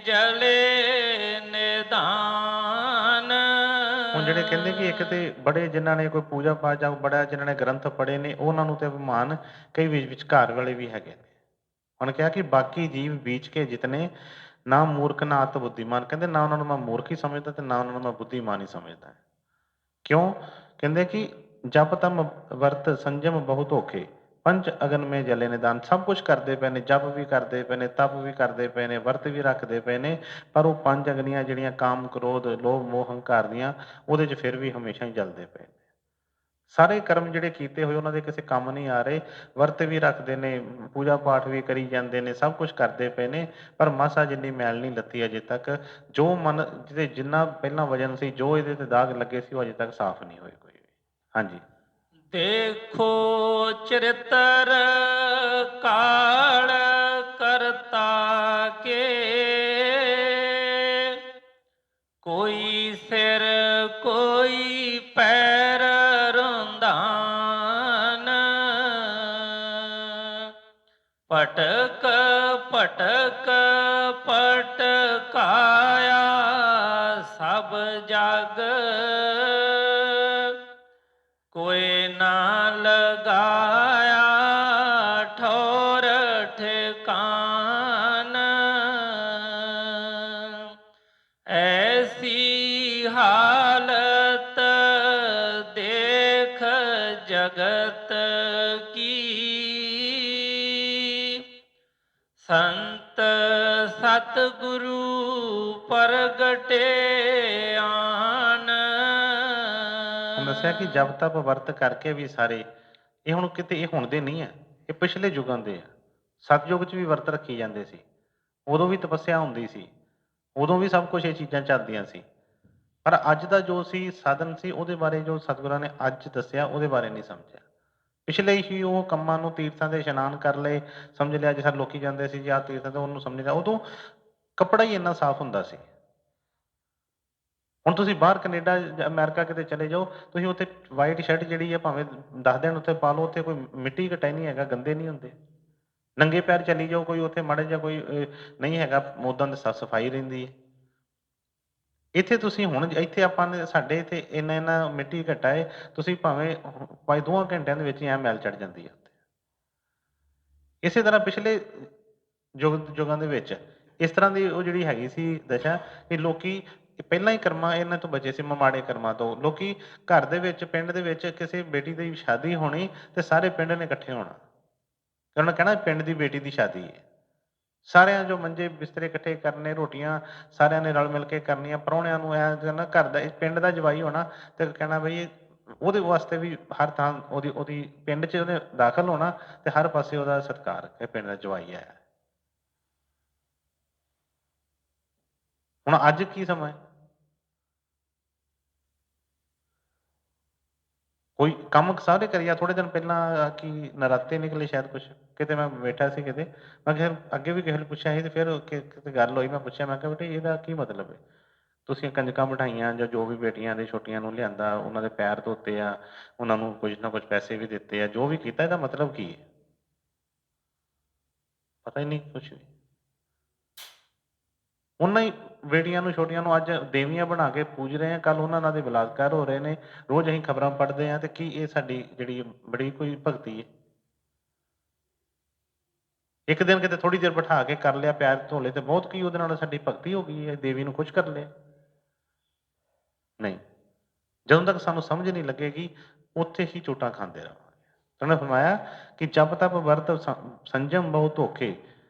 ਜਲੇ ਨਿਦਾਨ। ਹੁਣ ਜਿਹੜੇ ਕਹਿੰਦੇ ਕਿ ਇੱਕ ਤੇ ਬੜੇ ਜਿਨ੍ਹਾਂ ਨੇ ਕੋਈ ਪੂਜਾ ਪਾਠ ਜਾਂ ਬੜਾ ਜਿਨ੍ਹਾਂ ਨੇ ਗ੍ਰੰਥ ਪੜ੍ਹੇ ਨੇ, ਉਹਨਾਂ ਨੂੰ ਤੇ ਅਭਿਮਾਨ ਕਈ ਵਿਚਕਾਰ ਵਾਲੇ ਵੀ ਹੈਗੇ ਨੇ। ਉਹਨੇ ਕਿਹਾ ਕਿ ਬਾਕੀ ਜੀਵ ਬੀਚ ਕੇ ਜਿਤਨੇ ਨਾ ਮੂਰਖ ਨਾ ਅਤ ਬੁੱਧੀਮਾਨ, ਕਹਿੰਦੇ ਨਾ ਉਹਨਾਂ ਨੂੰ ਮੈਂ ਮੂਰਖ ਹੀ ਸਮਝਦਾ ਤੇ ਨਾ ਉਹਨਾਂ ਨੂੰ ਮੈਂ ਬੁੱਧੀਮਾਨ ਹੀ ਸਮਝਦਾ। ਕਿਉਂ? ਕਹਿੰਦੇ ਕਿ ਜਪ ਤਮ ਵਰਤ ਸੰਜਮ ਬਹੁਤ ਔਖੇ, ਪੰਜ ਅਗਨ ਮੇ ਜਲੇ ਨਿਦਾਨ। ਸਭ ਕੁਝ ਕਰਦੇ ਪਏ ਨੇ, ਜਪ ਵੀ ਕਰਦੇ ਪਏ ਨੇ, ਤਪ ਵੀ ਕਰਦੇ ਪਏ ਨੇ, ਵਰਤ ਵੀ ਰੱਖਦੇ ਪਏ ਨੇ, ਪਰ ਉਹ ਪੰਜ ਅਗਨੀਆਂ ਜਿਹੜੀਆਂ ਕਾਮ ਕ੍ਰੋਧ ਲੋਭ ਮੋਹ ਹੰਕਾਰ ਦੀਆਂ, ਉਹਦੇ 'ਚ ਫਿਰ ਵੀ ਹਮੇਸ਼ਾ ਹੀ ਜਲਦੇ ਪਏ ਨੇ। ਸਾਰੇ ਕਰਮ ਜਿਹੜੇ ਕੀਤੇ ਹੋਏ ਉਹਨਾਂ ਦੇ ਕਿਸੇ ਕੰਮ ਨਹੀਂ ਆ ਰਹੇ। ਵਰਤ ਵੀ ਰੱਖਦੇ ਨੇ, ਪੂਜਾ ਪਾਠ ਵੀ ਕਰੀ ਜਾਂਦੇ ਨੇ, ਸਭ ਕੁਝ ਕਰਦੇ ਪਏ ਨੇ, ਪਰ ਮਾਸਾ ਜਿੰਨੀ ਮੈਲ ਨਹੀਂ ਲੱਥੀ ਅਜੇ ਤੱਕ। ਜੋ ਮਨ ਜਿਹਦੇ ਜਿੰਨਾ ਪਹਿਲਾਂ ਵਜਨ ਸੀ, ਜੋ ਇਹਦੇ ਤੇ ਦਾਗ ਲੱਗੇ ਸੀ, ਉਹ ਅਜੇ ਤੱਕ ਸਾਫ਼ ਨਹੀਂ ਹੋਏ ਕੋਈ ਵੀ। ਹਾਂਜੀ। ਦੇਖੋ ਚਰਿਤਰ ਕਾਲ ਕਰਤਾ ਕੇ, ਕੋਈ ਸਿਰ ਕੋਈ ਪੈਰ ਰੁੰਧਾਨ, ਭਟਕ ਭਟਕ ਭਟਕਾਇਆ ਸਭ ਜਗ, ਕੋਈ ਨਾ ਲਗਾਇਆ ਠੌਰ ਠਿਕਾਨ। ਐਸੀ ਹਾਲਤ ਦੇਖ ਜਗਤ ਕੀ, ਸੰਤ ਸਤਿਗੁਰੂ ਪ੍ਰਗਟੇ ਆਨ। ਹੁਣ ਦੱਸਿਆ ਕਿ ਜਪ ਤਪ ਵਰਤ ਕਰਕੇ ਵੀ ਸਾਰੇ ਇਹ ਹੁਣ ਕਿਤੇ ਇਹ ਹੁਣ ਦੇ ਨਹੀਂ ਹੈ, ਇਹ ਪਿਛਲੇ ਯੁਗਾਂ ਦੇ ਆ। ਸਤਯੁਗ 'ਚ ਵੀ ਵਰਤ ਰੱਖੀ ਜਾਂਦੇ ਸੀ, ਉਦੋਂ ਵੀ ਤਪੱਸਿਆ ਹੁੰਦੀ ਸੀ, ਉਦੋਂ ਵੀ ਸਭ ਕੁਝ ਇਹ ਚੀਜ਼ਾਂ ਚੱਲਦੀਆਂ ਸੀ। ਪਰ ਅੱਜ ਦਾ ਜੋ ਸੀ ਸਾਧਨ ਸੀ, ਉਹਦੇ ਬਾਰੇ ਜੋ ਸਤਿਗੁਰਾਂ ਨੇ ਅੱਜ ਦੱਸਿਆ ਉਹਦੇ ਬਾਰੇ ਨਹੀਂ ਸਮਝਿਆ। ਪਿਛਲੇ ਹੀ ਉਹ ਕੰਮਾਂ ਨੂੰ, ਤੀਰਥਾਂ 'ਤੇ ਇਸ਼ਨਾਨ ਕਰ ਲਏ, ਸਮਝ ਲਿਆ ਜਿਸ ਤਰ੍ਹਾਂ ਲੋਕੀ ਜਾਂਦੇ ਸੀ ਜਾਂ ਤੀਰਥਾਂ 'ਤੇ, ਉਹਨੂੰ ਸਮਝ ਲਿਆ। ਉਦੋਂ ਕੱਪੜਾ ਹੀ ਇੰਨਾ ਸਾਫ਼ ਹੁੰਦਾ ਸੀ। ਹੁਣ ਤੁਸੀਂ ਬਾਹਰ ਕੈਨੇਡਾ ਅਮਰੀਕਾ ਕਿਤੇ ਚਲੇ ਜਾਓ, ਤੁਸੀਂ ਉੱਥੇ ਵਾਈਟ ਸ਼ਰਟ ਜਿਹੜੀ ਹੈ ਭਾਵੇਂ 10 ਦਿਨ ਉੱਥੇ ਪਾ ਲਓ, ਉੱਥੇ ਕੋਈ ਮਿੱਟੀ ਘਟਾ ਨਹੀਂ ਹੈਗਾ, ਗੰਦੇ ਨਹੀਂ ਹੁੰਦੇ। ਨੰਗੇ ਪੈਰ ਚਲੀ ਜਾਓ, ਕੋਈ ਉੱਥੇ ਮਾੜਾ ਜਿਹਾ ਕੋਈ ਨਹੀਂ ਹੈਗਾ, ਉੱਦਾਂ ਦੀ ਸਾਫ਼ ਸਫਾਈ ਰਹਿੰਦੀ ਹੈ। ਇੱਥੇ ਤੁਸੀਂ ਹੁਣ ਇੱਥੇ ਆਪਾਂ ਨੇ ਸਾਡੇ ਇੱਥੇ ਇੰਨਾ ਮਿੱਟੀ ਘਟਾ ਹੈ, ਤੁਸੀਂ ਭਾਵੇਂ 2 ਘੰਟਿਆਂ ਦੇ ਵਿੱਚ ਹੀ ਐਂ ਮੈਲ ਚੜ ਜਾਂਦੀ ਹੈ। ਇਸੇ ਤਰ੍ਹਾਂ ਪਿਛਲੇ ਯੁਗਾਂ ਦੇ ਵਿੱਚ ਇਸ ਤਰ੍ਹਾਂ ਦੀ ਉਹ ਜਿਹੜੀ ਹੈਗੀ ਸੀ ਦਸ਼ਾ, ਕਿ ਲੋਕੀ ਪਹਿਲਾਂ ਹੀ ਕਰਮਾਂ ਇਹਨਾਂ ਤੋਂ ਬਚੇ ਸੀ, ਮਾੜੇ ਕਰਮਾਂ ਤੋਂ। ਲੋਕੀ ਘਰ ਦੇ ਵਿੱਚ, ਪਿੰਡ ਦੇ ਵਿੱਚ ਕਿਸੇ ਬੇਟੀ ਦੀ ਸ਼ਾਦੀ ਹੋਣੀ ਤੇ ਸਾਰੇ ਪਿੰਡ ਨੇ ਇਕੱਠੇ ਹੋਣਾ, ਤੇ ਉਹਨਾਂ ਕਹਿਣਾ ਪਿੰਡ ਦੀ ਬੇਟੀ ਦੀ ਸ਼ਾਦੀ ਹੈ। ਸਾਰਿਆਂ ਜੋ ਮੰਜੇ ਬਿਸਤਰੇ ਇਕੱਠੇ ਕਰਨੇ, ਰੋਟੀਆਂ ਸਾਰਿਆਂ ਨੇ ਰਲ ਮਿਲ ਕੇ ਕਰਨੀਆਂ, ਪ੍ਰਾਹੁਣਿਆਂ ਨੂੰ ਐਂ ਕਰਨਾ, ਘਰ ਦਾ ਪਿੰਡ ਦਾ ਜਵਾਈ ਹੋਣਾ ਤੇ ਕਹਿਣਾ ਬਈ ਉਹਦੇ ਵਾਸਤੇ ਵੀ ਹਰ ਥਾਂ ਉਹਦੀ ਪਿੰਡ 'ਚ ਉਹਨੇ ਦਾਖਲ ਹੋਣਾ ਤੇ ਹਰ ਪਾਸੇ ਉਹਦਾ ਸਤਿਕਾਰ, ਇਹ ਪਿੰਡ ਦਾ ਜਵਾਈ ਆਇਆ। ਹੁਣ ਅੱਜ ਕੀ ਸਮਾਂ ਹੈ? ਕੋਈ ਕੰਮ ਸਾਰੇ ਕਰੀਆ। ਥੋੜੇ ਦਿਨ ਪਹਿਲਾਂ ਕੀ ਨਰਾਤੇ ਨਿਕਲੇ ਸ਼ਾਇਦ, ਕੁਛ ਕਿਤੇ ਮੈਂ ਬੈਠਾ ਸੀ ਕਿਤੇ, ਮੈਂ ਕਿਹਾ ਅੱਗੇ ਵੀ ਕਿਸੇ ਨੂੰ ਪੁੱਛਿਆ ਸੀ ਤੇ ਫਿਰ ਕਿਤੇ ਗੱਲ ਹੋਈ, ਮੈਂ ਪੁੱਛਿਆ, ਮੈਂ ਕਿਹਾ ਬੇਟੇ ਇਹਦਾ ਕੀ ਮਤਲਬ ਹੈ? ਤੁਸੀਂ ਕੰਜਕਾਂ ਬਿਠਾਈਆਂ ਜਾਂ ਜੋ ਵੀ ਬੇਟੀਆਂ ਦੇ ਛੋਟੀਆਂ ਨੂੰ ਲਿਆਂਦਾ, ਉਹਨਾਂ ਦੇ ਪੈਰ ਧੋਤੇ ਆ, ਉਹਨਾਂ ਨੂੰ ਕੁਝ ਨਾ ਕੁਝ ਪੈਸੇ ਵੀ ਦਿੱਤੇ ਆ, ਜੋ ਵੀ ਕੀਤਾ ਇਹਦਾ ਮਤਲਬ ਕੀ ਹੈ? ਪਤਾ ਹੀ ਨਹੀਂ ਕੁਛ ਵੀ। ਉਹਨਾਂ ਹੀ ਬੇਟੀਆਂ ਨੂੰ, ਛੋਟੀਆਂ ਨੂੰ ਅੱਜ ਦੇਵੀਆਂ ਬਣਾ ਕੇ ਪੂਜ ਰਹੇ ਆ, ਕੱਲ ਉਹਨਾਂ ਨਾਲ ਦੇ ਬਲਾਤਕਾਰ ਹੋ ਰਹੇ ਨੇ। ਰੋਜ਼ ਅਸੀਂ ਖਬਰਾਂ ਪੜ੍ਹਦੇ ਹਾਂ, ਤੇ ਕੀ ਇਹ ਸਾਡੀ ਜਿਹੜੀ ਬੜੀ ਕੋਈ ਭਗਤੀ ਹੈ? ਇੱਕ ਦਿਨ ਕਿਤੇ ਥੋੜੀ ਦੇਰ ਬਿਠਾ ਕੇ ਕਰ ਲਿਆ, ਪੈਰ ਧੋ ਲਏ, ਤੇ ਬਹੁਤ ਕੀ ਉਹਦੇ ਨਾਲ ਸਾਡੀ ਭਗਤੀ ਹੋ ਗਈ ਹੈ, ਦੇਵੀ ਨੂੰ ਖੁਸ਼ ਕਰ ਲਿਆ? ਨਹੀਂ। ਜਦੋਂ ਤੱਕ ਸਾਨੂੰ ਸਮਝ ਨਹੀਂ ਲੱਗੇਗੀ, ਉੱਥੇ ਹੀ ਚੋਟਾਂ ਖਾਂਦੇ ਰਹਾਂਗੇ। ਉਹਨੇ ਫਰਮਾਇਆ ਕਿ ਜਪ ਤਪ ਵਰਤ ਸੰਜਮ ਬਹੁ ਧੋਖੇ,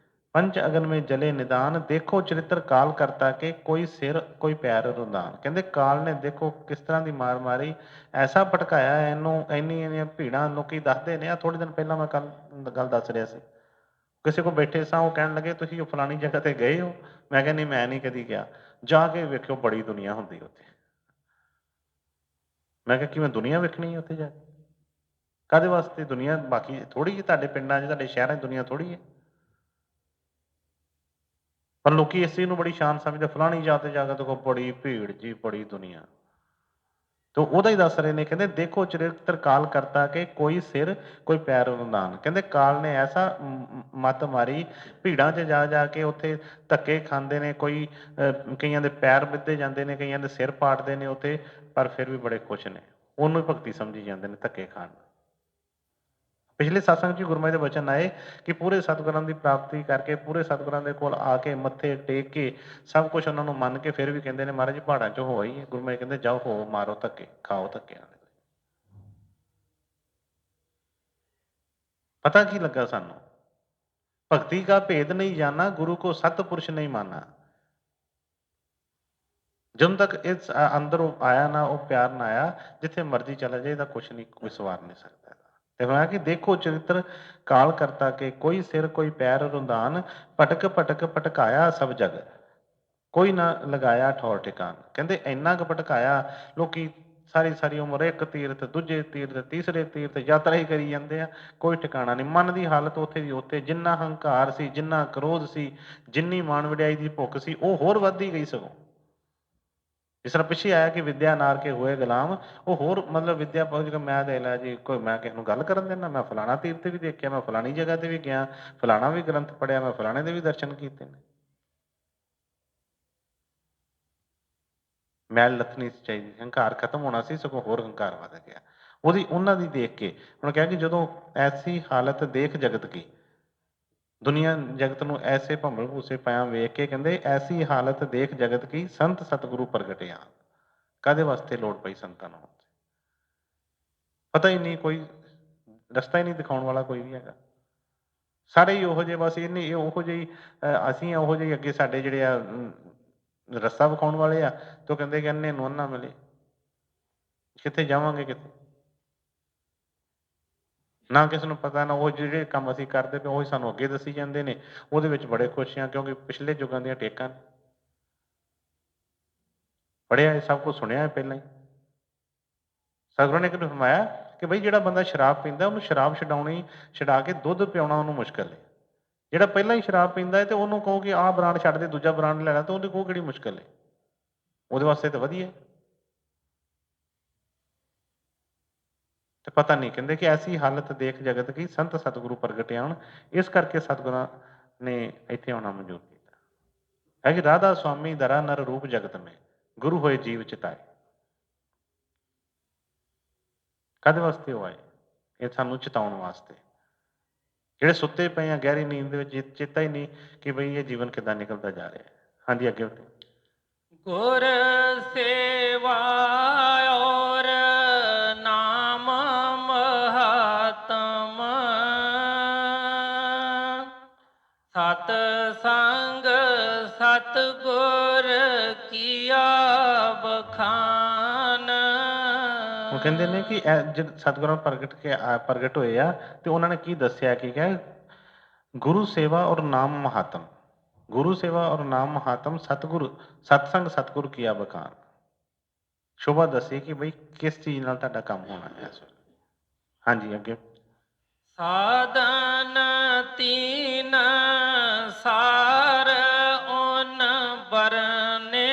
ਪੰਚ ਅਗਨ ਮੇ ਜਲੇ ਨਿਦਾਨ, ਦੇਖੋ ਚਰਿੱਤਰ ਕਾਲ ਕਰਤਾ ਕੇ, ਕੋਈ ਸਿਰ ਕੋਈ ਪੈਰ ਰੁੰਦਾਨ। ਕਹਿੰਦੇ ਕਾਲ ਨੇ ਦੇਖੋ ਕਿਸ ਤਰ੍ਹਾਂ ਦੀ ਮਾਰ ਮਾਰੀ, ਐਸਾ ਭਟਕਾਇਆ ਇਹਨੂੰ, ਇੰਨੀਆਂ ਭੀੜਾਂ। ਲੋਕੀ ਦੱਸਦੇ ਨੇ, ਆ ਥੋੜੇ ਦਿਨ ਪਹਿਲਾਂ ਮੈਂ ਗੱਲ ਦੱਸ ਰਿਹਾ ਸੀ, ਕਿਸੇ ਕੋਲ ਬੈਠੇ ਸਾਂ, ਉਹ ਕਹਿਣ ਲੱਗੇ ਤੁਸੀਂ ਉਹ ਫਲਾਣੀ ਜਗ੍ਹਾ ਤੇ ਗਏ ਹੋ? ਮੈਂ ਕਿਹਾ ਨਹੀਂ, ਮੈਂ ਨਹੀਂ ਕਦੀ ਗਿਆ। ਜਾ ਕੇ ਵੇਖਿਓ, ਬੜੀ ਦੁਨੀਆ ਹੁੰਦੀ ਉੱਥੇ। ਮੈਂ ਕਿਹਾ ਕਿਵੇਂ ਦੁਨੀਆ ਵੇਖਣੀ ਹੈ ਉੱਥੇ ਜਾ ਕੇ? ਕਾਹਦੇ ਵਾਸਤੇ ਦੁਨੀਆ? ਬਾਕੀ ਥੋੜ੍ਹੀ ਜਿਹੀ ਤੁਹਾਡੇ ਪਿੰਡਾਂ 'ਚ, ਤੁਹਾਡੇ ਸ਼ਹਿਰਾਂ 'ਚ ਦੁਨੀਆ ਥੋੜ੍ਹੀ ਹੈ। ਪਰ ਲੋਕੀ ਇਸ ਚੀਜ਼ ਨੂੰ ਬੜੀ ਸ਼ਾਨ ਸਮਝਦੇ, ਫਲਾਣੀ ਜਾ ਤੇ ਜਾ ਕੇ ਦੇਖੋ ਬੜੀ ਭੀੜ ਜੀ, ਬੜੀ ਦੁਨੀਆ। ਤੇ ਉਹਦਾ ਹੀ ਦੱਸ ਰਹੇ ਨੇ, ਕਹਿੰਦੇ ਦੇਖੋ ਚਰਿੱਤਰ ਕਾਲ ਕਰਤਾ ਕੇ, ਕੋਈ ਸਿਰ ਕੋਈ ਪੈਰ ਰੁੰਦਾਨ। ਕਹਿੰਦੇ ਕਾਲ ਨੇ ਐਸਾ ਮੱਤ ਮਾਰੀ, ਭੀੜਾਂ 'ਚ ਜਾ ਜਾ ਕੇ ਉੱਥੇ ਧੱਕੇ ਖਾਂਦੇ ਨੇ, ਕੋਈ ਕਈਆਂ ਦੇ ਪੈਰ ਮਿੱਧੇ ਜਾਂਦੇ ਨੇ, ਕਈਆਂ ਦੇ ਸਿਰ ਪਾੜਦੇ ਨੇ ਉੱਥੇ, ਪਰ ਫਿਰ ਵੀ ਬੜੇ ਖੁਸ਼ ਨੇ। ਉਹਨੂੰ ਹੀ ਭਗਤੀ ਸਮਝੀ ਜਾਂਦੇ ਨੇ, ਧੱਕੇ ਖਾਣ। ਪਿਛਲੇ ਸਤਸੰਗ 'ਚ ਗੁਰੂ ਮਹਾਰਾਜ ਦੇ ਬਚਨ ਆਏ ਕਿ ਪੂਰੇ ਸਤਿਗੁਰਾਂ ਦੀ ਪ੍ਰਾਪਤੀ ਕਰਕੇ ਪੂਰੇ ਸਤਿਗੁਰਾਂ ਦੇ ਕੋਲ ਆ ਕੇ ਮੱਥੇ ਟੇਕ ਕੇ ਸਭ ਕੁਝ ਉਹਨਾਂ ਨੂੰ ਮੰਨ ਕੇ ਫਿਰ ਵੀ ਕਹਿੰਦੇ ਨੇ ਮਹਾਰਾਜ ਜੀ ਪਹਾੜਾਂ 'ਚੋਂ ਹੋ ਆਈਏ। ਗੁਰੂ ਮਹਾਰਾਜ ਕਹਿੰਦੇ ਜਾਓ ਹੋ ਮਾਰੋ ਧੱਕੇ ਖਾਓ ਧੱਕੇ ਨਾਲ। ਪਤਾ ਕੀ ਲੱਗਾ ਸਾਨੂੰ? ਭਗਤੀ ਕਾ ਭੇਦ ਨਹੀਂ ਜਾਣਾ, ਗੁਰੂ ਕੋ ਸਤਪੁरुष नहीं माना। ਜਦੋਂ ਤੱਕ ਇਸ ਅੰਦਰ ਉਹ ਆਇਆ ਨਾ, ਉਹ ਪਿਆਰ ਨਾ ਆਇਆ, ਜਿੱਥੇ ਮਰਜ਼ੀ ਚਲਾ ਜਾਏ ਇਹਦਾ ਕੁਛ ਨਹੀਂ ਕੋਈ ਸਵਾਰ ਨਹੀਂ ਸਕਦਾ। ਤੇ ਮੈਂ ਕਿ ਦੇਖੋ ਚਰਿੱਤਰ ਕਾਲ ਕਰਤਾ ਕੇ ਕੋਈ ਸਿਰ ਕੋਈ ਪੈਰ ਰੁੰਦਾਨ, ਭਟਕ ਭਟਕ ਭਟਕਾਇਆ ਸਭ ਜਗ, ਕੋਈ ਨਾ ਲਗਾਇਆ ਠੌਰ ਟਿਕਾਣ। ਕਹਿੰਦੇ ਇੰਨਾ ਕੁ ਭਟਕਾਇਆ, ਲੋਕੀ ਸਾਰੀ ਸਾਰੀ ਉਮਰ ਇੱਕ ਤੀਰਥ ਦੂਜੇ ਤੀਰਥ ਤੀਸਰੇ ਤੀਰਥ ਯਾਤਰਾ ਹੀ ਕਰੀ ਜਾਂਦੇ ਆ, ਕੋਈ ਟਿਕਾਣਾ ਨਹੀਂ। ਮਨ ਦੀ ਹਾਲਤ ਉੱਥੇ ਦੀ ਉੱਥੇ, ਜਿੰਨਾ ਹੰਕਾਰ ਸੀ, ਜਿੰਨਾ ਕ੍ਰੋਧ ਸੀ, ਜਿੰਨੀ ਮਾਣ ਵਡਿਆਈ ਦੀ ਭੁੱਖ ਸੀ, ਉਹ ਹੋਰ ਵੱਧਦੀ ਗਈ। ਸਗੋਂ ਜਿਸ ਤਰ੍ਹਾਂ ਪਿੱਛੇ ਆਇਆ ਕਿ ਵਿਦਿਆ ਨਾਰ ਕੇ ਹੋਏ ਗੁਲਾਮ, ਉਹ ਹੋਰ ਮਤਲਬ ਵਿਦਿਆ ਪਹੁੰਚ ਕੇ ਮੈਂ ਦੇ ਲਾ ਜੀ ਕੋਈ ਮੈਂ ਕਿਸੇ ਨੂੰ ਗੱਲ ਕਰਨ ਦੇਣਾ, ਮੈਂ ਫਲਾਣਾ ਤੀਰਥ ਵੀ ਦੇਖਿਆ, ਮੈਂ ਫਲਾਣੀ ਜਗ੍ਹਾ ਤੇ ਵੀ ਗਿਆ, ਫਲਾਣਾ ਵੀ ਗ੍ਰੰਥ ਪੜ੍ਹਿਆ, ਮੈਂ ਫਲਾਣੇ ਦੇ ਵੀ ਦਰਸ਼ਨ ਕੀਤੇ ਨੇ। ਮੈਲ ਲੱਥਣੀ ਸੀ ਚਾਹੀਦੀ, ਹੰਕਾਰ ਖਤਮ ਹੋਣਾ ਸੀ, ਸਗੋਂ ਹੋਰ ਹੰਕਾਰ ਵੱਧ ਗਿਆ। ਉਹਨਾਂ ਦੀ ਦੇਖ ਕੇ ਹੁਣ ਕਿਹਾ ਕਿ ਜਦੋਂ ਐਸੀ ਹਾਲਤ ਦੇਖ ਜਗਤ ਕੀ, ਦੁਨੀਆ ਜਗਤ ਨੂੰ ਐਸੇ ਭੰਬਲ ਭੂਸੇ ਪਾਇਆ ਵੇਖ ਕੇ ਕਹਿੰਦੇ ਐਸੀ ਹਾਲਤ ਦੇਖ ਜਗਤ ਕੀ ਸੰਤ ਸਤਿਗੁਰੂ ਪ੍ਰਗਟਿਆ। ਕਾਹਦੇ ਵਾਸਤੇ ਲੋੜ ਪਈ ਸੰਤਾਂ ਨੂੰ? ਪਤਾ ਹੀ ਨਹੀਂ, ਕੋਈ ਰਸਤਾ ਹੀ ਨਹੀਂ ਦਿਖਾਉਣ ਵਾਲਾ ਕੋਈ ਵੀ ਹੈਗਾ। ਸਾਰੇ ਹੀ ਉਹੋ ਜਿਹੇ, ਬਸ ਇਹਨੇ ਉਹੋ ਜਿਹੀ ਅਸੀਂ ਉਹੋ ਜਿਹੇ ਅੱਗੇ ਸਾਡੇ ਜਿਹੜੇ ਆ ਰਸਤਾ ਵਿਖਾਉਣ ਵਾਲੇ ਆ, ਤੇ ਉਹ ਕਹਿੰਦੇ ਕਿ ਅੰਨੇ ਨੂੰ ਅੰਨਾ ਮਿਲੇ। ਕਿੱਥੇ ਜਾਵਾਂਗੇ? ਕਿੱਥੇ ਨਾ ਕਿਸੇ ਨੂੰ ਪਤਾ, ਨਾ ਉਹ ਜਿਹੜੇ ਕੰਮ ਅਸੀਂ ਕਰਦੇ ਪਏ ਉਹੀ ਸਾਨੂੰ ਅੱਗੇ ਦੱਸੀ ਜਾਂਦੇ ਨੇ। ਉਹਦੇ ਵਿੱਚ ਬੜੇ ਖੁਸ਼ ਆ ਕਿਉਂਕਿ ਪਿਛਲੇ ਯੁੱਗਾਂ ਦੀਆਂ ਟੇਕਾਂ ਨੇ, ਪੜ੍ਹਿਆ ਇਹ ਸਭ ਕੁਝ ਸੁਣਿਆ ਪਹਿਲਾਂ ਹੀ। ਸਤਿਗੁਰਾਂ ਨੇ ਕਿਹਨੂੰ ਫਰਮਾਇਆ ਕਿ ਬਈ ਜਿਹੜਾ ਬੰਦਾ ਸ਼ਰਾਬ ਪੀਂਦਾ ਉਹਨੂੰ ਸ਼ਰਾਬ ਛਡਾਉਣੀ, ਛਡਾ ਕੇ ਦੁੱਧ ਪਿਆਉਣਾ ਉਹਨੂੰ ਮੁਸ਼ਕਲ ਹੈ। ਜਿਹੜਾ ਪਹਿਲਾਂ ਹੀ ਸ਼ਰਾਬ ਪੀਂਦਾ ਹੈ ਤੇ ਉਹਨੂੰ ਕਹੋ ਕਿ ਆਹ ਬ੍ਰਾਂਡ ਛੱਡ ਦੇ ਦੂਜਾ ਬ੍ਰਾਂਡ ਲੈਣਾ, ਤਾਂ ਉਹਦੇ ਕੋਲ ਕਿਹੜੀ ਮੁਸ਼ਕਲ ਹੈ? ਉਹਦੇ ਵਾਸਤੇ ਤਾਂ ਵਧੀਆ। ਤੇ ਪਤਾ ਨਹੀਂ, ਕਹਿੰਦੇ ਕਿ ਐਸੀ ਹਾਲਤ ਦੇਖ ਜਗਤ ਕੀ ਸੰਤ ਸਤਿਗੁਰੂ ਪ੍ਰਗਟੇ ਆਉਣ। ਇਸ ਕਰਕੇ ਸਤਿਗੁਰਾਂ ਨੇ ਇੱਥੇ ਆਉਣਾ ਮਨਜ਼ੂਰ ਕੀਤਾ ਹੈ ਕਿ ਰਾਧਾ ਸੁਆਮੀ ਦਰਾ ਨਰ ਰੂਪ ਜਗਤ ਮੇ, ਗੁਰੂ ਹੋਏ ਜੀਵ ਚਿਤਾਏ। ਕਾਹਦੇ ਵਾਸਤੇ ਉਹ ਆਏ? ਇਹ ਸਾਨੂੰ ਚਿਤਾਉਣ ਵਾਸਤੇ। ਜਿਹੜੇ ਸੁੱਤੇ ਪਏ ਆ ਗਹਿਰੀ ਨੀਂਦ ਦੇ ਵਿੱਚ, ਚੇਤਾ ਹੀ ਨਹੀਂ ਕਿ ਬਈ ਇਹ ਜੀਵਨ ਕਿੱਦਾਂ ਨਿਕਲਦਾ ਜਾ ਰਿਹਾ ਹੈ। ਹਾਂਜੀ ਅੱਗੇ ਗੁਰ ਸੇਵਾ ਔਰ ਨਾਮ ਮਹਾਤਮ, ਸਤ ਸੰਗ ਸਤਿਗੁਰ ਕੀਆ ਬਖਾਨ। ਉਹ ਕਹਿੰਦੇ ਨੇ ਕਿ ਜਦ ਸਤਿਗੁਰਾਂ ਪ੍ਰਗਟ ਹੋਏ ਆ ਤੇ ਉਹਨਾਂ ਨੇ ਕੀ ਦੱਸਿਆ ਕਿ ਗੁਰੂ ਸੇਵਾ ਔਰ ਨਾਮ ਮਹਾਤਮ, ਗੁਰੂ ਸੇਵਾ ਔਰ ਨਾਮ ਮਹਾਤਮ, ਸਤਿਗੁਰ ਸਤਸੰਗ ਸਤਿਗੁਰ ਕੀਆ ਬਖਾਨ। ਸ਼ੋਭਾ ਦੱਸੀ ਕਿ ਬਈ ਕਿਸ ਚੀਜ਼ ਨਾਲ ਤੁਹਾਡਾ ਕੰਮ ਹੋਣਾ ਹੈ ਇਸ ਵੇਲੇ। ਹਾਂਜੀ ਅੱਗੇ ਸਾਧਨ ਤੀਨ ਸਾਰ ਓਨ ਬਰਨੇ,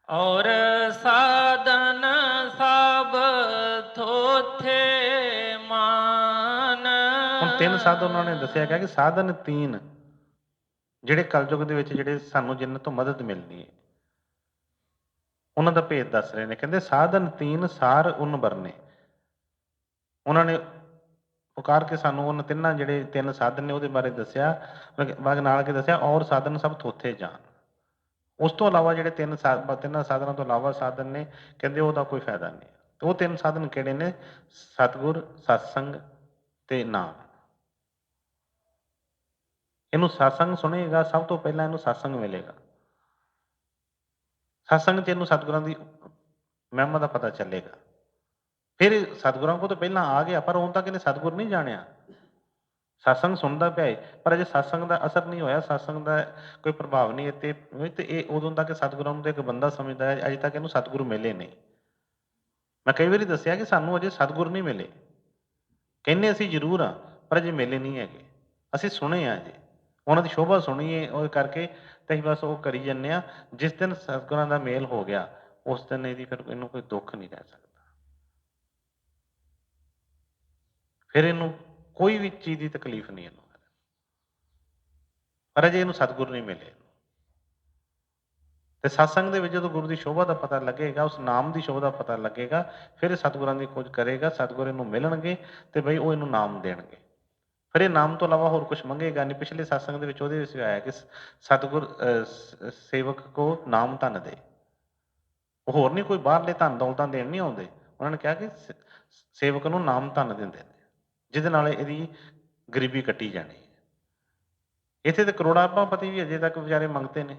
ਔਰ ਸਾਧਨ ਸਭ ਥੋਥੇ ਮਾਨ। ਹੁਣ ਤਿੰਨ ਸਾਧਨ ਉਹਨਾਂ ਨੇ ਦੱਸਿਆ ਕਿ ਸਾਧਨ ਤੀਨ ਜਿਹੜੇ ਕਲਯੁਗ ਦੇ ਵਿੱਚ ਜਿਹੜੇ ਸਾਨੂੰ ਜਿਨ੍ਹਾਂ ਤੋਂ ਮਦਦ ਮਿਲਦੀ ਹੈ, ਉਹਨਾਂ ਦਾ ਭੇਦ ਦੱਸ ਰਹੇ ਨੇ। ਕਹਿੰਦੇ ਸਾਧਨ ਤੀਨ ਸਾਰ ਉਨ ਬਰਨੇ। ਉਹਨਾਂ ਨੇ ਪੁਕਾਰ ਕੇ ਸਾਨੂੰ ਉਹਨਾਂ ਤਿੰਨਾਂ ਜਿਹੜੇ ਤਿੰਨ ਸਾਧਨ ਨੇ ਉਹਦੇ ਬਾਰੇ ਦੱਸਿਆ, ਨਾਲ ਕੇ ਦੱਸਿਆ ਔਰ ਸਾਧਨ ਸਭ ਥੋਥੇ ਜਾਣ। ਉਸ ਤੋਂ ਇਲਾਵਾ ਜਿਹੜੇ ਤਿੰਨਾਂ ਸਾਧਨਾਂ ਤੋਂ ਇਲਾਵਾ ਸਾਧਨ ਨੇ, ਕਹਿੰਦੇ ਉਹਦਾ ਕੋਈ ਫਾਇਦਾ ਨਹੀਂ। ਉਹ ਤਿੰਨ ਸਾਧਨ ਕਿਹੜੇ ਨੇ? ਸਤਿਗੁਰ, ਸਤਸੰਗ ਤੇ ਨਾਮ। ਇਹਨੂੰ ਸਤਸੰਗ ਸੁਣੇਗਾ, ਸਭ ਤੋਂ ਪਹਿਲਾਂ ਇਹਨੂੰ ਸਤਸੰਗ ਮਿਲੇਗਾ। ਸਤਸੰਗ 'ਚ ਇਹਨੂੰ ਸਤਿਗੁਰਾਂ ਦੀ ਮਹਿਮਾ ਦਾ ਪਤਾ ਚੱਲੇਗਾ। ਫਿਰ ਸਤਿਗੁਰਾਂ ਕੋਲ ਤਾਂ ਪਹਿਲਾਂ ਆ ਗਿਆ, ਪਰ ਹੁਣ ਤੱਕ ਇਹਨੇ ਸਤਿਗੁਰ ਨਹੀਂ ਜਾਣਿਆ। ਸਤਸੰਗ ਸੁਣਦਾ ਪਿਆ ਹੈ ਪਰ ਅਜੇ ਸਤਸੰਗ ਦਾ ਅਸਰ ਨਹੀਂ ਹੋਇਆ, ਸਤਸੰਗ ਦਾ ਕੋਈ ਪ੍ਰਭਾਵ ਨਹੀਂ ਇੱਥੇ। ਤੇ ਇਹ ਉਦੋਂ ਤੱਕ ਸਤਿਗੁਰਾਂ ਨੂੰ ਤਾਂ ਇੱਕ ਬੰਦਾ ਸਮਝਦਾ ਹੈ, ਅਜੇ ਤੱਕ ਇਹਨੂੰ ਸਤਿਗੁਰੂ ਮਿਲੇ ਨਹੀਂ। ਮੈਂ ਕਈ ਵਾਰੀ ਦੱਸਿਆ ਕਿ ਸਾਨੂੰ ਅਜੇ ਸਤਿਗੁਰ ਨਹੀਂ ਮਿਲੇ। ਕਹਿੰਦੇ ਅਸੀਂ ਜ਼ਰੂਰ ਹਾਂ ਪਰ ਅਜੇ ਮਿਲੇ ਨਹੀਂ ਹੈਗੇ। ਅਸੀਂ ਸੁਣੇ ਆ ਅਜੇ, ਉਹਨਾਂ ਦੀ ਸ਼ੋਭਾ ਸੁਣੀਏ ਉਹ ਕਰਕੇ ਤੇ ਅਸੀਂ ਬਸ ਉਹ ਕਰੀ ਜਾਂਦੇ ਹਾਂ। ਜਿਸ ਦਿਨ ਸਤਿਗੁਰਾਂ ਦਾ ਮੇਲ ਹੋ ਗਿਆ ਉਸ ਦਿਨ ਇਹਦੀ ਫਿਰ ਇਹਨੂੰ ਕੋਈ ਦੁੱਖ ਨਹੀਂ ਰਹਿ ਸਕਦਾ। ਫਿਰ ਇਹਨੂੰ ਕੋਈ ਵੀ ਚੀਜ਼ ਦੀ ਤਕਲੀਫ ਨਹੀਂ ਇਹਨੂੰ, ਪਰ ਅਜੇ ਇਹਨੂੰ ਸਤਿਗੁਰ ਨਹੀਂ ਮਿਲੇ। ਤੇ ਸਤਸੰਗ ਦੇ ਵਿੱਚ ਜਦੋਂ ਗੁਰੂ ਦੀ ਸ਼ੋਭਾ ਦਾ ਪਤਾ ਲੱਗੇਗਾ, ਉਸ ਨਾਮ ਦੀ ਸ਼ੋਭਾ ਦਾ ਪਤਾ ਲੱਗੇਗਾ, ਫਿਰ ਇਹ ਸਤਿਗੁਰਾਂ ਦੀ ਖੋਜ ਕਰੇਗਾ, ਸਤਿਗੁਰ ਇਹਨੂੰ ਮਿਲਣਗੇ ਤੇ ਬਈ ਉਹ ਇਹਨੂੰ ਨਾਮ ਦੇਣਗੇ। ਫਿਰ ਇਹ ਨਾਮ ਤੋਂ ਇਲਾਵਾ ਹੋਰ ਕੁਛ ਮੰਗੇਗਾ ਨਹੀਂ। ਪਿਛਲੇ ਸਤਸੰਗ ਦੇ ਵਿੱਚ ਉਹਦੇ ਵਿੱਚ ਆਇਆ ਕਿ ਸਤਿਗੁਰ ਸੇਵਕ ਕੋ ਨਾਮ ਧਨ ਦੇ। ਉਹ ਹੋਰ ਨਹੀਂ ਕੋਈ ਬਾਹਰਲੇ ਧਨ ਦੌਲਤਾਂ ਦੇਣ ਨਹੀਂ ਆਉਂਦੇ। ਉਹਨਾਂ ਨੇ ਕਿਹਾ ਕਿ ਸੇਵਕ ਨੂੰ ਨਾਮ ਧਨ ਦਿੰਦੇ ਨੇ, ਜਿਹਦੇ ਨਾਲ ਇਹਦੀ ਗਰੀਬੀ ਕੱਟੀ ਜਾਣੀ ਹੈ। ਇੱਥੇ ਤੇ ਕਰੋੜਾਪਤੀ ਵੀ ਅਜੇ ਤੱਕ ਵਿਚਾਰੇ ਮੰਗਤੇ ਨੇ,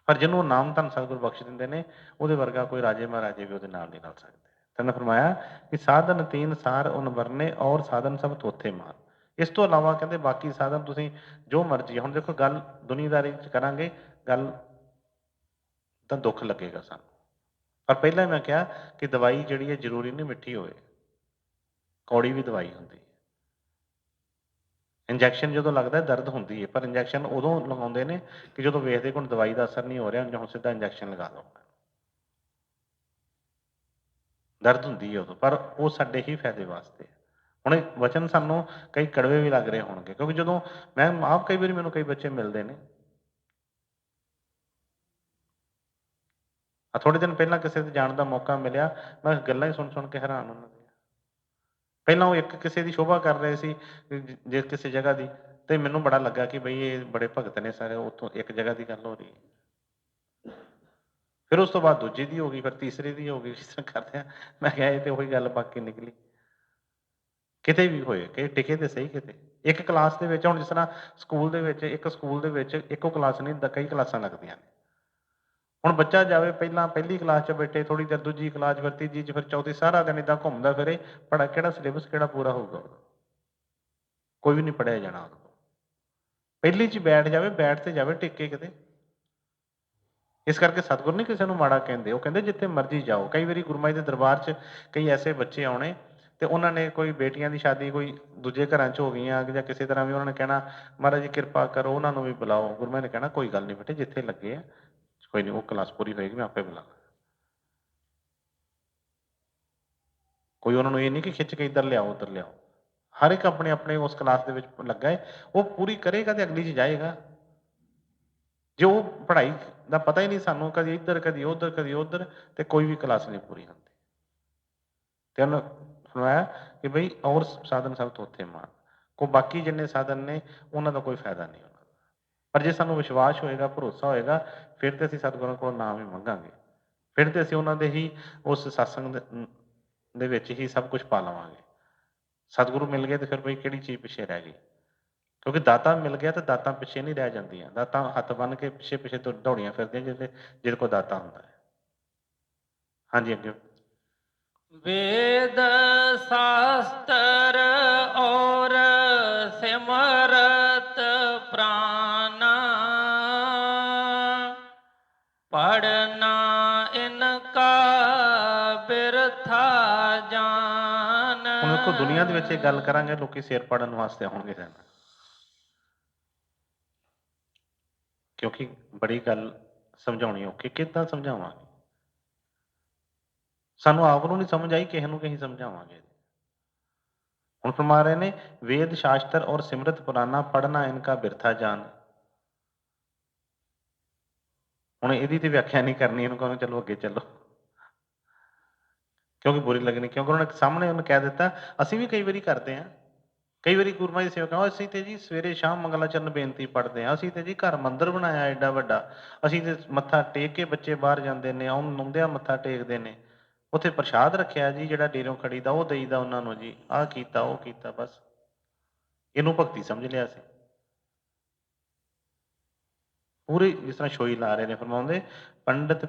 ਪਰ ਜਿਹਨੂੰ ਉਹ ਨਾਮ ਧਨ ਸਤਿਗੁਰ ਬਖਸ਼ ਦਿੰਦੇ ਨੇ, ਉਹਦੇ ਵਰਗਾ ਕੋਈ ਰਾਜੇ ਮਹਾਰਾਜੇ ਵੀ ਉਹਦੇ ਨਾਲ ਨਹੀਂ ਰਲ ਸਕਦੇ। ਤੈਨੂੰ ਫਰਮਾਇਆ ਕਿ ਸਾਧਨ ਤੀਨ ਸਾਰ ਉਨ ਵਰਨੇ ਔਰ ਸਾਧਨ ਸਭ ਤੋਥੇ ਮਾਰ। ਇਸ ਤੋਂ ਇਲਾਵਾ ਕਹਿੰਦੇ ਬਾਕੀ ਸਾਧਨ ਤੁਸੀਂ ਜੋ ਮਰਜ਼ੀ। ਹੁਣ ਦੇਖੋ ਗੱਲ ਦੁਨੀਆਦਾਰੀ 'ਚ ਕਰਾਂਗੇ ਗੱਲ ਤਾਂ ਦੁੱਖ ਲੱਗੇਗਾ ਸਾਨੂੰ, ਪਰ ਪਹਿਲਾਂ ਮੈਂ ਕਿਹਾ ਕਿ ਦਵਾਈ ਜਿਹੜੀ ਹੈ ਜ਼ਰੂਰੀ ਨਹੀਂ ਮਿੱਠੀ ਹੋਵੇ, ਕੌੜੀ ਵੀ ਦਵਾਈ ਹੁੰਦੀ ਹੈ। ਇੰਜੈਕਸ਼ਨ ਜਦੋਂ ਲੱਗਦਾ ਦਰਦ ਹੁੰਦੀ ਹੈ, ਪਰ ਇੰਜੈਕਸ਼ਨ ਉਦੋਂ ਲਗਾਉਂਦੇ ਨੇ ਕਿ ਜਦੋਂ ਵੇਖਦੇ ਕਿ ਹੁਣ ਦਵਾਈ ਦਾ ਅਸਰ ਨਹੀਂ ਹੋ ਰਿਹਾ, ਹੁਣ ਸਿੱਧਾ ਇੰਜੈਕਸ਼ਨ ਲਗਾ ਦਿਓ। ਦਰਦ ਹੁੰਦੀ ਹੈ ਉਦੋਂ, ਪਰ ਉਹ ਸਾਡੇ ਹੀ ਫਾਇਦੇ ਵਾਸਤੇ। ਹੁਣ ਇਹ ਵਚਨ ਸਾਨੂੰ ਕਈ ਕੜਵੇ ਵੀ ਲੱਗ ਰਹੇ ਹੋਣਗੇ, ਕਿਉਂਕਿ ਜਦੋਂ ਮੈਂ ਆਪ ਕਈ ਵਾਰੀ ਮੈਨੂੰ ਕਈ ਬੱਚੇ ਮਿਲਦੇ ਨੇ। ਥੋੜ੍ਹੇ ਦਿਨ ਪਹਿਲਾਂ ਕਿਸੇ ਦੇ ਜਾਣ ਦਾ ਮੌਕਾ ਮਿਲਿਆ, ਮੈਂ ਗੱਲਾਂ ਹੀ ਸੁਣ ਕੇ ਹੈਰਾਨ ਉਹਨਾਂ ਦੀਆਂ। ਪਹਿਲਾਂ ਉਹ ਇੱਕ ਕਿਸੇ ਦੀ ਸ਼ੋਭਾ ਕਰ ਰਹੇ ਸੀ ਜੇ ਕਿਸੇ ਜਗ੍ਹਾ ਦੀ, ਤੇ ਮੈਨੂੰ ਬੜਾ ਲੱਗਾ ਕਿ ਬਈ ਇਹ ਬੜੇ ਭਗਤ ਨੇ ਸਾਰੇ, ਉੱਥੋਂ ਇੱਕ ਜਗ੍ਹਾ ਦੀ ਗੱਲ ਹੋ ਰਹੀ ਹੈ। ਫਿਰ ਉਸ ਤੋਂ ਬਾਅਦ ਦੂਜੀ ਦੀ ਹੋ ਗਈ, ਫਿਰ ਤੀਸਰੇ ਦੀ ਹੋ ਗਈ, ਇਸ ਤਰ੍ਹਾਂ ਕਰਦੇ ਆ। ਮੈਂ ਕਿਹਾ ਇਹ ਤੇ ਉਹੀ ਗੱਲ ਬਾਕੀ ਨਿਕਲੀ। ਕਿਤੇ ਵੀ ਹੋਏ ਕਿ ਟਿਕੇ ਤੇ ਸਹੀ ਕਿਤੇ ਇੱਕ ਕਲਾਸ ਦੇ ਵਿੱਚ। ਹੁਣ ਜਿਸ ਤਰ੍ਹਾਂ ਸਕੂਲ ਦੇ ਵਿੱਚ, ਇੱਕ ਸਕੂਲ ਦੇ ਵਿੱਚ ਇੱਕੋ ਕਲਾਸ ਨਹੀਂ, ਕਈ ਕਲਾਸਾਂ ਲੱਗਦੀਆਂ ਨੇ। ਹੁਣ ਬੱਚਾ ਜਾਵੇ ਪਹਿਲਾਂ ਪਹਿਲੀ ਕਲਾਸ 'ਚ ਬੈਠੇ, ਥੋੜ੍ਹੀ ਦੇਰ ਦੂਜੀ ਕਲਾਸ, ਫਿਰ ਤੀਜੀ 'ਚ, ਫਿਰ ਚੌਥੀ, ਸਾਰਾ ਦਿਨ ਇੱਦਾਂ ਘੁੰਮਦਾ ਫਿਰੇ, ਕਿਹੜਾ ਸਿਲੇਬਸ ਕਿਹੜਾ ਪੂਰਾ ਹੋਊਗਾ? ਕੋਈ ਵੀ ਨਹੀਂ ਪੜ੍ਹਿਆ ਜਾਣਾ ਉਹਦੇ ਕੋਲ। ਪਹਿਲੀ 'ਚ ਬੈਠ ਜਾਵੇ, ਬੈਠ ਤੇ ਜਾਵੇ ਟਿੱਕੇ ਕਿਤੇ। ਇਸ ਕਰਕੇ ਸਤਿਗੁਰ ਨਹੀਂ ਕਿਸੇ ਨੂੰ ਮਾੜਾ ਕਹਿੰਦੇ, ਉਹ ਕਹਿੰਦੇ ਜਿੱਥੇ ਮਰਜ਼ੀ ਜਾਓ। ਕਈ ਵਾਰੀ ਗੁਰੂ ਮਹਾਰਾਜ ਦੇ ਦਰਬਾਰ 'ਚ ਕਈ ਐਸੇ ਬੱਚੇ ਆਉਣੇ, ਤੇ ਉਹਨਾਂ ਨੇ ਕੋਈ ਬੇਟੀਆਂ ਦੀ ਸ਼ਾਦੀ ਕੋਈ ਦੂਜੇ ਘਰਾਂ 'ਚ ਹੋ ਗਈਆਂ ਜਾਂ ਕਿਸੇ ਤਰ੍ਹਾਂ ਵੀ, ਉਹਨਾਂ ਨੇ ਕਹਿਣਾ ਮਹਾਰਾਜ ਜੀ ਕਿਰਪਾ ਕਰੋ ਉਹਨਾਂ ਨੂੰ ਵੀ ਬੁਲਾਓ। ਗੁਰੂ ਮਹਾਰਾਜ ਨੇ ਕਹਿਣਾ ਕੋਈ ਗੱਲ ਨਹੀਂ ਬੇਟੇ, ਜਿੱਥੇ ਲੱਗੇ ਆ ਕੋਈ ਨਹੀਂ, ਉਹ ਕਲਾਸ ਪੂਰੀ ਹੋਏਗੀ ਮੈਂ ਆਪੇ ਬੁਲਾਵਾਂ। ਕੋਈ ਉਹਨਾਂ ਨੂੰ ਇਹ ਨਹੀਂ ਕਿ ਖਿੱਚ ਕੇ ਇੱਧਰ ਲਿਆਓ ਉੱਧਰ ਲਿਆਓ। ਹਰ ਇੱਕ ਆਪਣੇ ਆਪਣੇ ਉਸ ਕਲਾਸ ਦੇ ਵਿੱਚ ਲੱਗਾ ਹੈ, ਉਹ ਪੂਰੀ ਕਰੇਗਾ ਤੇ ਅਗਲੀ 'ਚ ਜਾਏਗਾ। ਜੇ ਉਹ ਪੜ੍ਹਾਈ ਦਾ ਪਤਾ ਹੀ ਨਹੀਂ ਸਾਨੂੰ, ਕਦੀ ਇੱਧਰ ਕਦੀ ਉੱਧਰ ਕਦੀ ਉੱਧਰ, ਤੇ ਕੋਈ ਵੀ ਕਲਾਸ ਨਹੀਂ ਪੂਰੀ ਹੁੰਦੀ। ਤੇ ਉਹਨੂੰ ਸੁਣਾਇਆ ਕਿ ਬਈ ਔਰ ਸਾਧਨ ਸਭ ਤੋਂ ਉੱਥੇ ਮਾਨ। ਕੋ ਬਾਕੀ ਜਿੰਨੇ ਸਾਧਨ ਨੇ ਉਹਨਾਂ ਦਾ ਕੋਈ ਫਾਇਦਾ ਨਹੀਂ ਉਹਨਾਂ ਦਾ। ਪਰ ਜੇ ਸਾਨੂੰ ਵਿਸ਼ਵਾਸ ਹੋਏਗਾ, ਭਰੋਸਾ ਹੋਏਗਾ, ਫਿਰ ਤੇ ਅਸੀਂ ਸਤਿਗੁਰਾਂ ਕੋਲ ਨਾਮ ਹੀ ਮੰਗਾਂਗੇ। ਫਿਰ ਤੇ ਅਸੀਂ ਉਹਨਾਂ ਦੇ ਹੀ ਉਸ ਸਤਸੰਗ ਦੇ ਵਿੱਚ ਹੀ ਸਭ ਕੁਝ ਪਾ ਲਵਾਂਗੇ। ਸਤਿਗੁਰੂ ਮਿਲ ਗਏ ਤੇ ਫਿਰ ਬਈ ਕਿਹੜੀ ਚੀਜ਼ ਪਿੱਛੇ ਰਹਿ ਗਈ? ਕਿਉਂਕਿ ਦਾਤਾ ਮਿਲ ਗਿਆ ਤੇ ਦਾਤਾਂ ਪਿੱਛੇ ਨਹੀਂ ਰਹਿ ਜਾਂਦੀਆਂ। ਦਾਤਾਂ ਹੱਥ ਬੰਨ੍ਹ ਕੇ ਪਿੱਛੇ ਪਿੱਛੇ ਦੌੜੀਆਂ ਫਿਰਦੀਆਂ ਜਿਹਦੇ ਕੋਲ ਦਾਤਾ ਹੁੰਦਾ ਹੈ। ਹਾਂਜੀ ਅੱਗੇ। वेद शास्त्र और सिमरत प्राणा, पढ़ना इनका बिरथा जान। ਹੁਣ ਵੇਖੋ ਦੁਨੀਆ ਦੇ ਵਿੱਚ ਇਹ ਗੱਲ ਕਰਾਂਗੇ, ਲੋਕੀ ਸਿਰ ਪੜਨ ਵਾਸਤੇ ਆਉਣਗੇ ਰਹਿਣਾ, ਕਿਉਂਕਿ ਬੜੀ ਗੱਲ ਸਮਝਾਉਣੀ ਔਖੀ। ਕਿੱਦਾਂ ਸਮਝਾਵਾਂਗੇ? ਸਾਨੂੰ ਆਪ ਨੂੰ ਨਹੀਂ ਸਮਝ ਆਈ, ਕਿਸੇ ਨੂੰ ਕਹੀਂ ਸਮਝਾਵਾਂਗੇ? ਹੁਣ ਫਰਮਾ ਰਹੇ ਨੇ ਵੇਦ ਸ਼ਾਸਤਰ ਔਰ ਸਿਮਰਤ ਪੁਰਾਨਾ, ਪੜਨਾ ਇਨਕਾ ਬਿਰਥਾ ਜਾਨ। ਹੁਣ ਇਹਦੀ ਤੇ ਵਿਆਖਿਆ ਨਹੀਂ ਕਰਨੀ, ਇਹਨੂੰ ਕਹੋ ਚਲੋ ਅੱਗੇ ਚੱਲੋ, ਕਿਉਂਕਿ ਬੁਰੀ ਲੱਗਣੀ। ਕਿਉਂਕਿ ਉਹਨਾਂ ਨੇ ਸਾਹਮਣੇ ਉਹਨੂੰ ਕਹਿ ਦਿੱਤਾ। ਅਸੀਂ ਵੀ ਕਈ ਵਾਰੀ ਕਰਦੇ ਹਾਂ, ਕਈ ਵਾਰੀ ਗੁਰੂ ਮਹਾਰਾਜ ਦੀ ਸੇਵਾ ਕਹੋ, ਅਸੀਂ ਤੇ ਜੀ ਸਵੇਰੇ ਸ਼ਾਮ ਮੰਗਲਾਚਰਨ ਬੇਨਤੀ ਪੜ੍ਹਦੇ ਹਾਂ, ਅਸੀਂ ਤੇ ਜੀ ਘਰ ਮੰਦਿਰ ਬਣਾਇਆ ਐਡਾ ਵੱਡਾ, ਅਸੀਂ ਤੇ ਮੱਥਾ ਟੇਕ ਕੇ ਬੱਚੇ ਬਾਹਰ ਜਾਂਦੇ ਨੇ, ਆਉਂਦਿਆਂ ਮੱਥਾ ਟੇਕਦੇ ਨੇ, ਉੱਥੇ ਪ੍ਰਸ਼ਾਦ ਰੱਖਿਆ ਜੀ ਜਿਹੜਾ ਡੇਰੋਂ ਖੜੀ ਦਾ, ਉਹ ਦੇਈਦਾ ਉਹਨਾਂ ਨੂੰ ਜੀ, ਆਹ ਕੀਤਾ ਉਹ ਕੀਤਾ, ਬਸ ਇਹਨੂੰ ਭਗਤੀ ਸਮਝ ਲਿਆ ਸੀ। ਪੂਰੀ ਜਿਸ ਤਰ੍ਹਾਂ ਛੋਈ ਲਾ ਰਹੇ ਨੇ। ਫਰਮਾਉਂਦੇ ਪੰਡਿਤ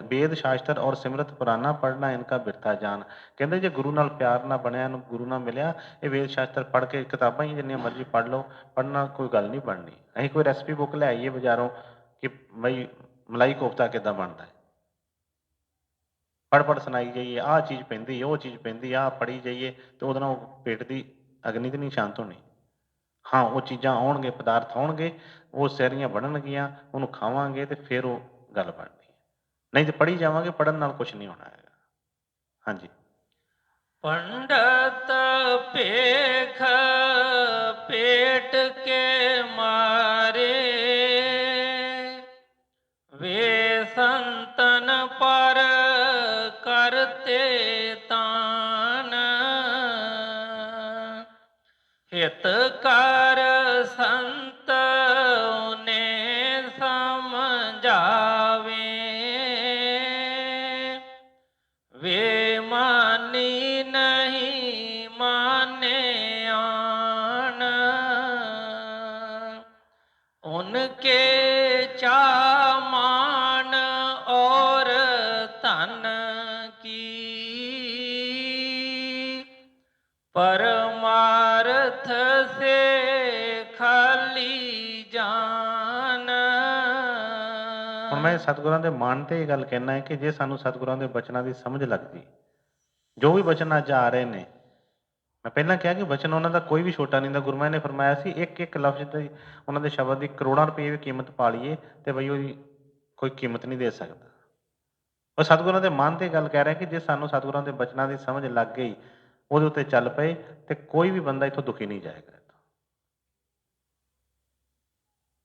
ਵੇਦ ਸ਼ਾਸਤਰ ਔਰ ਸਿਮਰਤ ਪੁਰਾਨਾ, ਪੜ੍ਹਨਾ ਇਨਕਾ ਬਿਰਥਾ ਜਾਨ। ਕਹਿੰਦੇ ਜੇ ਗੁਰੂ ਨਾਲ ਪਿਆਰ ਨਾ ਬਣਿਆ, ਇਹਨੂੰ ਗੁਰੂ ਨਾਲ ਮਿਲਿਆ, ਇਹ ਵੇਦ ਸ਼ਾਸਤਰ ਪੜ੍ਹ ਕੇ ਕਿਤਾਬਾਂ ਹੀ ਜਿੰਨੀਆਂ ਮਰਜ਼ੀ ਪੜ੍ਹ ਲਓ, ਪੜ੍ਹਨਾ ਕੋਈ ਗੱਲ ਨਹੀਂ ਬਣਨੀ। ਅਸੀਂ ਕੋਈ ਰੈਸਪੀ ਬੁੱਕ ਲੈ ਆਈਏ ਬਾਜ਼ਾਰੋਂ ਕਿ ਬਈ ਮਲਾਈ ਕੋਫਤਾ ਕਿੱਦਾਂ ਬਣਦਾ ਹੈ, ਪੜ੍ਹ ਸੁਣਾਈ ਜਾਈਏ, ਆਹ ਚੀਜ਼ ਪੈਂਦੀ, ਉਹ ਚੀਜ਼ ਪੈਂਦੀ, ਆਹ ਪੜ੍ਹੀ ਜਾਈਏ, ਤੇ ਉਹਦੇ ਨਾਲ ਪੇਟ ਦੀ ਅਗਨੀ ਤੇ ਨਹੀਂ ਸ਼ਾਂਤ ਹੋਣੀ। ਹਾਂ, ਉਹ ਚੀਜ਼ਾਂ ਆਉਣਗੇ, ਪਦਾਰਥ ਆਉਣਗੇ, ਉਹ ਸੈਰੀਆਂ ਬਣਨਗੀਆਂ, ਉਹਨੂੰ ਖਾਵਾਂਗੇ ਤੇ ਫਿਰ ਉਹ ਗੱਲ ਬਣਨੀ। ਨਹੀਂ ਤੇ ਪੜ੍ਹੀ ਜਾਵਾਂਗੇ, ਪੜ੍ਹਨ ਨਾਲ ਕੁਛ ਨਹੀਂ ਹੋਣਾ ਹੈਗਾ। ਹਾਂਜੀ। पंडित पेख पेट के मारे, के चा मान और धन की परमार्थ से खाली जान। ਹੁਣ ਮੈਂ ਸਤਿਗੁਰਾਂ ਦੇ ਮਾਣ ਤੇ ਇਹ ਗੱਲ ਕਹਿਣਾ ਹੈ ਕਿ ਜੇ ਸਾਨੂੰ ਸਤਿਗੁਰਾਂ ਦੇ ਬਚਨਾਂ ਦੀ ਸਮਝ ਲੱਗ ਜੀ, ਜੋ ਵੀ ਬਚਨ ਅੱਜ ਆ ਰਹੇ ਨੇ, ਮੈਂ ਪਹਿਲਾਂ ਕਿਹਾ ਕਿ ਬਚਨ ਉਹਨਾਂ ਦਾ ਕੋਈ ਵੀ ਛੋਟਾ ਨਹੀਂ ਹੁੰਦਾ। ਗੁਰੂ ਮਹਾਰਾਜ ਨੇ ਫਰਮਾਇਆ ਸੀ ਇੱਕ ਇੱਕ ਲਫ਼ਜ਼ ਦੀ, ਉਹਨਾਂ ਦੇ ਸ਼ਬਦ ਦੀ ਕਰੋੜਾਂ ਰੁਪਏ ਵੀ ਕੀਮਤ ਪਾ ਲਈਏ ਤੇ ਬਈ ਉਹਦੀ ਕੋਈ ਕੀਮਤ ਨਹੀਂ ਦੇ ਸਕਦਾ। ਉਹ ਸਤਿਗੁਰਾਂ ਦੇ ਮਾਣ ਤੇ ਗੱਲ ਕਹਿ ਰਿਹਾ ਕਿ ਜੇ ਸਾਨੂੰ ਸਤਿਗੁਰਾਂ ਦੇ ਬਚਨਾਂ ਦੀ ਸਮਝ ਲੱਗ ਗਈ, ਉਹਦੇ ਉੱਤੇ ਚੱਲ ਪਏ, ਤੇ ਕੋਈ ਵੀ ਬੰਦਾ ਇੱਥੋਂ ਦੁਖੀ ਨਹੀਂ ਜਾਏਗਾ।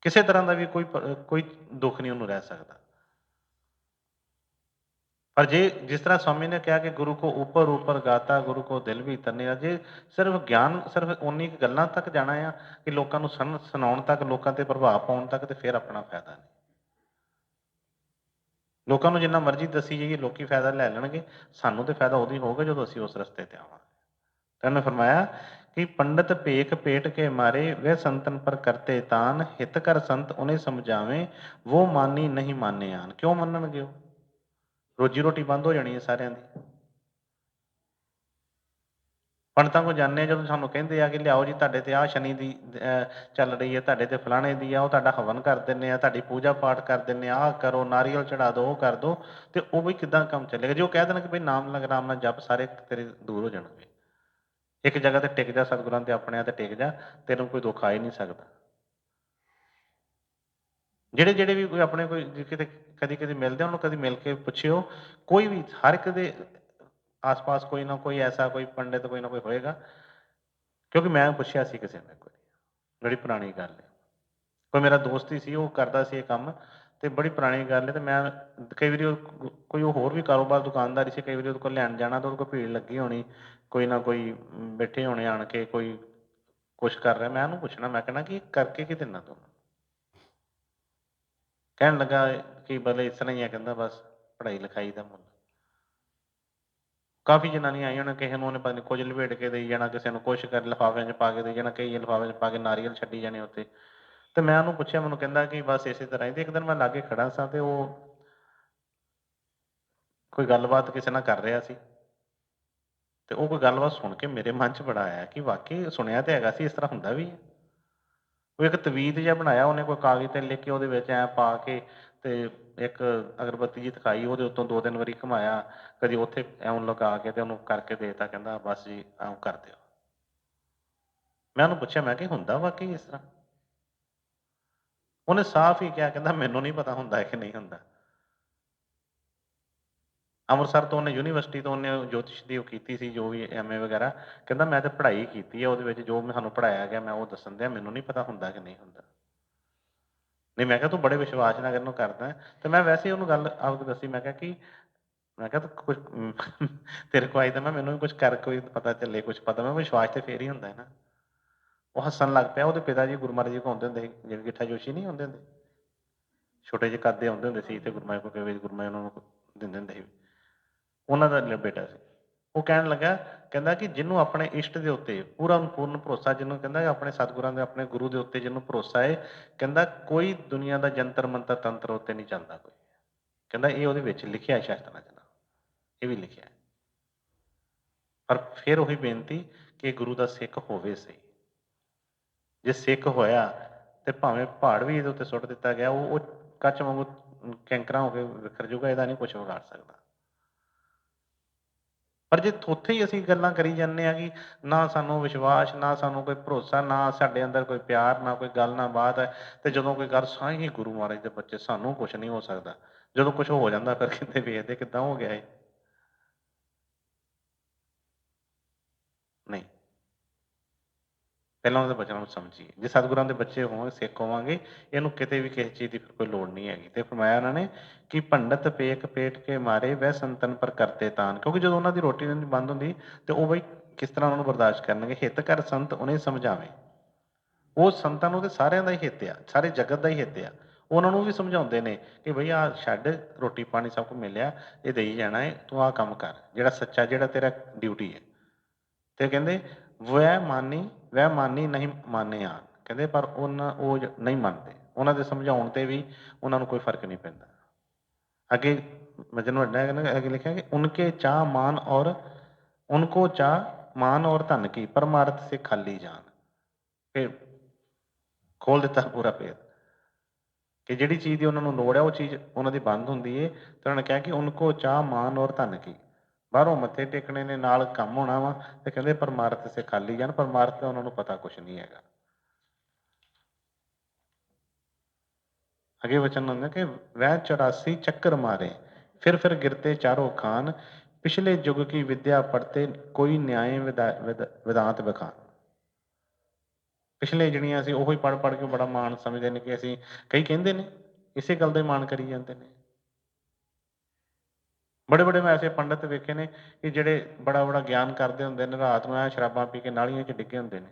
ਕਿਸੇ ਤਰ੍ਹਾਂ ਦਾ ਵੀ ਕੋਈ ਦੁੱਖ ਨਹੀਂ ਉਹਨੂੰ ਰਹਿ ਸਕਦਾ। ਪਰ ਜੇ ਜਿਸ ਤਰ੍ਹਾਂ स्वामी ने ਕਿਹਾ ਕਿ ਗੁਰੂ ਕੋ ਉੱਪਰ ਉੱਪਰ ਗਾਤਾ, ਗੁਰੂ ਕੋ ਦਿਲ ਵੀ ਤੰਨਿਆ, ਜੇ ਸਿਰਫ ਗਿਆਨ ਸਿਰਫ ਉਨੀ ਕੁ ਗੱਲਾਂ ਤੱਕ ਜਾਣਾ ਆ ਕਿ ਲੋਕਾਂ ਨੂੰ ਸੁਣਾਉਣ ਤੱਕ, ਲੋਕਾਂ ਤੇ ਪ੍ਰਭਾਵ ਪਾਉਣ ਤੱਕ, ਤੇ ਫਿਰ ਆਪਣਾ ਫਾਇਦਾ ਨਹੀਂ। ਲੋਕਾਂ ਨੂੰ ਜਿੰਨਾ ਮਰਜ਼ੀ ਦੱਸੀ ਜਾਈਏ, ਲੋਕੀ ਫਾਇਦਾ ਲੈ ਲੈਣਗੇ, ਸਾਨੂੰ ਤੇ ਫਾਇਦਾ ਉਦੋਂ ਹੀ ਹੋਊਗਾ ਜਦੋਂ ਅਸੀਂ ਉਸ ਰਸਤੇ ਤੇ ਆਵਾਂਗੇ। ਤਾਂ ਉਹਨੇ ਫਰਮਾਇਆ कि पंडित पेख पेट के मारे वह संतन पर करते तान, हित कर संत उन्हें समझावे वो मानी नहीं माने आन। क्यों ਮੰਨਣਗੇ ਉਹ? ਰੋਜੀ ਰੋਟੀ ਬੰਦ ਹੋ ਜਾਣੀ ਹੈ ਸਾਰਿਆਂ ਦੀ। ਪੰਡਤਾਂ ਕੋਲ ਜਾਂਦੇ ਆ, ਜਦੋਂ ਸਾਨੂੰ ਕਹਿੰਦੇ ਆ ਕਿ ਲਿਆਓ ਜੀ ਤੁਹਾਡੇ ਤੇ ਆਹ ਸ਼ਨੀ ਦੀ ਚੱਲ ਰਹੀ ਹੈ, ਤੁਹਾਡੇ ਤੇ ਫਲਾਣੇ ਦੀ ਆ, ਉਹ ਤੁਹਾਡਾ ਹਵਨ ਕਰ ਦਿੰਦੇ ਆ, ਤੁਹਾਡੀ ਪੂਜਾ ਪਾਠ ਕਰ ਦਿੰਦੇ ਆ, ਆਹ ਕਰੋ, ਨਾਰੀਅਲ ਚੜਾ ਦਿਓ, ਉਹ ਕਰ ਦਿਓ, ਤੇ ਉਹ ਵੀ ਕਿੱਦਾਂ ਕੰਮ ਚੱਲੇਗਾ? ਜੇ ਉਹ ਕਹਿ ਦੇਣ ਕਿ ਬਈ ਨਾਮ ਰਾਮ ਨਾਲ ਜਪ, ਸਾਰੇ ਤੇਰੇ ਦੂਰ ਹੋ ਜਾਣਗੇ। ਇੱਕ ਜਗ੍ਹਾ ਤੇ ਟਿਕ ਜਾ, ਸਤਿਗੁਰਾਂ ਤੇ ਆਪਣਿਆਂ ਤੇ ਟਿਕ ਜਾ, ਤੈਨੂੰ ਕੋਈ ਦੁੱਖ ਆ ਹੀ ਨਹੀਂ ਸਕਦਾ। ਜਿਹੜੇ ਜਿਹੜੇ ਵੀ ਕੋਈ ਆਪਣੇ ਕੋਈ ਕਿਤੇ ਕਦੀ ਕਦੀ ਮਿਲਦੇ, ਉਹਨੂੰ ਕਦੀ ਮਿਲ ਕੇ ਪੁੱਛਿਓ, ਕੋਈ ਵੀ, ਹਰ ਇੱਕ ਦੇ ਆਸ ਪਾਸ ਕੋਈ ਨਾ ਕੋਈ ਐਸਾ ਕੋਈ ਪੰਡਿਤ ਕੋਈ ਨਾ ਕੋਈ ਹੋਏਗਾ। ਕਿਉਂਕਿ ਮੈਂ ਪੁੱਛਿਆ ਸੀ ਕਿਸੇ ਨੇ, ਕੋਈ ਬੜੀ ਪੁਰਾਣੀ ਗੱਲ ਹੈ, ਕੋਈ ਮੇਰਾ ਦੋਸਤ ਹੀ ਸੀ, ਉਹ ਕਰਦਾ ਸੀ ਇਹ ਕੰਮ, ਤੇ ਬੜੀ ਪੁਰਾਣੀ ਗੱਲ ਹੈ। ਤੇ ਮੈਂ ਕਈ ਵਾਰੀ ਕੋਈ ਹੋਰ ਵੀ ਕਾਰੋਬਾਰ ਦੁਕਾਨਦਾਰੀ ਸੀ, ਕਈ ਵਾਰੀ ਉਹਦੇ ਕੋਲ ਲੈਣ ਜਾਣਾ ਤਾਂ ਉਹਦੇ ਕੋਲ ਭੀੜ ਲੱਗੀ ਹੋਣੀ, ਕੋਈ ਨਾ ਕੋਈ ਬੈਠੇ ਹੋਣੇ ਆਣ ਕੇ, ਕੋਈ ਕੁਛ ਕਰ ਰਿਹਾ, ਮੈਂ ਉਹਨੂੰ ਪੁੱਛਣਾ, ਮੈਂ ਕਹਿਣਾ ਕਿ ਕਰਕੇ ਕੀ ਦਿੰਦਾ ਤੂੰ? ਕਹਿਣ ਲੱਗਾ ਕਿ ਬਲੇ ਇਸ ਤਰ੍ਹਾਂ ਹੀ ਆ, ਕਹਿੰਦਾ ਬਸ ਪੜ੍ਹਾਈ ਲਿਖਾਈ ਦਾ ਮੁੱਲ। ਕਾਫੀ ਜਨਾਨੀਆਂ ਆਈਆਂ ਨੇ, ਕਿਸੇ ਨੂੰ ਉਹਨੇ ਪਤਾ ਨਹੀਂ ਕੁਝ ਲਪੇਟ ਕੇ ਦੇਈ ਜਾਣਾ, ਕਿਸੇ ਨੂੰ ਕੁਛ ਕਰ ਲਿਫਾਫਿਆਂ 'ਚ ਪਾ ਕੇ ਦੇਈ ਜਾਣਾ, ਕਈ ਲਿਫਾਫੇ 'ਚ ਪਾ ਕੇ ਨਾਰੀਅਲ ਛੱਡੀ ਜਾਣੇ ਉੱਤੇ। ਤੇ ਮੈਂ ਉਹਨੂੰ ਪੁੱਛਿਆ, ਮੈਨੂੰ ਕਹਿੰਦਾ ਕਿ ਬਸ ਇਸੇ ਤਰ੍ਹਾਂ ਹੀ। ਤੇ ਇੱਕ ਦਿਨ ਮੈਂ ਲਾਗੇ ਖੜਾ ਸਾਂ, ਤੇ ਉਹ ਕੋਈ ਗੱਲਬਾਤ ਕਿਸੇ ਨਾਲ ਕਰ ਰਿਹਾ ਸੀ, ਤੇ ਉਹ ਕੋਈ ਗੱਲਬਾਤ ਸੁਣ ਕੇ ਮੇਰੇ ਮਨ 'ਚ ਬੜਾ ਆਇਆ ਕਿ ਵਾਕਈ ਸੁਣਿਆ ਤੇ ਹੈਗਾ ਸੀ, ਇਸ ਤਰ੍ਹਾਂ ਹੁੰਦਾ ਵੀ ਹੈ। ਉਹ ਇੱਕ ਤਵੀਤ ਜਿਹਾ ਬਣਾਇਆ ਉਹਨੇ, ਕੋਈ ਕਾਗਜ਼ 'ਤੇ ਲਿਖ ਕੇ, ਉਹਦੇ ਵਿੱਚ ਐਂ ਪਾ ਕੇ, ਤੇ ਇੱਕ ਅਗਰਬੱਤੀ ਜਿਹੀ ਦਿਖਾਈ, ਉਹਦੇ ਉੱਤੋਂ 2-3 ਵਾਰੀ ਘੁਮਾਇਆ, ਕਦੀ ਉੱਥੇ ਇਉਂ ਲਗਾ ਕੇ ਤੇ ਉਹਨੂੰ ਕਰਕੇ ਦੇ ਤਾ, ਕਹਿੰਦਾ ਬਸ ਜੀ ਇਉਂ ਕਰ ਦਿਓ। ਮੈਂ ਉਹਨੂੰ ਪੁੱਛਿਆ, ਮੈਂ ਕਿ ਹੁੰਦਾ ਵਾਕਈ ਇਸ ਤਰ੍ਹਾਂ? ਉਹਨੇ ਸਾਫ਼ ਹੀ ਕਿਹਾ, ਕਹਿੰਦਾ ਮੈਨੂੰ ਨਹੀਂ ਪਤਾ ਹੁੰਦਾ ਕਿ ਨਹੀਂ ਹੁੰਦਾ। ਅੰਮ੍ਰਿਤਸਰ ਤੋਂ ਉਹਨੇ ਯੂਨੀਵਰਸਿਟੀ ਤੋਂ ਉਹਨੇ ਜੋਤਿਸ਼ ਦੀ ਉਹ ਕੀਤੀ ਸੀ, ਜੋ ਵੀ MA ਵਗੈਰਾ, ਕਹਿੰਦਾ ਮੈਂ ਤਾਂ ਪੜ੍ਹਾਈ ਕੀਤੀ ਹੈ, ਉਹਦੇ ਵਿੱਚ ਜੋ ਸਾਨੂੰ ਪੜ੍ਹਾਇਆ ਗਿਆ ਮੈਂ ਉਹ ਦੱਸਣ ਦਿਆਂ, ਮੈਨੂੰ ਨਹੀਂ ਪਤਾ ਹੁੰਦਾ ਕਿ ਨਹੀਂ ਹੁੰਦਾ। ਨਹੀਂ, ਮੈਂ ਕਿਹਾ ਤੂੰ ਬੜੇ ਵਿਸ਼ਵਾਸ ਨਾਲ ਇਹਨੂੰ ਕਰਦਾ। ਤੇ ਮੈਂ ਵੈਸੇ ਹੀ ਉਹਨੂੰ ਗੱਲ ਆਪ ਦੱਸੀ, ਮੈਂ ਕਿਹਾ ਕਿ ਮੈਂ ਕਿਹਾ ਤੂੰ ਕੁਛ ਤੇਰੇ ਕੋਲ ਆਈ ਤਾਂ ਮੈਂ ਮੈਨੂੰ ਵੀ ਕੁਛ ਕਰ, ਕੋਈ ਪਤਾ ਚੱਲੇ, ਕੁਛ ਪਤਾ। ਮੈਂ ਵਿਸ਼ਵਾਸ ਤੇ ਫੇਰ ਹੀ ਹੁੰਦਾ ਹੈ ਨਾ। ਉਹ ਹੱਸਣ ਲੱਗ ਪਿਆ। ਉਹਦੇ ਪਿਤਾ ਜੀ ਗੁਰੂ ਮਹਾਰਾਜ ਜੀ ਕੋਲ ਆਉਂਦੇ ਹੁੰਦੇ ਸੀ, ਜਿਹੜੇ ਗਿੱਠਾ ਜੋਸ਼ੀ ਨਹੀਂ ਹੁੰਦੇ ਹੁੰਦੇ, ਛੋਟੇ ਜਿਹੇ ਕੱਦ ਦੇ ਆਉਂਦੇ ਹੁੰਦੇ ਸੀ, ਤੇ ਗੁਰੂ ਮਹਾਰਾਜ ਕੋਲ ਕਈ ਵਾਰੀ ਗੁਰੂ ਮਹਾਰਾਜ ਉਹਨਾਂ ਨੂੰ ਦਿੰਦੇ ਹੁੰਦੇ ਸੀ, ਉਹਨਾਂ ਦਾ ਬੇਟਾ ਸੀ। ਉਹ ਕਹਿਣ ਲੱਗਾ, ਕਹਿੰਦਾ ਕਿ ਜਿਹਨੂੰ ਆਪਣੇ ਇਸ਼ਟ ਦੇ ਉੱਤੇ ਪੂਰਾ ਪੂਰਨ ਭਰੋਸਾ, ਜਿਹਨੂੰ ਕਹਿੰਦਾ ਆਪਣੇ ਸਤਿਗੁਰਾਂ ਦੇ, ਆਪਣੇ ਗੁਰੂ ਦੇ ਉੱਤੇ ਜਿਹਨੂੰ ਭਰੋਸਾ ਹੈ, ਕਹਿੰਦਾ ਕੋਈ ਦੁਨੀਆ ਦਾ ਜੰਤਰ ਮੰਤਰ ਤੰਤਰ ਉੱਤੇ ਨਹੀਂ ਚੱਲਦਾ ਕੋਈ। ਕਹਿੰਦਾ ਇਹ ਉਹਦੇ ਵਿੱਚ ਲਿਖਿਆ ਸ਼ਾਸਤਰਾਂ 'ਚ, ਇਹ ਵੀ ਲਿਖਿਆ। ਪਰ ਫਿਰ ਉਹੀ ਬੇਨਤੀ ਕਿ ਗੁਰੂ ਦਾ ਸਿੱਖ ਹੋਵੇ ਸਹੀ। ਜੇ ਸਿੱਖ ਹੋਇਆ ਤੇ ਭਾਵੇਂ ਪਹਾੜ ਵੀ ਇਹਦੇ ਉੱਤੇ ਸੁੱਟ ਦਿੱਤਾ ਗਿਆ, ਉਹ ਕੱਚ ਵਾਂਗੂ ਕੈਂਕਰਾਂ ਹੋ ਕੇ ਵਿਖਰ ਜੂਗਾ, ਇਹਦਾ ਨਹੀਂ ਕੁਛ ਵਿਗਾੜ ਸਕਦਾ। ਪਰ ਜੇ ਉੱਥੇ ਹੀ ਅਸੀਂ ਗੱਲਾਂ ਕਰੀ ਜਾਂਦੇ ਹਾਂ ਕਿ ਨਾ ਸਾਨੂੰ ਵਿਸ਼ਵਾਸ, ਨਾ ਸਾਨੂੰ ਕੋਈ ਭਰੋਸਾ, ਨਾ ਸਾਡੇ ਅੰਦਰ ਕੋਈ ਪਿਆਰ, ਨਾ ਕੋਈ ਗੱਲ ਨਾ ਬਾਤ ਹੈ, ਤੇ ਜਦੋਂ ਕੋਈ ਗੱਲ ਸਾਈਂ ਗੁਰੂ ਮਹਾਰਾਜ ਦੇ ਬੱਚੇ, ਸਾਨੂੰ ਕੁਛ ਨਹੀਂ ਹੋ ਸਕਦਾ, ਜਦੋਂ ਕੁਛ ਹੋ ਜਾਂਦਾ ਫਿਰ ਕਿਤੇ ਵੇਖਦੇ ਕਿੱਦਾਂ ਹੋ ਗਿਆ ਇਹ। ਨਹੀਂ, ਪਹਿਲਾਂ ਉਹਦੇ ਬੱਚਿਆਂ ਨੂੰ ਸਮਝੀਏ। ਜੇ ਸਤਿਗੁਰਾਂ ਦੇ ਬੱਚੇ ਹੋਵਾਂਗੇ, ਸਿੱਖ ਹੋਵਾਂਗੇ, ਇਹਨੂੰ ਕਿਤੇ ਵੀ ਕਿਸੇ ਚੀਜ਼ ਦੀ ਫਿਰ ਕੋਈ ਲੋੜ ਨਹੀਂ ਹੈਗੀ। ਤੇ ਫਰਮਾਇਆ ਉਹਨਾਂ ਨੇ ਕਿ ਪੰਡਤ ਪੇਖ ਪੇਟ ਕੇ ਮਾਰੇ ਵਹਿ ਸੰਤਨ ਪਰ ਕਰਤੇ ਤਾਨ। ਕਿਉਂਕਿ ਜਦੋਂ ਉਹਨਾਂ ਦੀ ਰੋਟੀ ਨਹੀਂ ਬੰਦ ਹੁੰਦੀ, ਤੇ ਉਹ ਬਈ ਕਿਸ ਤਰ੍ਹਾਂ ਉਹਨਾਂ ਨੂੰ ਬਰਦਾਸ਼ਤ ਕਰਨਗੇ? ਹਿੱਤ ਕਰ ਸੰਤ ਉਹਨੇ ਸਮਝਾਵੇ। ਉਹ ਸੰਤਾਂ ਨੂੰ ਤੇ ਸਾਰਿਆਂ ਦਾ ਹੀ ਹਿੱਤ ਆ, ਸਾਰੇ ਜਗਤ ਦਾ ਹੀ ਹਿੱਤ ਆ। ਉਹਨਾਂ ਨੂੰ ਵੀ ਸਮਝਾਉਂਦੇ ਨੇ ਕਿ ਬਈ ਆਹ ਛੱਡ, ਰੋਟੀ ਪਾਣੀ ਸਭ ਕੁਝ ਮਿਲਿਆ, ਇਹ ਦੇਈ ਜਾਣਾ ਹੈ, ਤੂੰ ਆਹ ਕੰਮ ਕਰ ਜਿਹੜਾ ਸੱਚਾ, ਜਿਹੜਾ ਤੇਰਾ ਡਿਊਟੀ ਹੈ। ਤੇ ਕਹਿੰਦੇ ਵਹਿ ਮਾਨੀ ਨਹੀਂ ਮਾਨੇ ਆਨ। ਕਹਿੰਦੇ ਪਰ ਉਹ ਨਹੀਂ ਮੰਨਦੇ, ਉਹਨਾਂ ਦੇ ਸਮਝਾਉਣ ਤੇ ਵੀ ਉਹਨਾਂ ਨੂੰ ਕੋਈ ਫਰਕ ਨਹੀਂ ਪੈਂਦਾ। ਅੱਗੇ ਵਚਨ ਵੱਡਾ ਹੈ ਨਾ, ਅੱਗੇ ਲਿਖਿਆ ਕਿ ਉਨਕੇ ਚਾਹ ਮਾਨ ਔਰ उनको चाह मान और धन की परमार्थ से खाली जान। फिर खोल ਦਿੱਤਾ ਪੂਰਾ ਭੇਦ ਕਿ ਜਿਹੜੀ ਚੀਜ਼ ਦੀ ਉਹਨਾਂ ਨੂੰ ਲੋੜ ਹੈ ਉਹ ਚੀਜ਼ ਉਹਨਾਂ ਦੀ ਬੰਦ ਹੁੰਦੀ ਹੈ। ਤੇ ਉਹਨਾਂ ਨੇ ਕਿਹਾ ਕਿ ਉਨਕੋ ਚਾਹ ਮਾਨ ਔਰ ਧਨ ਕੀ, ਬਾਹਰੋਂ ਮੱਥੇ ਟੇਕਣੇ ਨੇ, ਨਾਲ ਕੰਮ ਹੋਣਾ ਵਾ, ਤੇ ਕਹਿੰਦੇ ਪਰਮਾਰਥ ਸੇ ਖਾਲੀ ਜਾਣ, ਪਰਮਾਰਥ ਦਾ ਉਹਨਾਂ ਨੂੰ ਪਤਾ ਕੁਛ ਨਹੀਂ ਹੈਗਾ। आगे वचन होंगे कि वह 84 चक्कर मारे फिर गिरते चारों खान, पिछले युग की विद्या पढ़ते कोई न्याय वेदांत बखान। ਪਿਛਲੇ ਜਿਹੜੀਆਂ ਅਸੀਂ ਉਹੀ ਪੜ੍ਹ ਕੇ ਬੜਾ ਮਾਣ ਸਮਝਦੇ ਨੇ ਕਿ ਅਸੀਂ, ਕਈ ਕਹਿੰਦੇ ਨੇ ਇਸੇ ਗੱਲ ਦਾ ਹੀ ਮਾਣ ਕਰੀ ਜਾਂਦੇ ਨੇ। ਬੜੇ ਮੈਂ ਐਸੇ ਪੰਡਿਤ ਵੇਖੇ ਨੇ ਕਿ ਜਿਹੜੇ ਬੜਾ ਗਿਆਨ ਕਰਦੇ ਹੁੰਦੇ ਨੇ, ਰਾਤ ਨੂੰ ਐ ਸ਼ਰਾਬਾਂ ਪੀ ਕੇ ਨਾਲੀਆਂ 'ਚ ਡਿੱਗੇ ਹੁੰਦੇ ਨੇ।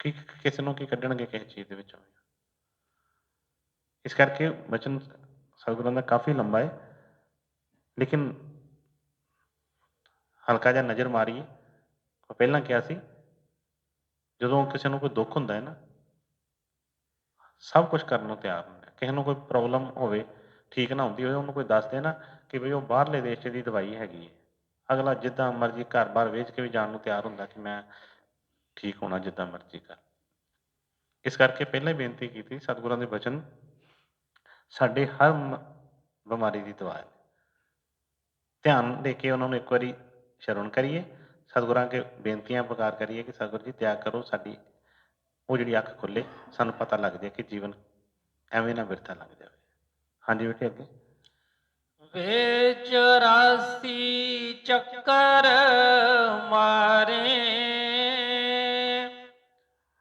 ਕਿ ਕਿਸੇ ਨੂੰ ਕੀ ਕੱਢਣਗੇ ਕਿਸੇ ਚੀਜ਼ ਦੇ ਵਿੱਚੋਂ। ਇਸ ਕਰਕੇ ਵਚਨ ਸਤਿਗੁਰਾਂ ਦਾ ਕਾਫੀ ਲੰਬਾ ਹੈ, ਲੇਕਿਨ ਹਲਕਾ ਜਿਹਾ ਨਜ਼ਰ ਮਾਰੀਏ। ਪਹਿਲਾਂ ਕਿਹਾ ਸੀ ਜਦੋਂ ਕਿਸੇ ਨੂੰ ਕੋਈ ਦੁੱਖ ਹੁੰਦਾ ਹੈ ਨਾ, ਸਭ ਕੁਝ ਕਰਨ ਨੂੰ ਤਿਆਰ ਹੁੰਦੇ। ਕਿਸੇ ਨੂੰ ਕੋਈ ਪ੍ਰੋਬਲਮ ਹੋਵੇ, ਠੀਕ ਨਾ ਹੁੰਦੀ ਹੋਵੇ, ਉਹਨੂੰ ਕੋਈ ਦੱਸ ਦੇ ਨਾ ਕਿ ਬਈ ਉਹ ਬਾਹਰਲੇ ਦੇਸ਼ 'ਚ ਦੀ ਦਵਾਈ ਹੈਗੀ ਹੈ, ਅਗਲਾ ਜਿੱਦਾਂ ਮਰਜ਼ੀ ਘਰ-ਬਾਰ ਵੇਚ ਕੇ ਵੀ ਜਾਣ ਨੂੰ ਤਿਆਰ ਹੁੰਦਾ ਕਿ ਮੈਂ ਠੀਕ ਹੋਣਾ ਜਿੱਦਾਂ ਮਰਜ਼ੀ ਕਰ। ਇਸ ਕਰਕੇ ਪਹਿਲਾਂ ਹੀ ਬੇਨਤੀ ਕੀਤੀ, ਸਤਿਗੁਰਾਂ ਦੇ ਬਚਨ ਸਾਡੇ ਹਰ ਬਿਮਾਰੀ ਦੀ ਦਵਾ ਹੈ। ਧਿਆਨ ਦੇ ਕੇ ਉਹਨਾਂ ਨੂੰ ਇੱਕ ਵਾਰੀ ਸ਼ਰਵਣ ਕਰੀਏ, ਸਤਿਗੁਰਾਂ ਅੱਗੇ ਬੇਨਤੀਆਂ ਪੁਕਾਰ ਕਰੀਏ ਕਿ ਸਤਿਗੁਰ ਜੀ ਤਿਆਗ ਕਰੋ, ਸਾਡੀ ਉਹ ਜਿਹੜੀ ਅੱਖ ਖੁੱਲੇ, ਸਾਨੂੰ ਪਤਾ ਲੱਗ ਜਾਏ ਕਿ ਜੀਵਨ ਐਵੇਂ ਨਾ ਬਿਰਥਾ ਲੰਘ ਜਾਵੇ। ਹਾਂਜੀ ਬੇਟੇ ਅੱਗੇ। ਵੇ 84 ਚੱਕਰ ਮਾਰੇ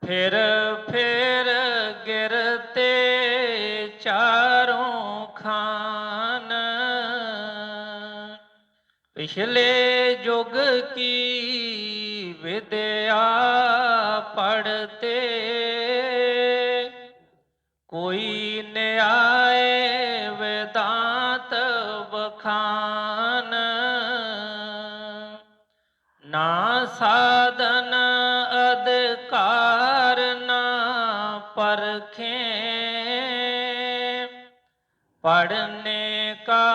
ਫਿਰ ਗਿਰਤੇ ਚਾरों खान, पिछले युग की विद्या पढ़ते कोई न्याय वेदांत बखान, ना साधन अधिकार ना परखें, पढ़ने का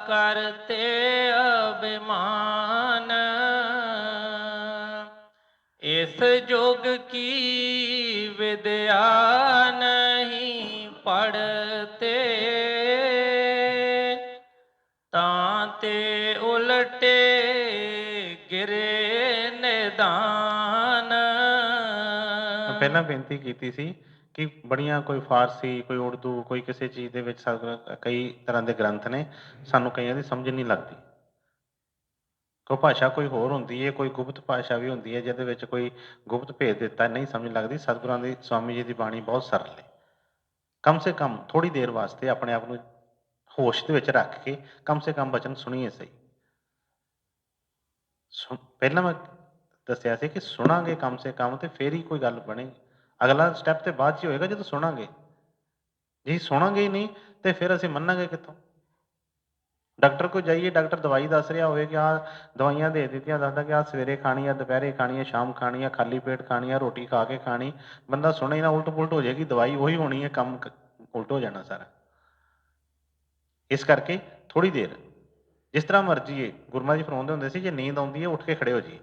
करते अभिमान, इस युग की विद्या नहीं पढ़ते तांते उलटे गिरे निदान। ਪਹਿਲਾਂ ਬੇਨਤੀ ਕੀਤੀ ਸੀ ਕਿ ਬੜੀਆਂ ਕੋਈ ਫਾਰਸੀ, ਕੋਈ ਉਰਦੂ, ਕੋਈ ਕਿਸੇ ਚੀਜ਼ ਦੇ ਵਿੱਚ ਕਈ ਤਰ੍ਹਾਂ ਦੇ ਗ੍ਰੰਥ ਨੇ, ਸਾਨੂੰ ਕਈਆਂ ਦੀ ਸਮਝ ਨਹੀਂ ਲੱਗਦੀ। ਕੋਈ ਭਾਸ਼ਾ ਕੋਈ ਹੋਰ ਹੁੰਦੀ ਹੈ, ਕੋਈ ਗੁਪਤ ਭਾਸ਼ਾ ਵੀ ਹੁੰਦੀ ਹੈ ਜਿਹਦੇ ਵਿੱਚ ਕੋਈ ਗੁਪਤ ਭੇਦ ਦਿੱਤਾ, ਨਹੀਂ ਸਮਝ ਲੱਗਦੀ। ਸਤਿਗੁਰਾਂ ਦੀ ਸਵਾਮੀ ਜੀ ਦੀ ਬਾਣੀ ਬਹੁਤ ਸਰਲ ਹੈ। ਕਮ ਸੇ ਕਮ ਥੋੜ੍ਹੀ ਦੇਰ ਵਾਸਤੇ ਆਪਣੇ ਆਪ ਨੂੰ ਹੋਸ਼ ਦੇ ਵਿੱਚ ਰੱਖ ਕੇ ਕਮ ਸੇ ਕਮ ਬਚਨ ਸੁਣੀਏ ਸਹੀ। ਪਹਿਲਾਂ ਮੈਂ ਦੱਸਿਆ ਸੀ ਕਿ ਸੁਣਾਂਗੇ ਕਮ ਸੇ ਕਮ ਤੇ ਫਿਰ ਹੀ ਕੋਈ ਗੱਲ ਬਣੇਗੀ। ਅਗਲਾ ਸਟੈਪ ਤੇ ਬਾਅਦ 'ਚ ਹੋਏਗਾ ਜਦੋਂ ਸੁਣਾਂਗੇ। ਜੇ ਸੁਣਾਂਗੇ ਹੀ ਨਹੀਂ ਤੇ ਫਿਰ ਅਸੀਂ ਮੰਨਾਂਗੇ ਕਿੱਥੋਂ। ਡਾਕਟਰ ਕੋਲ ਜਾਈਏ, ਡਾਕਟਰ ਦਵਾਈ ਦੱਸ ਰਿਹਾ ਹੋਵੇ ਕਿ ਆਹ ਦਵਾਈਆਂ ਦੇ ਦਿੱਤੀਆਂ, ਦੱਸਦਾ ਕਿ ਆਹ ਸਵੇਰੇ ਖਾਣੀ ਆ, ਦੁਪਹਿਰੇ ਖਾਣੀ ਆ, ਸ਼ਾਮ ਖਾਣੀ ਆ, ਖਾਲੀ ਪੇਟ ਖਾਣੀ ਆ, ਰੋਟੀ ਖਾ ਕੇ ਖਾਣੀ। ਬੰਦਾ ਸੁਣੇ ਨਾ, ਉਲਟ ਪੁਲਟ ਹੋ ਜਾਏਗੀ, ਦਵਾਈ ਉਹੀ ਹੋਣੀ ਹੈ, ਕੰਮ ਉਲਟ ਹੋ ਜਾਣਾ ਸਾਰਾ। ਇਸ ਕਰਕੇ ਥੋੜ੍ਹੀ ਦੇਰ ਜਿਸ ਤਰ੍ਹਾਂ ਮਰਜ਼ੀ ਹੈ, ਗੁਰੂ ਮਹਾਰਾਜ ਜੀ ਫਰਮਾਉਂਦੇ ਹੁੰਦੇ ਸੀ ਜੇ ਨੀਂਦ ਆਉਂਦੀ ਹੈ ਉੱਠ ਕੇ ਖੜੇ ਹੋ ਜਾਈਏ,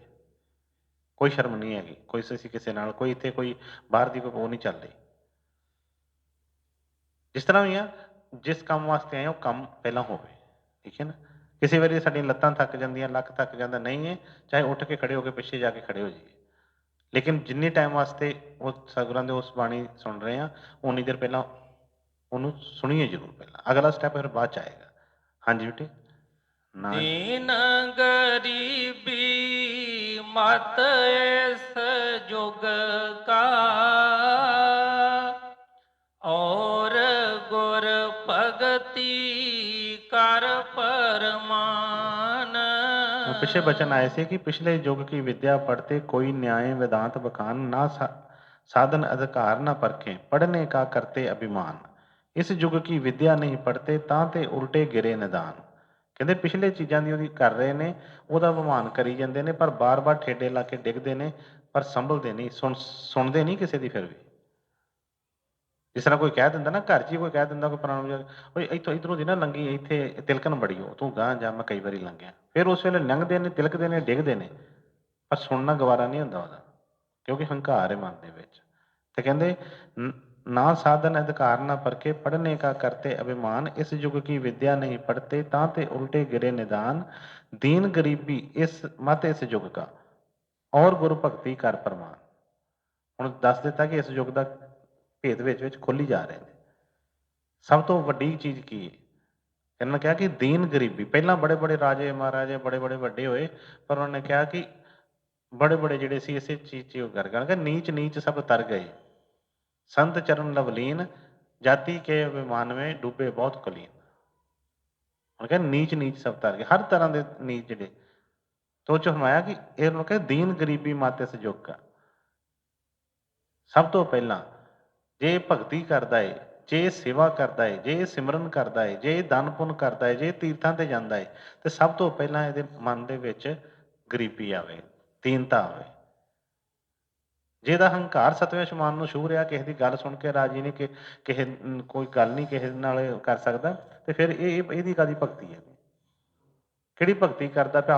ਕੋਈ ਸ਼ਰਮ ਨਹੀਂ ਹੈਗੀ, ਕੋਈ ਅਸੀਂ ਕਿਸੇ ਨਾਲ ਕੋਈ ਇੱਥੇ ਕੋਈ ਬਾਹਰ ਦੀ ਕੋਈ ਉਹ ਨਹੀਂ ਚੱਲ ਰਹੀ। ਜਿਸ ਤਰ੍ਹਾਂ ਵੀ ਆ, ਜਿਸ ਕੰਮ ਵਾਸਤੇ ਆਏ ਉਹ ਕੰਮ ਪਹਿਲਾਂ ਹੋਵੇ, ਠੀਕ ਹੈ ਨਾ। ਕਿਸੇ ਵਾਰੀ ਸਾਡੀਆਂ ਲੱਤਾਂ ਥੱਕ ਜਾਂਦੀਆਂ, ਲੱਕ ਥੱਕ ਜਾਂਦਾ, ਨਹੀਂ ਹੈ ਚਾਹੇ ਉੱਠ ਕੇ ਖੜੇ ਹੋ ਕੇ ਪਿੱਛੇ ਜਾ ਕੇ ਖੜੇ ਹੋ ਜਾਈਏ, ਲੇਕਿਨ ਜਿੰਨੇ ਟਾਈਮ ਵਾਸਤੇ ਉਹ ਸਤਿਗੁਰਾਂ ਦੇ ਉਸ ਬਾਣੀ ਸੁਣ ਰਹੇ ਹਾਂ ਉਨੀ ਦੇਰ ਪਹਿਲਾਂ ਉਹਨੂੰ ਸੁਣੀਏ ਜ਼ਰੂਰ। ਪਹਿਲਾਂ ਅਗਲਾ ਸਟੈਪ ਫਿਰ ਬਾਅਦ 'ਚ ਆਏਗਾ। ਹਾਂਜੀ ਬੇਟੇ। दीन गरीबी मत इस जुग का और गुर भगति कर परमान। पिछले वचन आए थे कि पिछले युग की विद्या पढ़ते कोई न्याय वेदांत बखान, ना साधन अधिकार ना परखें, पढ़ने का करते अभिमान। इस युग की विद्या नहीं पढ़ते तांते उल्टे गिरे निदान। ਕਹਿੰਦੇ ਪਿਛਲੇ ਚੀਜ਼ਾਂ ਦੀ ਉਹਦੀ ਕਰ ਰਹੇ ਨੇ, ਉਹਦਾ ਅਪਮਾਨ ਕਰੀ ਜਾਂਦੇ ਨੇ, ਪਰ ਬਾਰ-ਬਾਰ ਠੇਡੇ ਲਾ ਕੇ ਡਿੱਗਦੇ ਨੇ, ਪਰ ਸੰਭਲਦੇ ਨਹੀਂ, ਸੁਣਦੇ ਨਹੀਂ ਕਿਸੇ ਦੀ ਫਿਰ ਵੀ। ਜਿਸ ਤਰ੍ਹਾਂ ਕੋਈ ਕਹਿ ਦਿੰਦਾ ਨਾ, ਘਰ 'ਚ ਹੀ ਕੋਈ ਕਹਿ ਦਿੰਦਾ, ਕੋਈ ਪੁਰਾਣਾ ਬਜ਼ੁਰਗ, ਓਏ ਇੱਥੋਂ ਇੱਧਰੋਂ ਦੀ ਨਾ ਲੰਘੀ, ਇੱਥੇ ਤਿਲਕਣ ਬੜੀ ਓ, ਤੂੰ ਗਾਂਹ ਜਾ, ਮੈਂ ਕਈ ਵਾਰੀ ਲੰਘਿਆ। ਫਿਰ ਉਸ ਵੇਲੇ ਲੰਘਦੇ ਨੇ, ਤਿਲਕਦੇ ਨੇ, ਡਿੱਗਦੇ ਨੇ, ਪਰ ਸੁਣਨਾ ਗਵਾਰਾ ਨਹੀਂ ਹੁੰਦਾ ਉਹਦਾ, ਕਿਉਂਕਿ ਹੰਕਾਰ ਹੈ ਮਨ ਦੇ ਵਿੱਚ। ਤੇ ਕਹਿੰਦੇ ਨਾ ਸਾਧਨ ਅਧਿਕਾਰ ਨਾ ਪਰखे, पढ़ने का करते अभिमान, इस युग की विद्या नहीं पढ़ते, तांते उल्टे गिरे निदान, दीन गरीबी इस मत इस युग का, और गुरु भगति कर प्रमाण। ਹੁਣ ਦੱਸ ਦਿੱਤਾ ਕਿ ਇਸ ਯੁੱਗ ਦਾ ਭੇਦ ਵਿੱਚ ਖੁੱਲੀ ਜਾ ਰਹੇ ਨੇ। ਸਭ ਤੋਂ ਵੱਡੀ ਚੀਜ਼ ਕੀ ਹੈ? ਇਹਨਾਂ ਨੇ ਕਿਹਾ ਕਿ ਦੀਨ ਗਰੀਬੀ, ਪਹਿਲਾਂ ਬੜੇ ਬੜੇ ਰਾਜੇ ਮਹਾਰਾਜੇ ਬੜੇ ਬੜੇ ਵੱਡੇ ਹੋਏ, ਪਰ ਉਹਨਾਂ ਨੇ ਕਿਹਾ ਕਿ ਬੜੇ ਬੜੇ ਜਿਹੜੇ ਸੀ ਇਸੇ ਚੀਜ਼ 'ਚ ਉਹ ਕਰ ਗਏ, ਨੀਚ ਨੀਚ ਸਭ ਤਰ ਗਏ, ਸੰਤ ਚਰਨ ਲਵਲੀਨ, ਜਾਤੀ ਕੇ ਅਭਿਮਾਨ ਵਿੱਚ ਡੁੱਬੇ ਬਹੁਤ ਕੁਲੀਨ। ਹੁਣ ਕਹਿੰਦੇ ਨੀਚ ਨੀਚ ਸਭ ਤਰ ਗਏ, ਹਰ ਤਰ੍ਹਾਂ ਦੇ ਨੀਚ ਜਿਹੜੇ ਤੋਂ ਚ ਫਰਮਾਇਆ ਕਿ ਇਹ ਉਹਨੂੰ ਕਹਿੰਦੇ ਦੀਨ ਗਰੀਬੀ ਮਤ ਇਸ ਯੁੱਗ ਕਾ। ਸਭ ਤੋਂ ਪਹਿਲਾਂ ਜੇ ਭਗਤੀ ਕਰਦਾ ਏ, ਜੇ ਸੇਵਾ ਕਰਦਾ ਏ, ਜੇ ਸਿਮਰਨ ਕਰਦਾ ਏ, ਜੇ ਦਾਨ ਪੁੰਨ ਕਰਦਾ ਏ, ਜੇ ਤੀਰਥਾਂ ਤੇ ਜਾਂਦਾ ਏ, ਤੇ ਸਭ ਤੋਂ ਪਹਿਲਾਂ ਇਹਦੇ ਮਨ ਦੇ ਵਿੱਚ ਗਰੀਬੀ ਆਵੇ, ਦੀਨਤਾ ਆਵੇ। ਜਿਹਦਾ ਹੰਕਾਰ ਸਤਵੇਂ ਅਸਮਾਨ ਨੂੰ ਛੂਹ ਰਿਹਾ, ਕਿਸੇ ਦੀ ਗੱਲ ਸੁਣ ਕੇ ਰਾਜੀ ਨਹੀਂ, ਕਿ ਕਿਸੇ ਕੋਈ ਗੱਲ ਨਹੀਂ ਕਿਸੇ ਨਾਲ ਕਰ ਸਕਦਾ, ਤੇ ਫਿਰ ਇਹਦੀ ਕਾਹਦੀ ਭਗਤੀ ਹੈ? ਕਿਹੜੀ ਭਗਤੀ ਕਰਦਾ ਪਿਆ?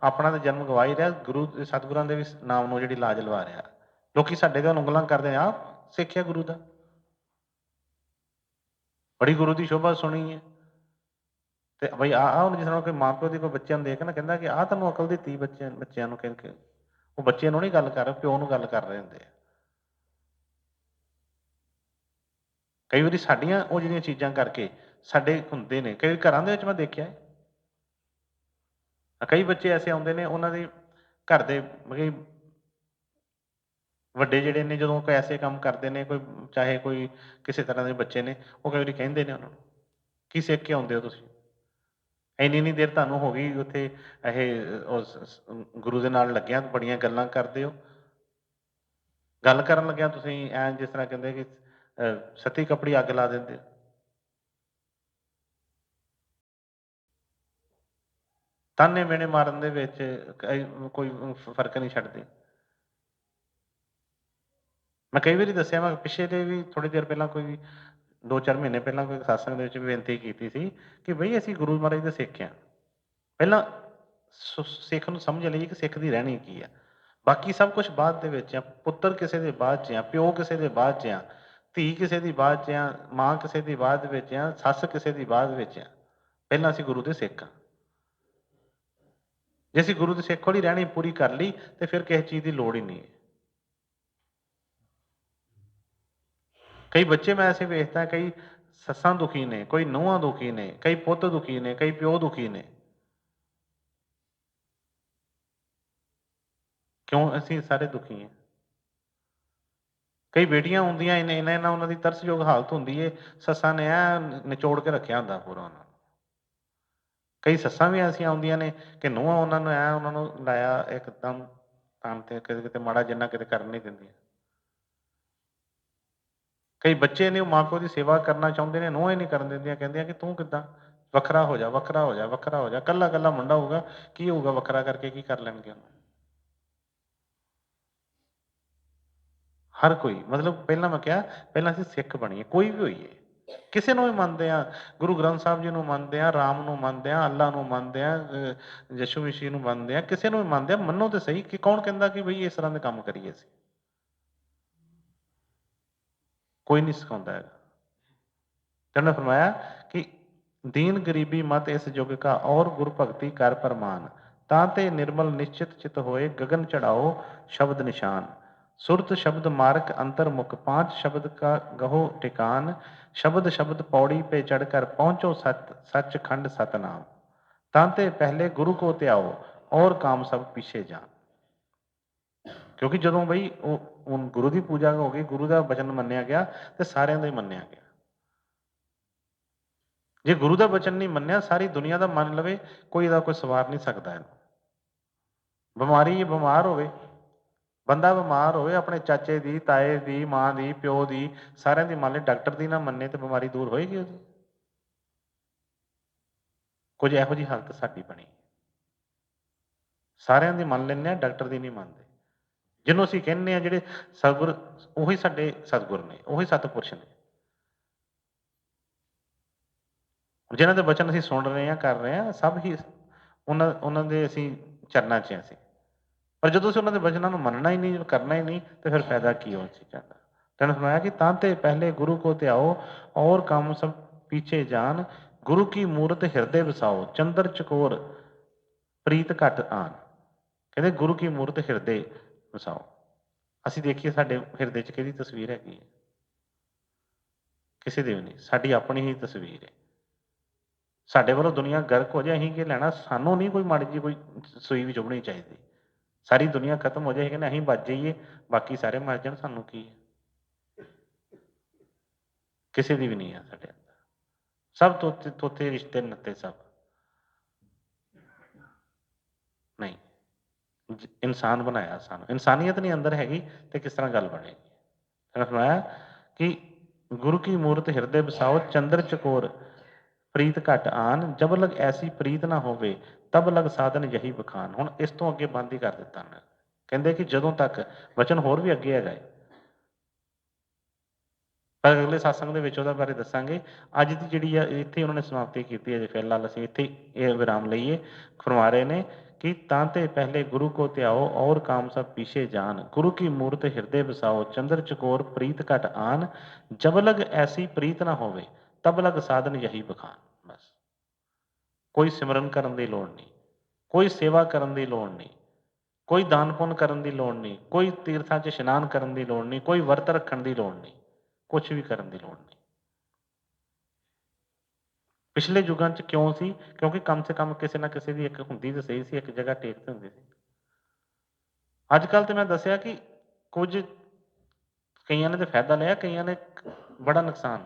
ਆਪਣਾ ਤਾਂ ਜਨਮ ਗਵਾ ਹੀ ਰਿਹਾ, ਗੁਰੂ ਸਤਿਗੁਰਾਂ ਦੇ ਵੀ ਨਾਮ ਨੂੰ ਜਿਹੜੀ ਲਾਜ ਲਵਾ ਰਿਹਾ। ਲੋਕੀ ਸਾਡੇ ਕੋਲ ਉਂਗਲਾਂ ਕਰਦੇ ਆ, ਸਿੱਖਿਆ ਗੁਰੂ ਦਾ, ਬੜੀ ਗੁਰੂ ਦੀ ਸ਼ੋਭਾ ਸੁਣੀ ਹੈ, ਤੇ ਬਈ ਹੁਣ ਜਿਸ ਤਰ੍ਹਾਂ ਕੋਈ ਮਾਂ ਪਿਓ ਦੀ ਕੋਈ ਬੱਚਿਆਂ ਨੂੰ ਦੇਖ ਨਾ, ਕਹਿੰਦਾ ਕਿ ਆਹ ਤੁਹਾਨੂੰ ਅਕਲ ਦਿੱਤੀ ਬੱਚਿਆਂ ਨੂੰ, ਕਹਿੰਦੇ ਉਹ ਬੱਚੇ ਨੂੰ ਨਹੀਂ ਗੱਲ ਕਰ ਰਹੇ, ਪਿਓ ਨੂੰ ਗੱਲ ਕਰ ਰਹੇ ਹੁੰਦੇ ਆ। ਕਈ ਵਾਰੀ ਸਾਡੀਆਂ ਉਹ ਜਿਹੜੀਆਂ ਚੀਜ਼ਾਂ ਕਰਕੇ ਸਾਡੇ ਹੁੰਦੇ ਨੇ, ਕਈ ਘਰਾਂ ਦੇ ਵਿੱਚ ਮੈਂ ਦੇਖਿਆ ਕਈ ਬੱਚੇ ਐਸੇ ਆਉਂਦੇ ਨੇ, ਉਹਨਾਂ ਦੇ ਘਰ ਦੇ ਮਤਲਬ ਵੱਡੇ ਜਿਹੜੇ ਨੇ, ਜਦੋਂ ਕੋਈ ਐਸੇ ਕੰਮ ਕਰਦੇ ਨੇ, ਕੋਈ ਚਾਹੇ ਕੋਈ ਕਿਸੇ ਤਰ੍ਹਾਂ ਦੇ ਬੱਚੇ ਨੇ, ਉਹ ਕਈ ਵਾਰੀ ਕਹਿੰਦੇ ਨੇ ਉਹਨਾਂ ਨੂੰ, ਕੀ ਸਿੱਖ ਕੇ ਆਉਂਦੇ ਹੋ ਤੁਸੀਂ? ਇੰਨੀ ਦੇਰ ਤੁਹਾਨੂੰ ਹੋ ਗਈ ਉੱਥੇ ਇਹ ਗੁਰੂ ਦੇ ਨਾਲ ਲੱਗਿਆ, ਬੜੀਆਂ ਗੱਲਾਂ ਕਰਦੇ ਹੋ, ਗੱਲ ਕਰਨ ਲੱਗਿਆ ਤੁਸੀਂ ਐਂ ਜਿਸ ਤਰ੍ਹਾਂ ਕਹਿੰਦੇ ਕਿ ਸੱਤੀ ਕੱਪੜੀ ਅੱਗ ਲਾ ਦਿੰਦੇ। ਤਾਨੇ ਮੇਣੇ ਮਾਰਨ ਦੇ ਵਿੱਚ ਕੋਈ ਫਰਕ ਨਹੀਂ ਛੱਡਦੇ। ਮੈਂ ਕਈ ਵਾਰੀ ਦੱਸਿਆ, ਮੈਂ ਪਿੱਛੇ ਦੇ ਵੀ ਥੋੜ੍ਹੀ ਦੇਰ ਪਹਿਲਾਂ ਕੋਈ 2-4 ਮਹੀਨੇ ਪਹਿਲਾਂ ਕੋਈ ਸਤਸੰਗ ਦੇ ਵਿੱਚ ਬੇਨਤੀ ਕੀਤੀ ਸੀ ਕਿ ਬਈ ਅਸੀਂ ਗੁਰੂ ਮਹਾਰਾਜ ਦੇ ਸਿੱਖ ਹਾਂ। ਪਹਿਲਾਂ ਸਿੱਖ ਨੂੰ ਸਮਝ ਲਈਏ ਕਿ ਸਿੱਖ ਦੀ ਰਹਿਣੀ ਕੀ ਆ, ਬਾਕੀ ਸਭ ਕੁਛ ਬਾਅਦ ਦੇ ਵਿੱਚ ਆ। ਪੁੱਤਰ ਕਿਸੇ ਦੇ ਬਾਅਦ 'ਚ ਆ, ਪਿਓ ਕਿਸੇ ਦੇ ਬਾਅਦ 'ਚ ਆ, ਧੀ ਕਿਸੇ ਦੀ ਬਾਅਦ 'ਚ ਆ, ਮਾਂ ਕਿਸੇ ਦੀ ਬਾਅਦ ਵਿੱਚ ਆ, ਸੱਸ ਕਿਸੇ ਦੀ ਬਾਅਦ ਵਿੱਚ ਆ। ਪਹਿਲਾਂ ਅਸੀਂ ਗੁਰੂ ਦੇ ਸਿੱਖ ਹਾਂ। ਜੇ ਅਸੀਂ ਗੁਰੂ ਦੇ ਸਿੱਖ ਵਾਲੀ ਰਹਿਣੀ ਪੂਰੀ ਕਰ ਲਈ ਤੇ ਫਿਰ ਕਿਸੇ ਚੀਜ਼ ਦੀ ਲੋੜ ਹੀ ਨਹੀਂ ਹੈ। ਕਈ ਬੱਚੇ ਮੈਂ ਐਸੇ ਵੇਖਦਾ, ਕਈ ਸੱਸਾਂ ਦੁਖੀ ਨੇ, ਕੋਈ ਨੂੰਹਾਂ ਦੁਖੀ ਨੇ, ਕਈ ਪੁੱਤ ਦੁਖੀ ਨੇ, ਕਈ ਪਿਓ ਦੁਖੀ ਨੇ। ਕਿਉਂ ਅਸੀਂ ਸਾਰੇ ਦੁਖੀ ਹਾਂ? ਕਈ ਬੇਟੀਆਂ ਹੁੰਦੀਆਂ ਇਹਨਾਂ ਉਹਨਾਂ ਦੀ ਤਰਸਯੋਗ ਹਾਲਤ ਹੁੰਦੀ ਹੈ, ਸੱਸਾਂ ਨੇ ਐ ਨਿਚੋੜ ਕੇ ਰੱਖਿਆ ਹੁੰਦਾ ਪੂਰਾ ਉਹਨਾਂ ਨੂੰ। ਕਈ ਸੱਸਾਂ ਵੀ ਐਸੀਆਂ ਆਉਂਦੀਆਂ ਨੇ ਕਿ ਨੂੰਹਾਂ ਉਹਨਾਂ ਨੂੰ ਐ ਉਹਨਾਂ ਨੂੰ ਲਾਇਆ ਇੱਕਦਮ ਤਨ ਤੇ, ਕਿਤੇ ਮਾੜਾ ਜਿੰਨਾ ਕਿਤੇ ਕਰਨ ਨਹੀਂ ਦਿੰਦੀਆਂ। ਕਈ ਬੱਚੇ ਨੇ ਉਹ ਮਾਂ ਪਿਓ ਦੀ ਸੇਵਾ ਕਰਨਾ ਚਾਹੁੰਦੇ ਨੇ, ਨੂੰਹਾਂ ਹੀ ਨਹੀਂ ਕਰਨ ਦਿੰਦੀਆਂ, ਕਹਿੰਦੀਆਂ ਕਿ ਤੂੰ ਕਿੱਦਾਂ ਵੱਖਰਾ ਹੋ ਜਾ, ਵੱਖਰਾ ਹੋ ਜਾ, ਵੱਖਰਾ ਹੋ ਜਾ, ਕੱਲਾ ਕੱਲਾ ਮੁੰਡਾ ਹੋਊਗਾ, ਕੀ ਹੋਊਗਾ ਵੱਖਰਾ ਕਰਕੇ, ਕੀ ਕਰ ਲੈਣਗੇ ਉਹਨੂੰ? ਹਰ ਕੋਈ ਮਤਲਬ ਪਹਿਲਾਂ ਮੈਂ ਕਿਹਾ, ਪਹਿਲਾਂ ਅਸੀਂ ਸਿੱਖ ਬਣੀਏ, ਕੋਈ ਵੀ ਹੋਈਏ, ਕਿਸੇ ਨੂੰ ਵੀ ਮੰਨਦੇ ਆ, ਗੁਰੂ ਗ੍ਰੰਥ ਸਾਹਿਬ ਜੀ ਨੂੰ ਮੰਨਦੇ ਆ, ਰਾਮ ਨੂੰ ਮੰਨਦੇ ਆ, ਅੱਲਾ ਨੂੰ ਮੰਨਦੇ ਆ, ਯਸ਼ੂ ਮਸੀਹ ਨੂੰ ਮੰਨਦੇ ਆ, ਕਿਸੇ ਨੂੰ ਵੀ ਮੰਨਦੇ ਆ, ਮੰਨੋ ਤੇ ਸਹੀ। ਕਿ ਕੌਣ ਕਹਿੰਦਾ ਕਿ ਬਈ ਇਸ ਤਰ੍ਹਾਂ ਦੇ ਕੰਮ ਕਰੀਏ ਅਸੀਂ? ਕੋਈ ਨਹੀਂ ਸਿਖਾਉਂਦਾ ਹੈਗਾ। ਤੇ ਉਹਨੇ ਫਰਮਾਇਆ ਕਿ ਦੀਨ ਗਰੀਬੀ ਮਤ ਇਸ ਯੁੱਗ ਕਾ, ਔਰ ਗੁਰ ਭਗਤੀ ਕਰ ਪ੍ਰਮਾਨ, ਤਾਂ ਤੇ ਨਿਰਮਲ ਨਿਸ਼ਚਿਤ ਚਿਤ ਹੋਏ, ਗगन ਚੜਾਓ ਸ਼ਬਦ ਨਿਸ਼ਾਨ, ਸੁਰਤ ਸ਼ਬਦ ਮਾਰਕ ਅੰਤਰਮੁਖ, पांच शब्द का गहो टिकान, शब्द शब्द पौड़ी पे चढ़कर पहुंचो सचखंड सतनाम, तांते पहले गुरु को त्याओ, और काम सब पीछे जान। ਕਿਉਂਕਿ ਜਦੋਂ ਬਈ ਉਹ ਗੁਰੂ ਦੀ ਪੂਜਾ ਹੋ ਗਈ, ਗੁਰੂ ਦਾ ਬਚਨ ਮੰਨਿਆ ਗਿਆ, ਤੇ ਸਾਰਿਆਂ ਦਾ ਹੀ ਮੰਨਿਆ ਗਿਆ। ਜੇ ਗੁਰੂ ਦਾ ਬਚਨ ਨਹੀਂ ਮੰਨਿਆ, ਸਾਰੀ ਦੁਨੀਆ ਦਾ ਮੰਨ ਲਵੇ, ਕੋਈ ਇਹਦਾ ਕੋਈ ਸਵਾਰ ਨਹੀਂ ਸਕਦਾ ਇਹਨੂੰ। ਬਿਮਾਰੀ ਬਿਮਾਰ ਹੋਵੇ, ਬੰਦਾ ਬਿਮਾਰ ਹੋਵੇ, ਆਪਣੇ ਚਾਚੇ ਦੀ, ਤਾਏ ਦੀ, ਮਾਂ ਦੀ, ਪਿਓ ਦੀ, ਸਾਰਿਆਂ ਦੀ ਮੰਨ ਲਏ, ਡਾਕਟਰ ਦੀ ਨਾ ਮੰਨੇ ਤੇ ਬਿਮਾਰੀ ਦੂਰ ਹੋਏਗੀ ਉਹਦੀ? ਕੁਝ ਇਹੋ ਜਿਹੀ ਹਾਲਤ ਸਾਡੀ ਬਣੀ। ਸਾਰਿਆਂ ਦੀ ਮੰਨ ਲੈਂਦੇ ਹਾਂ, ਡਾਕਟਰ ਦੀ ਨਹੀਂ ਮੰਨਦੇ। ਜਿਹਨੂੰ ਅਸੀਂ ਕਹਿੰਦੇ ਹਾਂ ਜਿਹੜੇ ਸਤਿਗੁਰ, ਉਹੀ ਸਾਡੇ ਸਤਿਗੁਰ ਨੇ, ਉਹੀ ਸਤਿਪੁਰਸ਼ ਨੇ, ਜਿਨ੍ਹਾਂ ਦੇ ਬਚਨ ਅਸੀਂ ਸੁਣ ਰਹੇ ਹਾਂ, ਕਰ ਰਹੇ ਹਾਂ, ਸਭ ਹੀ ਉਹਨਾਂ ਦੇ ਅਸੀਂ ਚਰਨਾਂ 'ਚ ਹਾਂ ਅਸੀਂ। ਪਰ ਜਦੋਂ ਅਸੀਂ ਉਹਨਾਂ ਦੇ ਬਚਨਾਂ ਨੂੰ ਮੰਨਣਾ ਹੀ ਨਹੀਂ, ਕਰਨਾ ਹੀ ਨਹੀਂ, ਤੇ ਫਿਰ ਫਾਇਦਾ ਕੀ ਉਹ ਚੀਜ਼ਾਂ ਦਾ। ਤੈਨੂੰ ਸੁਣਾਇਆ ਕਿ ਤਾਂ ਤੇ ਪਹਿਲੇ ਗੁਰੂ ਕੋ ਧਿਆਓ ਔਰ ਕੰਮ ਸਭ ਪੀਛੇ ਜਾਨ, ਗੁਰੂ ਕੀ ਮੂਰਤ ਹਿਰਦੇ ਵਸਾਓ ਚੰਦਰ ਚਕੋਰ ਪ੍ਰੀਤ ਘਟ ਆਨ। ਕਹਿੰਦੇ ਗੁਰੂ ਕੀ ਮੂਰਤ ਹਿਰਦੇ ਵਸਾਓ। ਅਸੀਂ ਦੇਖੀਏ ਸਾਡੇ ਹਿਰਦੇ 'ਚ ਕਿਹਦੀ ਤਸਵੀਰ ਹੈਗੀ ਹੈ? ਕਿਸੇ ਦੀ ਵੀ ਨਹੀਂ, ਸਾਡੀ ਆਪਣੀ ਹੀ ਤਸਵੀਰ ਹੈ। ਸਾਡੇ ਵੱਲੋਂ ਦੁਨੀਆ ਗਰਕ ਹੋ ਜਾਏ, ਅਸੀਂ ਕੀ ਲੈਣਾ? ਸਾਨੂੰ ਨਹੀਂ ਕੋਈ ਮਾੜੀ ਜਿਹੀ ਕੋਈ ਸੂਈ ਵੀ ਚੁਭਣੀ ਚਾਹੀਦੀ। ਸਾਰੀ ਦੁਨੀਆ ਖਤਮ ਹੋ ਜਾਏ, ਕਹਿੰਦੇ ਅਸੀਂ ਬਚ ਜਾਈਏ, ਬਾਕੀ ਸਾਰੇ ਮਰ ਜਾਣ, ਸਾਨੂੰ ਕੀ ਹੈ? ਕਿਸੇ ਦੀ ਵੀ ਨਹੀਂ ਹੈ ਸਾਡੇ ਅੰਦਰ। ਸਭ ਤੋਤੇ ਤੋਤੇ ਰਿਸ਼ਤੇ ਨੱਤੇ ਸਭ ਨਹੀਂ। ਇਨਸਾਨ ਬਣਾਇਆ ਸਾਨੂੰ, ਇਨਸਾਨੀਅਤ ਨਹੀਂ ਅੰਦਰ ਹੈਗੀ ਤੇ ਕਿਸ ਤਰ੍ਹਾਂ ਗੱਲ ਬਣੇਗੀ? ਫਰਮਾਇਆ ਕਿ ਗੁਰੂ ਕੀ ਮੂਰਤ ਹਿਰਦੇ ਵਸਾਓ ਚੰਦਰ ਚਕੋਰ ਪ੍ਰੀਤ ਘਟ ਆਨ, ਜਬ ਲਗ ਐਸੀ ਪ੍ਰੀਤ ਨਾ ਹੋਵੇ ਤਬ ਲਗ ਸਾਧਨ ਯਹੀ ਬਖਾਨ। ਹੁਣ ਇਸ ਤੋਂ ਅੱਗੇ ਬੰਦ ਹੀ ਕਰ ਦਿੱਤਾ ਮੈਂ। ਕਹਿੰਦੇ ਕਿ ਜਦੋਂ ਤੱਕ, ਵਚਨ ਹੋਰ ਵੀ ਅੱਗੇ ਹੈਗਾ ਹੈ, ਪਰ ਅਗਲੇ ਸਤਸੰਗ ਦੇ ਵਿੱਚ ਉਹਦਾ ਬਾਰੇ ਦੱਸਾਂਗੇ। ਅੱਜ ਦੀ ਜਿਹੜੀ ਆ ਇੱਥੇ ਉਹਨਾਂ ਨੇ ਸਮਾਪਤੀ ਕੀਤੀ ਹੈ। ਫਿਲਹਾਲ ਅਸੀਂ ਇੱਥੇ ਇਹ ਵਿਰਾਮ ਲਈਏ। ਫਰਮਾ ਰਹੇ ਨੇ कि तांते पहले गुरु को त्याओ और काम सब पीछे जान, गुरु की मूर्त हृदय बसाओ चंद्र चकोर प्रीत घट आन, जब लग ऐसी प्रीत ना होवे तब लग साधन यही बखान। बस कोई सिमरन करन दी लोड़ नहीं, कोई सेवा करन दी लोड़ नहीं, कोई दान पुण्य करन दी लोड़ नहीं, कोई तीर्थां 'च इशनान करन दी लोड़ नहीं, कोई वर्त रखण दी लोड़ नहीं, कुछ भी करन दी लोड़ नहीं। ਪਿਛਲੇ ਯੁਗਾਂ 'ਚ ਕਿਉਂ ਸੀ? ਕਿਉਂਕਿ ਕਮ ਸੇ ਕਮ ਕਿਸੇ ਨਾ ਕਿਸੇ ਦੀ ਇੱਕ ਹੁੰਦੀ ਤਾਂ ਸਹੀ ਸੀ, ਇੱਕ ਜਗ੍ਹਾ ਟੇਕ ਤੇ ਹੁੰਦੀ ਸੀ। ਅੱਜ ਕੱਲ੍ਹ ਤੇ ਮੈਂ ਦੱਸਿਆ ਕਿ ਕੁਝ ਕਈਆਂ ਨੇ ਤਾਂ ਫਾਇਦਾ ਲਿਆ, ਕਈਆਂ ਨੇ ਬੜਾ ਨੁਕਸਾਨ।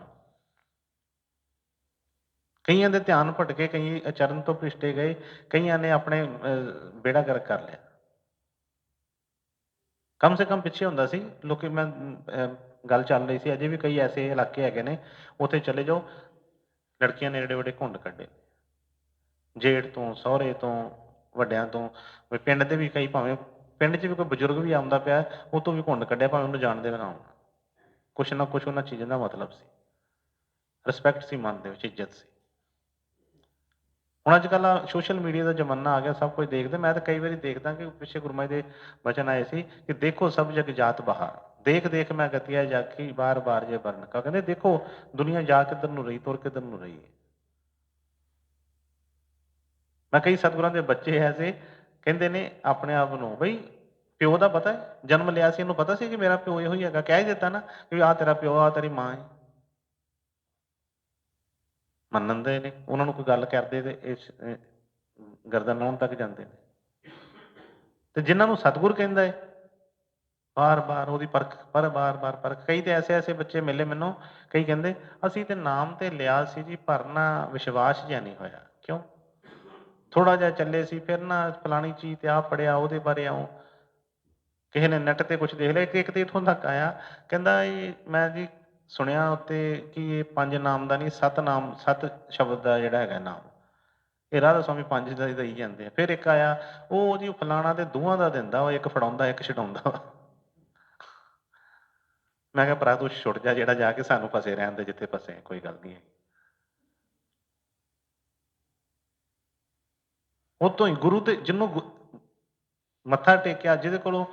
ਕਈਆਂ ਦੇ ਧਿਆਨ ਭਟਕੇ, ਕਈ ਅਚਰਨ ਤੋਂ ਭ੍ਰਿਸ਼ਟੇ ਗਏ, ਕਈਆਂ ਨੇ ਆਪਣੇ ਬੇੜਾ ਗਰਕ ਕਰ ਲਿਆ। ਕਮ ਸੇ ਕਮ ਪਿੱਛੇ ਹੁੰਦਾ ਸੀ ਲੋਕੀ, ਮੈਂ ਗੱਲ ਚੱਲ ਰਹੀ ਸੀ, ਅਜੇ ਵੀ ਕਈ ਐਸੇ ਇਲਾਕੇ ਹੈਗੇ ਨੇ, ਉੱਥੇ ਚਲੇ ਜਾਓ, ਲੜਕੀਆਂ ਨੇ ਏਡੇ ਵੱਡੇ ਘੁੰਡ ਕੱਢੇ, ਜੇਠ ਤੋਂ, ਸਹੁਰੇ ਤੋਂ, ਵੱਡਿਆਂ ਤੋਂ। ਪਿੰਡ ਦੇ ਵੀ ਕਈ, ਭਾਵੇਂ ਪਿੰਡ 'ਚ ਵੀ ਕੋਈ ਬਜ਼ੁਰਗ ਵੀ ਆਉਂਦਾ ਪਿਆ, ਉਹ ਤੋਂ ਵੀ ਘੁੰਡ ਕੱਢਿਆ, ਭਾਵੇਂ ਉਹਨੂੰ ਜਾਣਦੇ ਵੀ ਨਾ ਹੋਣ। ਕੁਛ ਨਾ ਕੁਛ ਉਹਨਾਂ ਚੀਜ਼ਾਂ ਦਾ ਮਤਲਬ ਸੀ, ਰਿਸਪੈਕਟ ਸੀ, ਮਨ ਦੇ ਵਿੱਚ ਇੱਜ਼ਤ ਸੀ। ਹੁਣ ਅੱਜ ਕੱਲ੍ਹ ਸੋਸ਼ਲ ਮੀਡੀਆ ਦਾ ਜ਼ਮਾਨਾ ਆ ਗਿਆ, ਸਭ ਕੁਝ ਦੇਖਦੇ। ਮੈਂ ਤਾਂ ਕਈ ਵਾਰੀ ਦੇਖਦਾ ਕਿ ਪਿੱਛੇ ਗੁਰਮਤਿ ਦੇ ਵਚਨ ਆਏ ਸੀ ਕਿ ਦੇਖੋ ਸਭ ਜਗ ਜਾਤ ਬਹਾਰ, ਦੇਖ ਦੇਖ ਮੈਂ ਗਤੀਆ ਜਾਖੀ ਬਾਰ ਬਾਰ ਜੇ ਵਰਨ ਕਾ। ਕਹਿੰਦੇ ਦੇਖੋ ਦੁਨੀਆ ਜਾ ਕਿੱਧਰ ਨੂੰ ਰਹੀ, ਤੁਰ ਕਿੱਧਰ ਨੂੰ ਰਹੀ ਹੈ। ਮੈਂ ਕਈ ਸਤਿਗੁਰਾਂ ਦੇ ਬੱਚੇ ਐਸੇ ਕਹਿੰਦੇ ਨੇ ਆਪਣੇ ਆਪ ਨੂੰ, ਬਈ ਪਿਓ ਦਾ ਪਤਾ ਹੈ, ਜਨਮ ਲਿਆ ਸੀ, ਇਹਨੂੰ ਪਤਾ ਸੀ ਕਿ ਮੇਰਾ ਪਿਓ ਇਹੋ ਹੀ ਹੈਗਾ। ਕਹਿ ਹੀ ਦਿੱਤਾ ਨਾ ਕਿ ਆਹ ਤੇਰਾ ਪਿਓ, ਆਹ ਤੇਰੀ ਮਾਂ ਹੈ। ਮੰਨਦੇ ਨੇ, ਉਹਨਾਂ ਨੂੰ ਕੋਈ ਗੱਲ ਕਰਦੇ ਤੇ ਇਸ ਗਰਦਨ ਲਾਉਣ ਤੱਕ ਜਾਂਦੇ ਨੇ। ਤੇ ਜਿਨ੍ਹਾਂ ਨੂੰ ਸਤਿਗੁਰ ਕਹਿੰਦਾ ਹੈ, ਬਾਰ ਬਾਰ ਉਹਦੀ ਪਰਖ, ਪਰ ਬਾਰ ਬਾਰ ਪਰਖ। ਕਈ ਤੇ ਐਸੇ ਐਸੇ ਬੱਚੇ ਮਿਲੇ ਮੈਨੂੰ, ਕਈ ਕਹਿੰਦੇ ਅਸੀਂ ਤੇ ਨਾਮ ਤੇ ਲਿਆ ਸੀ ਜੀ, ਪਰ ਨਾ ਵਿਸ਼ਵਾਸ ਜਿਹਾ ਨਹੀਂ ਹੋਇਆ। ਕਿਉਂ? ਥੋੜਾ ਜਿਹਾ ਚੱਲੇ ਸੀ, ਫਿਰ ਨਾ ਫਲਾਣੀ ਚੀਜ਼ ਤੇ ਆਹ ਪੜਿਆ, ਉਹਦੇ ਬਾਰੇ ਆਉਂ, ਕਿਸੇ ਨੇ ਨੈਟ ਤੇ ਕੁਛ ਦੇਖ ਲਿਆ। ਇੱਕ ਤੇ ਇੱਥੋਂ ਤੱਕ ਆਇਆ, ਕਹਿੰਦਾ ਇਹ ਮੈਂ ਜੀ ਸੁਣਿਆ ਉੱਤੇ ਕਿ ਇਹ 5 ਨਾਮ ਦਾ ਨਹੀਂ, 7 ਨਾਮ, 7 ਸ਼ਬਦ ਦਾ ਜਿਹੜਾ ਹੈਗਾ ਨਾਮ, ਇਹ ਰਾਧਾ ਸਵਾਮੀ 5 ਦਾ ਹੀ ਦਈ ਜਾਂਦੇ ਆ। ਫਿਰ ਇੱਕ ਆਇਆ, ਉਹ ਜੀ ਫਲਾਣਾ ਤੇ ਦੋਹਾਂ ਦਾ ਦਿੰਦਾ, ਉਹ ਇੱਕ ਫੜਾਉਂਦਾ, ਇੱਕ ਛਡਾਉਂਦਾ। ਮੈਂ ਕਿਹਾ ਭਰਾ ਤੂੰ ਛੁੱਟ ਜਾ, ਜਿਹੜਾ ਜਾ ਕੇ ਸਾਨੂੰ ਫਸੇ ਰਹਿਣ ਦੇ ਜਿੱਥੇ ਫਸੇ, ਕੋਈ ਗੱਲ ਨਹੀਂ ਹੈ। ਉਤੋਂ ਹੀ ਗੁਰੂ ਤੇ ਜਿਹਨੂੰ ਮੱਥਾ ਟੇਕਿਆ, ਜਿਹਦੇ ਕੋਲੋਂ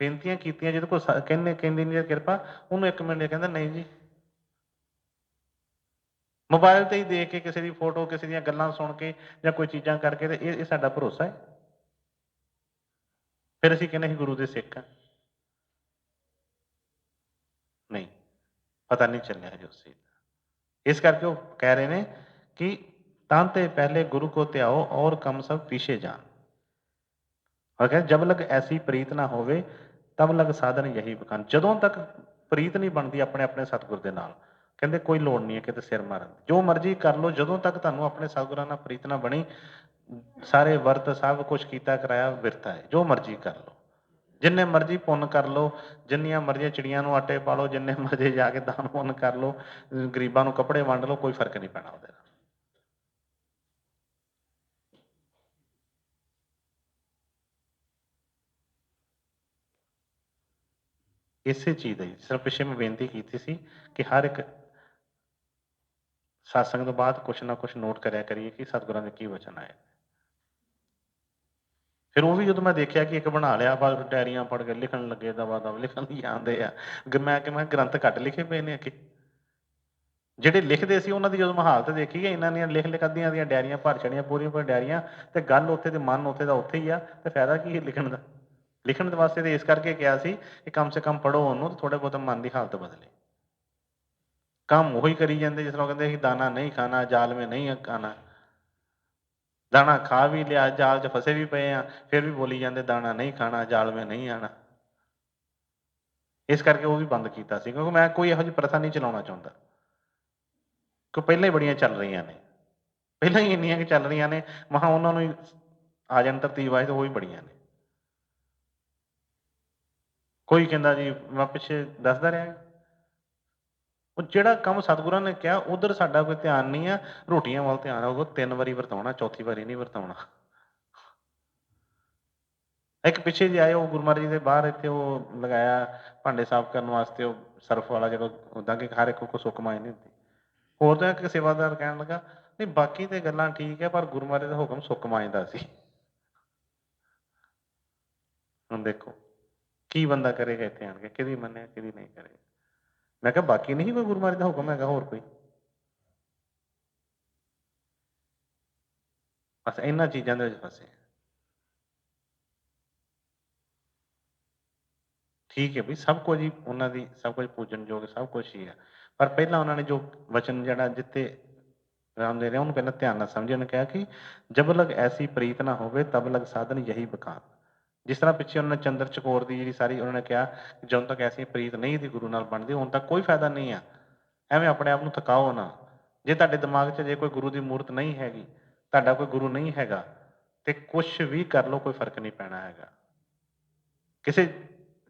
ਬੇਨਤੀਆਂ ਕੀਤੀਆਂ, ਜਿਹਦੇ ਕੋਲ ਕਹਿੰਦੇ ਕਹਿੰਦੀ ਨਹੀਂ ਕਿਰਪਾ, ਉਹਨੂੰ 1 ਮਿੰਟ ਕਹਿੰਦਾ ਨਹੀਂ ਜੀ। ਮੋਬਾਇਲ ਤੇ ਹੀ ਦੇਖ ਕੇ ਕਿਸੇ ਦੀ ਫੋਟੋ, ਕਿਸੇ ਦੀਆਂ ਗੱਲਾਂ ਸੁਣ ਕੇ ਜਾਂ ਕੋਈ ਚੀਜ਼ਾਂ ਕਰਕੇ, ਤੇ ਇਹ ਸਾਡਾ ਭਰੋਸਾ ਹੈ? ਫਿਰ ਅਸੀਂ ਕਹਿੰਦੇ ਅਸੀਂ ਗੁਰੂ ਦੇ ਸਿੱਖ ਹਾਂ। ਨਹੀਂ, ਪਤਾ ਨਹੀਂ ਚੱਲਿਆ ਹਜੇ ਉਸ ਚੀਜ਼ ਦਾ। ਇਸ ਕਰਕੇ ਉਹ ਕਹਿ ਰਹੇ ਨੇ ਕਿ ਤਾਂ ਤੇ ਪਹਿਲੇ ਗੁਰੂ ਕੋ ਧਿਆਓ ਔਰ ਕੰਮ ਸਭ ਪੀਛੇ ਜਾਣ। और कहते जब लग ऐसी प्रीत ना होवे तब लग साधन यही बखान। ਜਦੋਂ ਤੱਕ ਪ੍ਰੀਤ ਨਹੀਂ ਬਣਦੀ ਆਪਣੇ ਆਪਣੇ ਸਤਿਗੁਰ ਦੇ ਨਾਲ, ਕਹਿੰਦੇ ਕੋਈ ਲੋੜ ਨਹੀਂ ਹੈ ਕਿਤੇ ਸਿਰ ਮਾਰਨ ਦੀ, ਜੋ ਮਰਜ਼ੀ ਕਰ ਲਓ। ਜਦੋਂ ਤੱਕ ਤੁਹਾਨੂੰ ਆਪਣੇ ਸਤਿਗੁਰਾਂ ਨਾਲ ਪ੍ਰੀਤ ਨਾ ਬਣੀ, ਸਾਰੇ ਵਰਤ ਸਭ ਕੁਛ ਕੀਤਾ ਕਰਾਇਆ ਵਿਰਥਾ ਹੈ। ਜੋ ਮਰਜ਼ੀ ਕਰ ਲਓ, ਜਿੰਨੇ ਮਰਜ਼ੀ ਪੁੰਨ ਕਰ ਲਓ, ਜਿੰਨੀਆਂ ਮਰਜ਼ੀਆਂ ਚਿੜੀਆਂ ਨੂੰ ਆਟੇ ਪਾ ਲਓ, ਜਿੰਨੇ ਮਰਜ਼ੀ ਜਾ ਕੇ ਦਾਨ ਪੁੰਨ ਕਰ ਲਓ, ਗਰੀਬਾਂ ਨੂੰ ਕੱਪੜੇ ਵੰਡ ਲਓ, ਕੋਈ ਫਰਕ ਨਹੀਂ ਪੈਣਾ ਉਹਦੇ ਨਾਲ। ਇਸੇ ਚੀਜ਼ ਦਾ ਹੀ, ਸਿਰਫ ਪਿੱਛੇ ਮੈਂ ਬੇਨਤੀ ਕੀਤੀ ਸੀ ਕਿ ਹਰ ਇੱਕ ਸਤਸੰਗ ਤੋਂ ਬਾਅਦ ਕੁਛ ਨਾ ਕੁਛ ਨੋਟ ਕਰਿਆ ਕਰੀਏ ਕਿ ਸਤਿਗੁਰਾਂ ਦੇ ਕੀ ਵਚਨ ਆਏ। ਫਿਰ ਉਹ ਵੀ ਜਦੋਂ ਮੈਂ ਦੇਖਿਆ ਕਿ ਇੱਕ ਬਣਾ ਲਿਆ, ਬਸ ਡਾਇਰੀਆਂ ਪੜ੍ਹ ਕੇ ਲਿਖਣ ਲੱਗੇ, ਦਵਾ ਦਵ ਲਿਖਣ ਹੀ ਆਉਂਦੇ ਆ। ਮੈਂ ਗ੍ਰੰਥ ਘੱਟ ਲਿਖੇ ਪਏ ਨੇ ਅੱਗੇ। ਜਿਹੜੇ ਲਿਖਦੇ ਸੀ ਉਹਨਾਂ ਦੀ ਜਦੋਂ ਮੈਂ ਹਾਲਤ ਦੇਖੀ ਕਿ ਇਹਨਾਂ ਦੀਆਂ ਲਿਖ ਅੱਧੀਆਂ ਦੀਆਂ ਡਾਇਰੀਆਂ ਭਰ ਛੜੀਆਂ, ਪੂਰੀਆਂ ਪੂਰੀਆਂ ਡਾਇਰੀਆਂ, ਤੇ ਗੱਲ ਉੱਥੇ ਤੇ ਮਨ ਉੱਥੇ ਦਾ ਉੱਥੇ ਹੀ ਆ, ਤੇ ਫਾਇਦਾ ਕੀ ਹੈ ਲਿਖਣ ਦਾ। ਲਿਖਣ ਦੇ ਵਾਸਤੇ ਤੇ ਇਸ ਕਰਕੇ ਕਿਹਾ ਸੀ ਕਿ ਕਮ ਸੇ ਕਮ ਪੜ੍ਹੋ ਉਹਨੂੰ, ਤੇ ਥੋੜੇ ਬਹੁਤ ਮਨ ਦੀ ਹਾਲਤ ਬਦਲੇ। ਕੰਮ ਉਹੀ ਕਰੀ ਜਾਂਦੇ, ਜਿਸ ਤਰ੍ਹਾਂ ਕਹਿੰਦੇ ਸੀ ਦਾਣਾ ਨਹੀਂ ਖਾਣਾ, ਜਾਲ ਮੇਂ ਨਹੀਂ ਖਾਣਾ। ਦਾਣਾ ਖਾ ਵੀ ਲਿਆ, ਜਾਲ 'ਚ ਫਸੇ ਵੀ ਪਏ ਆ, ਫਿਰ ਵੀ ਬੋਲੀ ਜਾਂਦੇ ਦਾਣਾ ਨਹੀਂ ਖਾਣਾ, ਜਾਲ ਮੇਂ ਨਹੀਂ ਆਣਾ। ਇਸ ਕਰਕੇ ਉਹ ਵੀ ਬੰਦ ਕੀਤਾ ਸੀ, ਕਿਉਂਕਿ ਮੈਂ ਕੋਈ ਇਹੋ ਜਿਹੀ ਪ੍ਰਥਾ ਨਹੀਂ ਚਲਾਉਣਾ ਚਾਹੁੰਦਾ। ਕਿ ਪਹਿਲਾਂ ਹੀ ਬੜੀਆਂ ਚੱਲ ਰਹੀਆਂ ਨੇ, ਪਹਿਲਾਂ ਹੀ ਇੰਨੀਆਂ ਕਿ ਚੱਲ ਰਹੀਆਂ ਨੇ, ਮਹਾਂ ਉਹਨਾਂ ਨੂੰ ਹੀ ਆ ਜਾਣ ਧਰਤੀ ਵਾਹਿਤ, ਉਹ ਹੀ ਬੜੀਆਂ ਨੇ। ਕੋਈ ਕਹਿੰਦਾ ਜੀ, ਮੈਂ ਪਿੱਛੇ ਦੱਸਦਾ ਰਿਹਾ, ਉਹ ਜਿਹੜਾ ਕੰਮ ਸਤਿਗੁਰਾਂ ਨੇ ਕਿਹਾ ਉਧਰ ਸਾਡਾ ਕੋਈ ਧਿਆਨ ਨਹੀਂ ਆ, ਰੋਟੀਆਂ ਵੱਲ ਧਿਆਨ ਹੋਊਗਾ। 3 ਵਾਰੀ ਵਰਤਾਉਣਾ, ਚੌਥੀ ਵਾਰੀ ਨਹੀਂ ਵਰਤਾਉਣਾ। ਇੱਕ ਪਿੱਛੇ ਜਿਹੇ ਆਏ, ਉਹ ਗੁਰੂ ਮਹਾਰਾਜ ਜੀ ਦੇ ਬਾਹਰ ਇੱਥੇ ਉਹ ਲਗਾਇਆ ਭਾਂਡੇ ਸਾਫ਼ ਕਰਨ ਵਾਸਤੇ, ਉਹ ਸਰਫ ਵਾਲਾ, ਜਦੋਂ ਉੱਦਾਂ ਕਿ ਹਰ ਇੱਕ ਕੋ ਸੁੱਕ ਮਾਈ ਨਹੀਂ ਹੁੰਦੀ। ਹੋਰ ਤਾਂ ਇੱਕ ਸੇਵਾਦਾਰ ਕਹਿਣ ਲੱਗਾ, ਨਹੀਂ ਬਾਕੀ ਤੇ ਗੱਲਾਂ ਠੀਕ ਹੈ, ਪਰ ਗੁਰੂ ਮਹਾਰਾਜ ਦਾ ਹੁਕਮ ਸੁੱਕ ਮਾਂਜਦਾ ਸੀ। ਹੁਣ ਦੇਖੋ ਕੀ ਬੰਦਾ ਕਰੇਗਾ ਇੱਥੇ ਆਣ ਕੇ, ਕਿਹਦੀ ਮੰਨੇ ਕਿਹਦੀ ਨਹੀਂ ਕਰੇਗਾ। ਮੈਂ ਕਿਹਾ ਬਾਕੀ ਨਹੀਂ ਕੋਈ ਗੁਰੂ ਮਹਾਰਾਜ ਦਾ ਹੁਕਮ ਹੈਗਾ ਹੋਰ ਕੋਈ। ਬਸ ਇਹਨਾਂ ਚੀਜ਼ਾਂ ਦੇ ਵਿੱਚ ਫਸੇ। ਠੀਕ ਹੈ ਵੀ ਸਭ ਕੁਝ ਹੀ ਉਹਨਾਂ ਦੀ, ਸਭ ਕੁਝ ਪੂਜਣਯੋਗ, ਸਭ ਕੁਝ ਹੀ ਹੈ, ਪਰ ਪਹਿਲਾਂ ਉਹਨਾਂ ਨੇ ਜੋ ਵਚਨ ਜਿਹੜਾ ਜਿੱਤੇ ਰਾਮ ਦੇ ਰਿਹਾ, ਉਹਨੂੰ ਪਹਿਲਾਂ ਧਿਆਨ ਨਾਲ ਸਮਝੇ। ਉਹਨੇ ਕਿਹਾ ਕਿ ਜਬ ਲਗ ਐਸੀ ਪ੍ਰੀਤ ਨਾ ਹੋਵੇ ਤਬ ਲਗ ਸਾਧਨ ਯਹੀ ਬਕਾਨ। ਜਿਸ ਤਰ੍ਹਾਂ ਪਿੱਛੇ ਉਹਨਾਂ ਨੇ ਚੰਦਰ ਚਕੋਰ ਦੀ ਜਿਹੜੀ ਸਾਰੀ ਉਹਨਾਂ ਨੇ ਕਿਹਾ ਕਿ ਜਦੋਂ ਤੱਕ ਐਸੀ ਪ੍ਰੀਤ ਨਹੀਂ ਸੀ ਗੁਰੂ ਨਾਲ ਬਣਦੀ, ਹੁਣ ਤੱਕ ਕੋਈ ਫਾਇਦਾ ਨਹੀਂ ਆ। ਐਵੇਂ ਆਪਣੇ ਆਪ ਨੂੰ ਥਕਾਓ ਨਾ। ਜੇ ਤੁਹਾਡੇ ਦਿਮਾਗ 'ਚ ਜੇ ਕੋਈ ਗੁਰੂ ਦੀ ਮੂਰਤ ਨਹੀਂ ਹੈਗੀ, ਤੁਹਾਡਾ ਕੋਈ ਗੁਰੂ ਨਹੀਂ ਹੈਗਾ, ਤੇ ਕੁਛ ਵੀ ਕਰ ਲਓ, ਕੋਈ ਫਰਕ ਨਹੀਂ ਪੈਣਾ ਹੈਗਾ। ਕਿਸੇ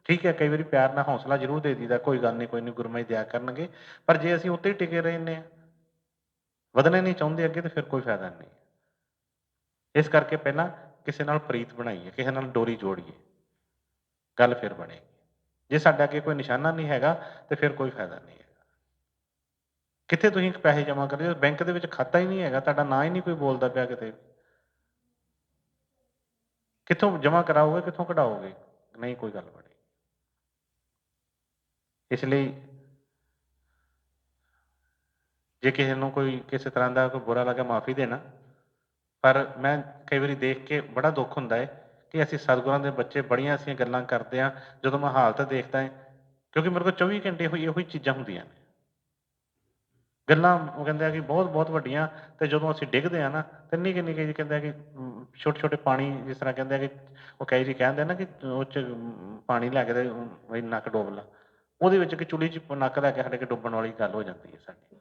ਠੀਕ ਹੈ, ਕਈ ਵਾਰੀ ਪਿਆਰ ਨਾਲ ਹੌਸਲਾ ਜ਼ਰੂਰ ਦੇ ਦਈਦਾ, ਕੋਈ ਗੱਲ ਨਹੀਂ, ਕੋਈ ਨਹੀਂ, ਗੁਰੂ ਮਹਾਰਾਜ ਦਿਆ ਕਰਨਗੇ, ਪਰ ਜੇ ਅਸੀਂ ਉੱਤੇ ਹੀ ਟਿਕੇ ਰਹਿੰਦੇ ਹਾਂ, ਵਧਣੇ ਨਹੀਂ ਚਾਹੁੰਦੇ ਅੱਗੇ, ਤੇ ਫਿਰ ਕੋਈ ਫਾਇਦਾ ਨਹੀਂ। ਇਸ ਕਰਕੇ ਪਹਿਲਾਂ ਕਿਸੇ ਨਾਲ ਪ੍ਰੀਤ ਬਣਾਈਏ, ਕਿਸੇ ਨਾਲ ਡੋਰੀ ਜੋੜੀਏ, ਗੱਲ ਫਿਰ ਬਣੇਗੀ। ਜੇ ਸਾਡਾ ਅੱਗੇ ਕੋਈ ਨਿਸ਼ਾਨਾ ਨਹੀਂ ਹੈਗਾ, ਤੇ ਫਿਰ ਕੋਈ ਫਾਇਦਾ ਨਹੀਂ ਹੈਗਾ। ਕਿੱਥੇ ਤੁਸੀਂ ਪੈਸੇ ਜਮ੍ਹਾਂ ਕਰਦੇ ਹੋ, ਬੈਂਕ ਦੇ ਵਿੱਚ ਖਾਤਾ ਹੀ ਨਹੀਂ ਹੈਗਾ, ਤੁਹਾਡਾ ਨਾਂ ਹੀ ਨਹੀਂ ਕੋਈ ਬੋਲਦਾ ਪਿਆ ਕਿਤੇ, ਕਿੱਥੋਂ ਜਮ੍ਹਾਂ ਕਰਾਓਗੇ, ਕਿੱਥੋਂ ਕਢਾਓਗੇ? ਨਹੀਂ ਕੋਈ ਗੱਲ ਬਣੀ। ਇਸ ਲਈ ਜੇ ਕਿਸੇ ਨੂੰ ਕੋਈ ਕਿਸੇ ਤਰ੍ਹਾਂ ਦਾ ਕੋਈ ਬੁਰਾ ਲੱਗਾ, ਮਾਫੀ ਦੇਣਾ। ਪਰ ਮੈਂ ਕਈ ਵਾਰੀ ਦੇਖ ਕੇ ਬੜਾ ਦੁੱਖ ਹੁੰਦਾ ਹੈ ਕਿ ਅਸੀਂ ਸਤਿਗੁਰਾਂ ਦੇ ਬੱਚੇ ਬੜੀਆਂ ਐਸੀਆਂ ਗੱਲਾਂ ਕਰਦੇ ਹਾਂ, ਜਦੋਂ ਮੈਂ ਹਾਲਤ ਦੇਖਦਾ ਹੈ, ਕਿਉਂਕਿ ਮੇਰੇ ਕੋਲ 24 ਘੰਟੇ ਇਹੋ ਹੀ ਚੀਜ਼ਾਂ ਹੁੰਦੀਆਂ ਨੇ, ਗੱਲਾਂ ਉਹ ਕਹਿੰਦੇ ਆ ਕਿ ਬਹੁਤ ਬਹੁਤ ਵੱਡੀਆਂ, ਤੇ ਜਦੋਂ ਅਸੀਂ ਡਿੱਗਦੇ ਆ ਨਾ, ਤੇ ਨਿੱਕੇ ਨਿੱਕੇ ਜਿਹੇ ਕਹਿੰਦੇ ਆ ਕਿ ਛੋਟੇ ਛੋਟੇ ਪਾਣੀ, ਜਿਸ ਤਰ੍ਹਾਂ ਕਹਿੰਦੇ ਆ ਕਿ ਉਹ ਕਈ ਜੀ ਕਹਿੰਦੇ ਨਾ ਕਿ ਉਹ 'ਚ ਪਾਣੀ ਲੈ ਕੇ ਤੇ ਬਈ ਨੱਕ ਡੋਬ ਲਾ, ਉਹਦੇ ਵਿੱਚ ਕਿ ਚੁੱਲੀ 'ਚ ਨੱਕ ਲੈ ਕੇ ਸਾਡੇ ਕੇ ਡੁੱਬਣ ਵਾਲੀ ਗੱਲ ਹੋ ਜਾਂਦੀ ਹੈ ਸਾਡੀ।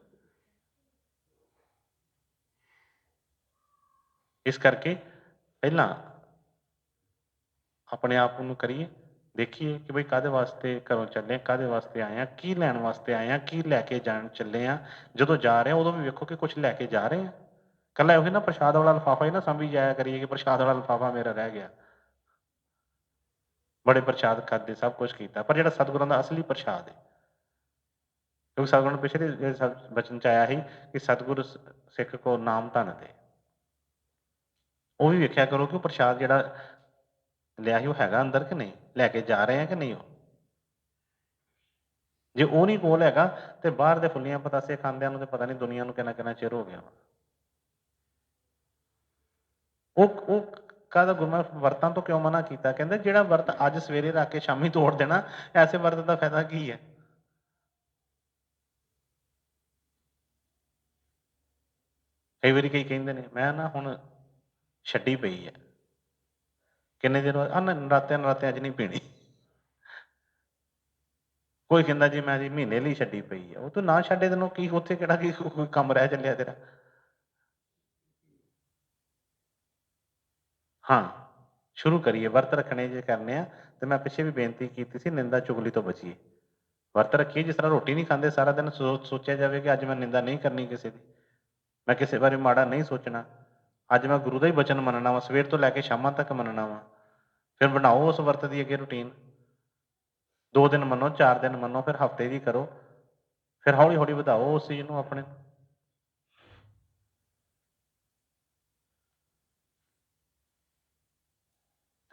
ਇਸ ਕਰਕੇ ਪਹਿਲਾਂ ਆਪਣੇ ਆਪ ਨੂੰ ਕਰੀਏ, ਦੇਖੀਏ ਕਿ ਬਈ ਕਾਹਦੇ ਵਾਸਤੇ ਘਰੋਂ ਚੱਲੇ, ਕਾਹਦੇ ਵਾਸਤੇ ਆਏ ਹਾਂ, ਕੀ ਲੈਣ ਵਾਸਤੇ ਆਏ ਹਾਂ, ਕੀ ਲੈ ਕੇ ਜਾਣ ਚੱਲੇ ਹਾਂ। ਜਦੋਂ ਜਾ ਰਹੇ ਹਾਂ ਉਦੋਂ ਵੀ ਵੇਖੋ ਕਿ ਕੁਛ ਲੈ ਕੇ ਜਾ ਰਹੇ ਹਾਂ। ਇਕੱਲਾ ਉਹੀ ਨਾ ਪ੍ਰਸ਼ਾਦ ਵਾਲਾ ਲਿਫਾਫਾ ਹੀ ਨਾ ਸਾਂਭੀ ਜਾਇਆ ਕਰੀਏ ਕਿ ਪ੍ਰਸ਼ਾਦ ਵਾਲਾ ਲਿਫਾਫਾ ਮੇਰਾ ਰਹਿ ਗਿਆ। ਬੜੇ ਪ੍ਰਸ਼ਾਦ ਖਾਧੇ, ਸਭ ਕੁਛ ਕੀਤਾ, ਪਰ ਜਿਹੜਾ ਸਤਿਗੁਰਾਂ ਦਾ ਅਸਲੀ ਪ੍ਰਸ਼ਾਦ ਹੈ, ਕਿਉਂਕਿ ਸਤਿਗੁਰਾਂ ਨੂੰ ਪਿਛਲੇ ਬਚਨ 'ਚ ਆਇਆ ਸੀ ਕਿ ਸਤਿਗੁਰ ਸਿੱਖ ਕੋ ਨਾਮ ਧਨ ਦੇ। ਉਹ ਵੀ ਵੇਖਿਆ ਕਰੋ ਕਿ ਉਹ ਪ੍ਰਸ਼ਾਦ ਜਿਹੜਾ ਲਿਆ ਸੀ ਉਹ ਹੈਗਾ ਅੰਦਰ ਕਿ ਨਹੀਂ, ਲੈ ਕੇ ਜਾ ਰਹੇ ਆ ਕਿ ਨਹੀਂ। ਉਹ ਜੇ ਉਹ ਨਹੀਂ ਕੋਲ ਹੈਗਾ, ਤੇ ਬਾਹਰ ਦੇ ਫੁੱਲੀਆਂ ਪਤਾਸੇ ਖਾਂਦਿਆਂ ਨੂੰ ਤੇ ਪਤਾ ਨਹੀਂ ਦੁਨੀਆ ਨੂੰ ਕਿੰਨਾ ਕਿੰਨਾ ਚਿਰ ਹੋ ਗਿਆ ਵਾ। ਉਹ ਕਾਹਦਾ ਗੁਰਮਤਿ ਵਰਤਾਂ ਤੋਂ ਕਿਉਂ ਮਨਾ ਕੀਤਾ? ਕਹਿੰਦੇ ਜਿਹੜਾ ਵਰਤ ਅੱਜ ਸਵੇਰੇ ਰੱਖ ਕੇ ਸ਼ਾਮੀ ਤੋੜ ਦੇਣਾ, ਐਸੇ ਵਰਤ ਦਾ ਫਾਇਦਾ ਕੀ ਹੈ? ਕਈ ਵਾਰੀ ਕਈ ਕਹਿੰਦੇ ਨੇ ਮੈਂ ਨਾ ਹੁਣ ਛੱਡੀ ਪਈ ਹੈ, ਕਿੰਨੇ ਦਿਨ ਬਾਅਦ ਨਰਾਤਿਆਂ 'ਚ ਨਹੀਂ ਪੀਣੀ। ਕੋਈ ਕਹਿੰਦਾ ਜੀ ਮੈਂ ਜੀ ਮਹੀਨੇ ਲਈ ਛੱਡੀ ਪਈ ਹੈ। ਉਹ ਤੂੰ ਨਾ ਛੱਡੇ ਤੈਨੂੰ ਕੀ ਉੱਥੇ ਕਿਹੜਾ ਕੀ ਕੋਈ ਕੰਮ ਰਹਿ ਚੱਲਿਆ ਤੇਰਾ? ਹਾਂ, ਸ਼ੁਰੂ ਕਰੀਏ ਵਰਤ ਰੱਖਣੇ ਜੇ ਕਰਨੇ ਆ। ਤੇ ਮੈਂ ਪਿੱਛੇ ਵੀ ਬੇਨਤੀ ਕੀਤੀ ਸੀ, ਨਿੰਦਾ ਚੁਗਲੀ ਤੋਂ ਬਚੀਏ, ਵਰਤ ਰੱਖੀਏ। ਜਿਸ ਤਰ੍ਹਾਂ ਰੋਟੀ ਨਹੀਂ ਖਾਂਦੇ ਸਾਰਾ ਦਿਨ, ਸੋਚਿਆ ਜਾਵੇ ਕਿ ਅੱਜ ਮੈਂ ਨਿੰਦਾ ਨਹੀਂ ਕਰਨੀ ਕਿਸੇ ਦੀ, ਮੈਂ ਕਿਸੇ ਬਾਰੇ ਮਾੜਾ ਨਹੀਂ ਸੋਚਣਾ, ਅੱਜ ਮੈਂ ਗੁਰੂ ਦਾ ਹੀ ਬਚਨ ਮੰਨਣਾ ਵਾ, ਸਵੇਰ ਤੋਂ ਲੈ ਕੇ ਸ਼ਾਮਾਂ ਤੱਕ ਮੰਨਣਾ ਵਾ। ਫਿਰ ਬਣਾਓ ਉਸ ਵਰਤ ਦੀ ਅੱਗੇ ਰੂਟੀਨ। 2 ਦਿਨ ਮੰਨੋ, 4 ਦਿਨ ਮੰਨੋ, ਫਿਰ ਹਫ਼ਤੇ ਦੀ ਕਰੋ, ਫਿਰ ਹੌਲੀ-ਹੌਲੀ ਵਧਾਓ ਉਸ ਚੀਜ਼ ਨੂੰ ਆਪਣੇ।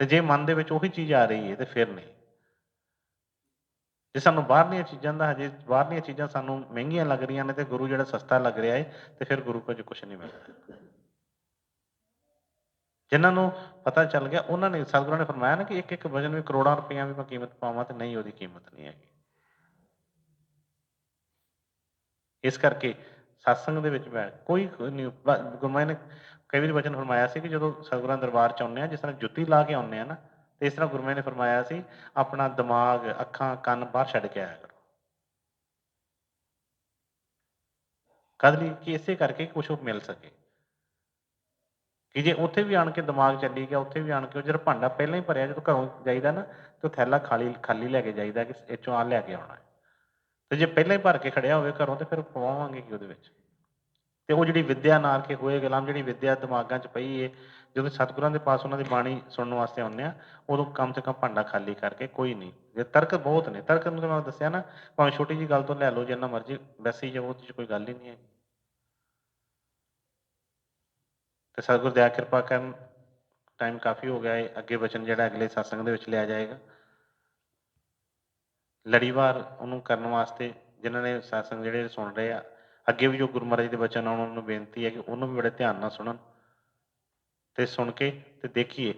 ਤੇ ਜੇ ਮਨ ਦੇ ਵਿੱਚ ਉਹੀ ਚੀਜ਼ ਆ ਰਹੀ ਹੈ ਤੇ ਫਿਰ ਨਹੀਂ। ਜੇ ਸਾਨੂੰ ਬਾਹਰਲੀਆਂ ਚੀਜ਼ਾਂ ਦਾ ਹਜੇ ਬਾਹਰਲੀਆਂ ਚੀਜ਼ਾਂ ਸਾਨੂੰ ਮਹਿੰਗੀਆਂ ਲੱਗ ਰਹੀਆਂ ਨੇ ਤੇ ਗੁਰੂ ਜਿਹੜਾ ਸਸਤਾ ਲੱਗ ਰਿਹਾ ਹੈ ਤੇ ਫਿਰ ਗੁਰੂ ਕੁਝ ਕੁਛ ਨਹੀਂ ਮਿਲਦਾ। ਜਿਨ੍ਹਾਂ ਨੂੰ ਪਤਾ ਚੱਲ ਗਿਆ ਉਹਨਾਂ ਨੇ ਸਤਿਗੁਰਾਂ ਨੇ ਫਰਮਾਇਆ ਨਾ ਕਿ ਇੱਕ-ਇੱਕ ਵਚਨ ਵੀ ਕਰੋੜਾਂ ਰੁਪਈਆਂ ਵੀ ਮੈਂ ਕੀਮਤ ਪਾਵਾਂ ਤੇ ਨਹੀਂ ਉਹਦੀ ਕੀਮਤ ਨਹੀਂ ਹੈਗੀ। ਇਸ ਕਰਕੇ ਸਤਸੰਗ ਦੇ ਵਿੱਚ ਕੋਈ ਨਹੀਂ ਗੁਰੂ ਮਹਾਰਾਜ ਨੇ ਕਈ ਵਾਰੀ ਵਚਨ ਫਰਮਾਇਆ ਸੀ ਕਿ ਜਦੋਂ ਸਤਿਗੁਰਾਂ ਦਰਬਾਰ 'ਚ ਆਉਂਦੇ ਹਾਂ ਜਿਸ ਤਰ੍ਹਾਂ ਜੁੱਤੀ ਲਾ ਕੇ ਆਉਂਦੇ ਹਾਂ ਨਾ ਤੇ ਇਸ ਤਰ੍ਹਾਂ ਗੁਰੂ ਮਹਾਰਾਜ ਨੇ ਫਰਮਾਇਆ ਸੀ ਆਪਣਾ ਦਿਮਾਗ, ਅੱਖਾਂ, ਕੰਨ ਬਾਹਰ ਛੱਡ ਕੇ ਆਇਆ ਕਰੋ। ਕਦ ਲਈ ਕਿ ਇਸੇ ਕਰਕੇ ਕੁਛ ਉਹ ਮਿਲ ਸਕੇ। ਕਿ ਜੇ ਉੱਥੇ ਵੀ ਆਣ ਕੇ ਦਿਮਾਗ ਚੱਲੀ ਗਿਆ, ਉੱਥੇ ਵੀ ਆਣ ਕੇ ਉਹ ਜਿਹੜਾ ਭਾਂਡਾ ਪਹਿਲਾਂ ਹੀ ਭਰਿਆ ਜਦੋਂ ਘਰੋਂ ਜਾਈਦਾ ਨਾ ਤੇ ਉਹ ਥੈਲਾ ਖਾਲੀ ਲੈ ਕੇ ਜਾਈਦਾ ਕਿ ਇਹ 'ਚੋਂ ਆਹ ਲੈ ਕੇ ਆਉਣਾ। ਤੇ ਜੇ ਪਹਿਲਾਂ ਹੀ ਭਰ ਕੇ ਖੜਿਆ ਹੋਵੇ ਘਰੋਂ ਤੇ ਫਿਰ ਪਵਾਵਾਂਗੇ ਕੀ ਉਹਦੇ ਵਿੱਚ। ਤੇ ਉਹ ਜਿਹੜੀ ਵਿੱਦਿਆ ਨਾਰ ਕੇ ਹੋਏ ਗੁਲਾਮ ਜਿਹੜੀ ਵਿੱਦਿਆ ਦਿਮਾਗਾਂ 'ਚ ਪਈ ਏ, ਜਦੋਂ ਸਤਿਗੁਰਾਂ ਦੇ ਪਾਸ ਉਹਨਾਂ ਦੀ ਬਾਣੀ ਸੁਣਨ ਵਾਸਤੇ ਆਉਂਦੇ ਹਾਂ, ਉਦੋਂ ਕਮ ਸੇ ਕਮ ਭਾਂਡਾ ਖਾਲੀ ਕਰਕੇ ਕੋਈ ਨਹੀਂ। ਜੇ ਤਰਕ ਬਹੁਤ ਨੇ, ਤਰਕ ਨੂੰ ਤਾਂ ਮੈਂ ਦੱਸਿਆ ਨਾ ਭਾਵੇਂ ਛੋਟੀ ਜਿਹੀ ਗੱਲ ਤੋਂ ਲੈ ਲਓ ਜਿੰਨਾ ਮਰਜ਼ੀ ਵੈਸੇ ਹੀ ਜਾਓ ਉਹਦੇ 'ਚ ਕੋਈ ਗੱਲ ਹੀ ਨਹੀਂ ਹੈਗੀ। ਤੇ ਸਤਿਗੁਰ ਦਇਆ ਕਿਰਪਾ ਕਰਨ ਟਾਈਮ ਕਾਫੀ ਹੋ ਗਿਆ ਹੈ। ਅੱਗੇ ਵਚਨ ਜਿਹੜਾ ਅਗਲੇ ਸਤਸੰਗ ਦੇ ਵਿੱਚ ਲਿਆ ਜਾਏਗਾ। ਲੜੀਵਾਰ ਉਹਨੂੰ ਕਰਨ ਵਾਸਤੇ ਜਿਨ੍ਹਾਂ ਨੇ ਸਤਸੰਗ ਜਿਹੜੇ ਸੁਣ ਰਹੇ ਆ, ਅੱਗੇ ਵੀ ਜੋ ਗੁਰੂ ਮਹਾਰਾਜ ਦੇ ਵਚਨ ਆਉਣ ਉਹਨਾਂ ਨੂੰ ਬੇਨਤੀ ਹੈ ਕਿ ਉਹਨੂੰ ਵੀ ਬੜੇ ਧਿਆਨ ਨਾਲ ਸੁਣਨ ਤੇ ਸੁਣ ਕੇ ਤੇ ਦੇਖੀਏ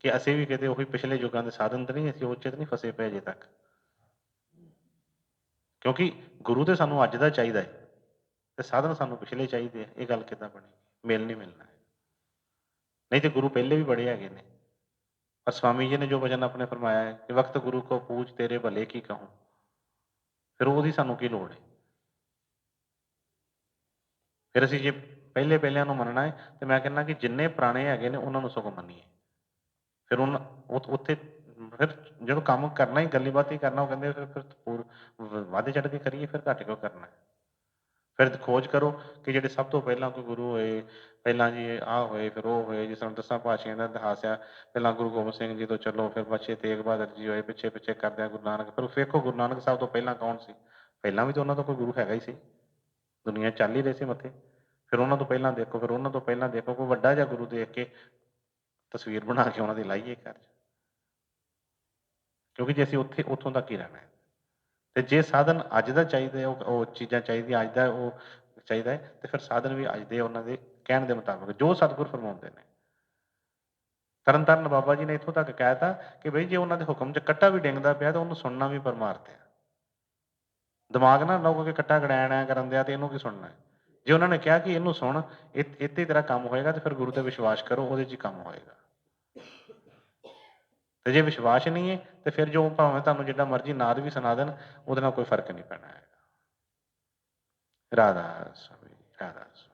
ਕਿ ਅਸੀਂ ਵੀ ਕਿਤੇ ਉਹੀ ਪਿਛਲੇ ਯੁੱਗਾਂ ਦੇ ਸਾਧਨ ਤਾਂ ਨਹੀਂ ਅਸੀਂ ਉਹ 'ਚ ਤਾਂ ਨਹੀਂ ਫਸੇ ਪਏ ਅਜੇ ਤੱਕ। ਕਿਉਂਕਿ ਗੁਰੂ ਤੇ ਸਾਨੂੰ ਅੱਜ ਦਾ ਚਾਹੀਦਾ ਹੈ ਤੇ ਸਾਧਨ ਸਾਨੂੰ ਪਿਛਲੇ ਚਾਹੀਦੇ ਆ। ਇਹ ਗੱਲ ਕਿੱਦਾਂ ਬਣੀ? ਮੇਲ ਨਹੀਂ ਮਿਲਣਾ। ਨਹੀਂ ਤੇ ਗੁਰੂ ਪਹਿਲੇ ਵੀ ਬੜੇ ਹੈਗੇ ਨੇ। ਪਰ ਸਵਾਮੀ ਜੀ ਨੇ ਜੋ ਵਚਨ ਆਪਣੇ ਫਰਮਾਇਆ ਹੈ ਕਿ ਵਕਤ ਗੁਰੂ ਕੋ ਪੂਜ ਤੇਰੇ ਭਲੇ ਕੀ ਕਹੂੰ, ਫਿਰ ਉਹਦੀ ਸਾਨੂੰ ਕੀ ਲੋੜ ਹੈ? ਫਿਰ ਅਸੀਂ ਜੇ ਪਹਿਲਿਆਂ ਨੂੰ ਮੰਨਣਾ ਹੈ ਤੇ ਮੈਂ ਕਹਿੰਦਾ ਕਿ ਜਿੰਨੇ ਪੁਰਾਣੇ ਹੈਗੇ ਨੇ ਉਹਨਾਂ ਨੂੰ ਸਗੋਂ ਮੰਨੀਏ। ਫਿਰ ਉੱਥੇ ਫਿਰ ਜਦੋਂ ਕੰਮ ਕਰਨਾ ਹੀ ਗੱਲੀ ਬਾਤ ਹੀ ਕਰਨਾ ਉਹ ਕਹਿੰਦੇ ਫਿਰ ਵੱਧ ਚੜ੍ਹ ਕੇ ਕਰੀਏ, ਫਿਰ ਘੱਟ ਕਿਉਂ ਕਰਨਾ? ਫਿਰ ਖੋਜ ਕਰੋ ਕਿ ਜਿਹੜੇ ਸਭ ਤੋਂ ਪਹਿਲਾਂ ਕੋਈ ਗੁਰੂ ਹੋਏ, ਪਹਿਲਾਂ ਜੀ ਆਹ ਹੋਏ, ਫਿਰ ਉਹ ਹੋਏ, ਜਿਸ ਤਰ੍ਹਾਂ 10 ਪਾਤਸ਼ਾਹੀਆਂ ਦਾ ਇਤਿਹਾਸ ਆ। ਪਹਿਲਾਂ ਗੁਰੂ ਗੋਬਿੰਦ ਸਿੰਘ ਜੀ ਤੋਂ ਚੱਲੋ, ਫਿਰ ਪਾਤਸ਼ਾਹ ਤੇਗ ਬਹਾਦਰ ਜੀ ਹੋਏ, ਪਿੱਛੇ ਕਰਦਿਆਂ ਗੁਰੂ ਨਾਨਕ। ਫਿਰ ਵੇਖੋ ਗੁਰੂ ਨਾਨਕ ਸਾਹਿਬ ਤੋਂ ਪਹਿਲਾਂ ਕੌਣ ਸੀ? ਪਹਿਲਾਂ ਵੀ ਤਾਂ ਉਹਨਾਂ ਦਾ ਕੋਈ ਗੁਰੂ ਹੈਗਾ ਹੀ ਸੀ। ਦੁਨੀਆ ਚੱਲ ਹੀ ਰਹੇ ਸੀ ਮੱਥੇ। ਫਿਰ ਉਹਨਾਂ ਤੋਂ ਪਹਿਲਾਂ ਦੇਖੋ, ਫਿਰ ਉਹਨਾਂ ਤੋਂ ਪਹਿਲਾਂ ਦੇਖੋ, ਕੋਈ ਵੱਡਾ ਜਿਹਾ ਗੁਰੂ ਦੇਖ ਕੇ ਤਸਵੀਰ ਬਣਾ ਕੇ ਉਹਨਾਂ ਦੀ ਲਾਈਏ ਘਰ 'ਚ। ਕਿਉਂਕਿ ਜੇ ਅਸੀਂ ਉੱਥੋਂ ਤੱਕ ਹੀ ਰਹਿਣਾ ਹੈ ਤੇ ਜੇ ਸਾਧਨ ਅੱਜ ਦਾ ਚਾਹੀਦਾ ਉਹ ਚੀਜ਼ਾਂ ਚਾਹੀਦੀਆਂ ਅੱਜ ਦਾ ਉਹ ਚਾਹੀਦਾ ਹੈ ਤੇ ਫਿਰ ਸਾਧਨ ਵੀ ਅੱਜ ਦੇ ਉਹਨਾਂ ਦੇ ਕਹਿਣ ਦੇ ਮੁਤਾਬਕ ਜੋ ਸਤਿਗੁਰ ਫਰਮਾਉਂਦੇ ਨੇ। ਤਰਨ ਤਾਰਨ ਬਾਬਾ ਜੀ ਨੇ ਇੱਥੋਂ ਤੱਕ ਕਹਿ ਤਾ ਕਿ ਬਈ ਜੇ ਉਹਨਾਂ ਦੇ ਹੁਕਮ 'ਚ ਕੱਟਾ ਵੀ ਡਿੱਗਦਾ ਪਿਆ ਤਾਂ ਉਹਨੂੰ ਸੁਣਨਾ ਵੀ ਪਰਮਾਰਥ ਹੈ। ਦਿਮਾਗ ਨਾ ਲਾਓ ਕਿ ਕੱਟਾ ਗੜੈਣ ਐ ਕਰਨ ਦਿਆ ਤੇ ਇਹਨੂੰ ਕੀ ਸੁਣਨਾ ਹੈ। ਜੇ ਉਹਨਾਂ ਨੇ ਕਿਹਾ ਕਿ ਇਹਨੂੰ ਸੁਣ, ਇੱਥੇ ਤੇਰਾ ਕੰਮ ਹੋਏਗਾ ਤੇ ਫਿਰ ਗੁਰੂ ਤੇ ਵਿਸ਼ਵਾਸ ਕਰੋ, ਉਹਦੇ 'ਚ ਹੀ ਕੰਮ ਹੋਏਗਾ। ਤੇ ਜੇ ਵਿਸ਼ਵਾਸ ਨਹੀਂ ਹੈ ਤੇ ਫਿਰ ਜੋ ਭਾਵੇਂ ਤੁਹਾਨੂੰ ਜਿੱਦਾਂ ਮਰਜ਼ੀ ਨਾਦ ਵੀ ਸੁਣਾ ਦੇਣ, ਉਹਦੇ ਨਾਲ ਕੋਈ ਫਰਕ ਨਹੀਂ ਪੈਣਾ ਹੈਗਾ। ਰਾਧਾ ਸਵਾਮੀ, ਰਾਧਾ ਸਵਾਮੀ।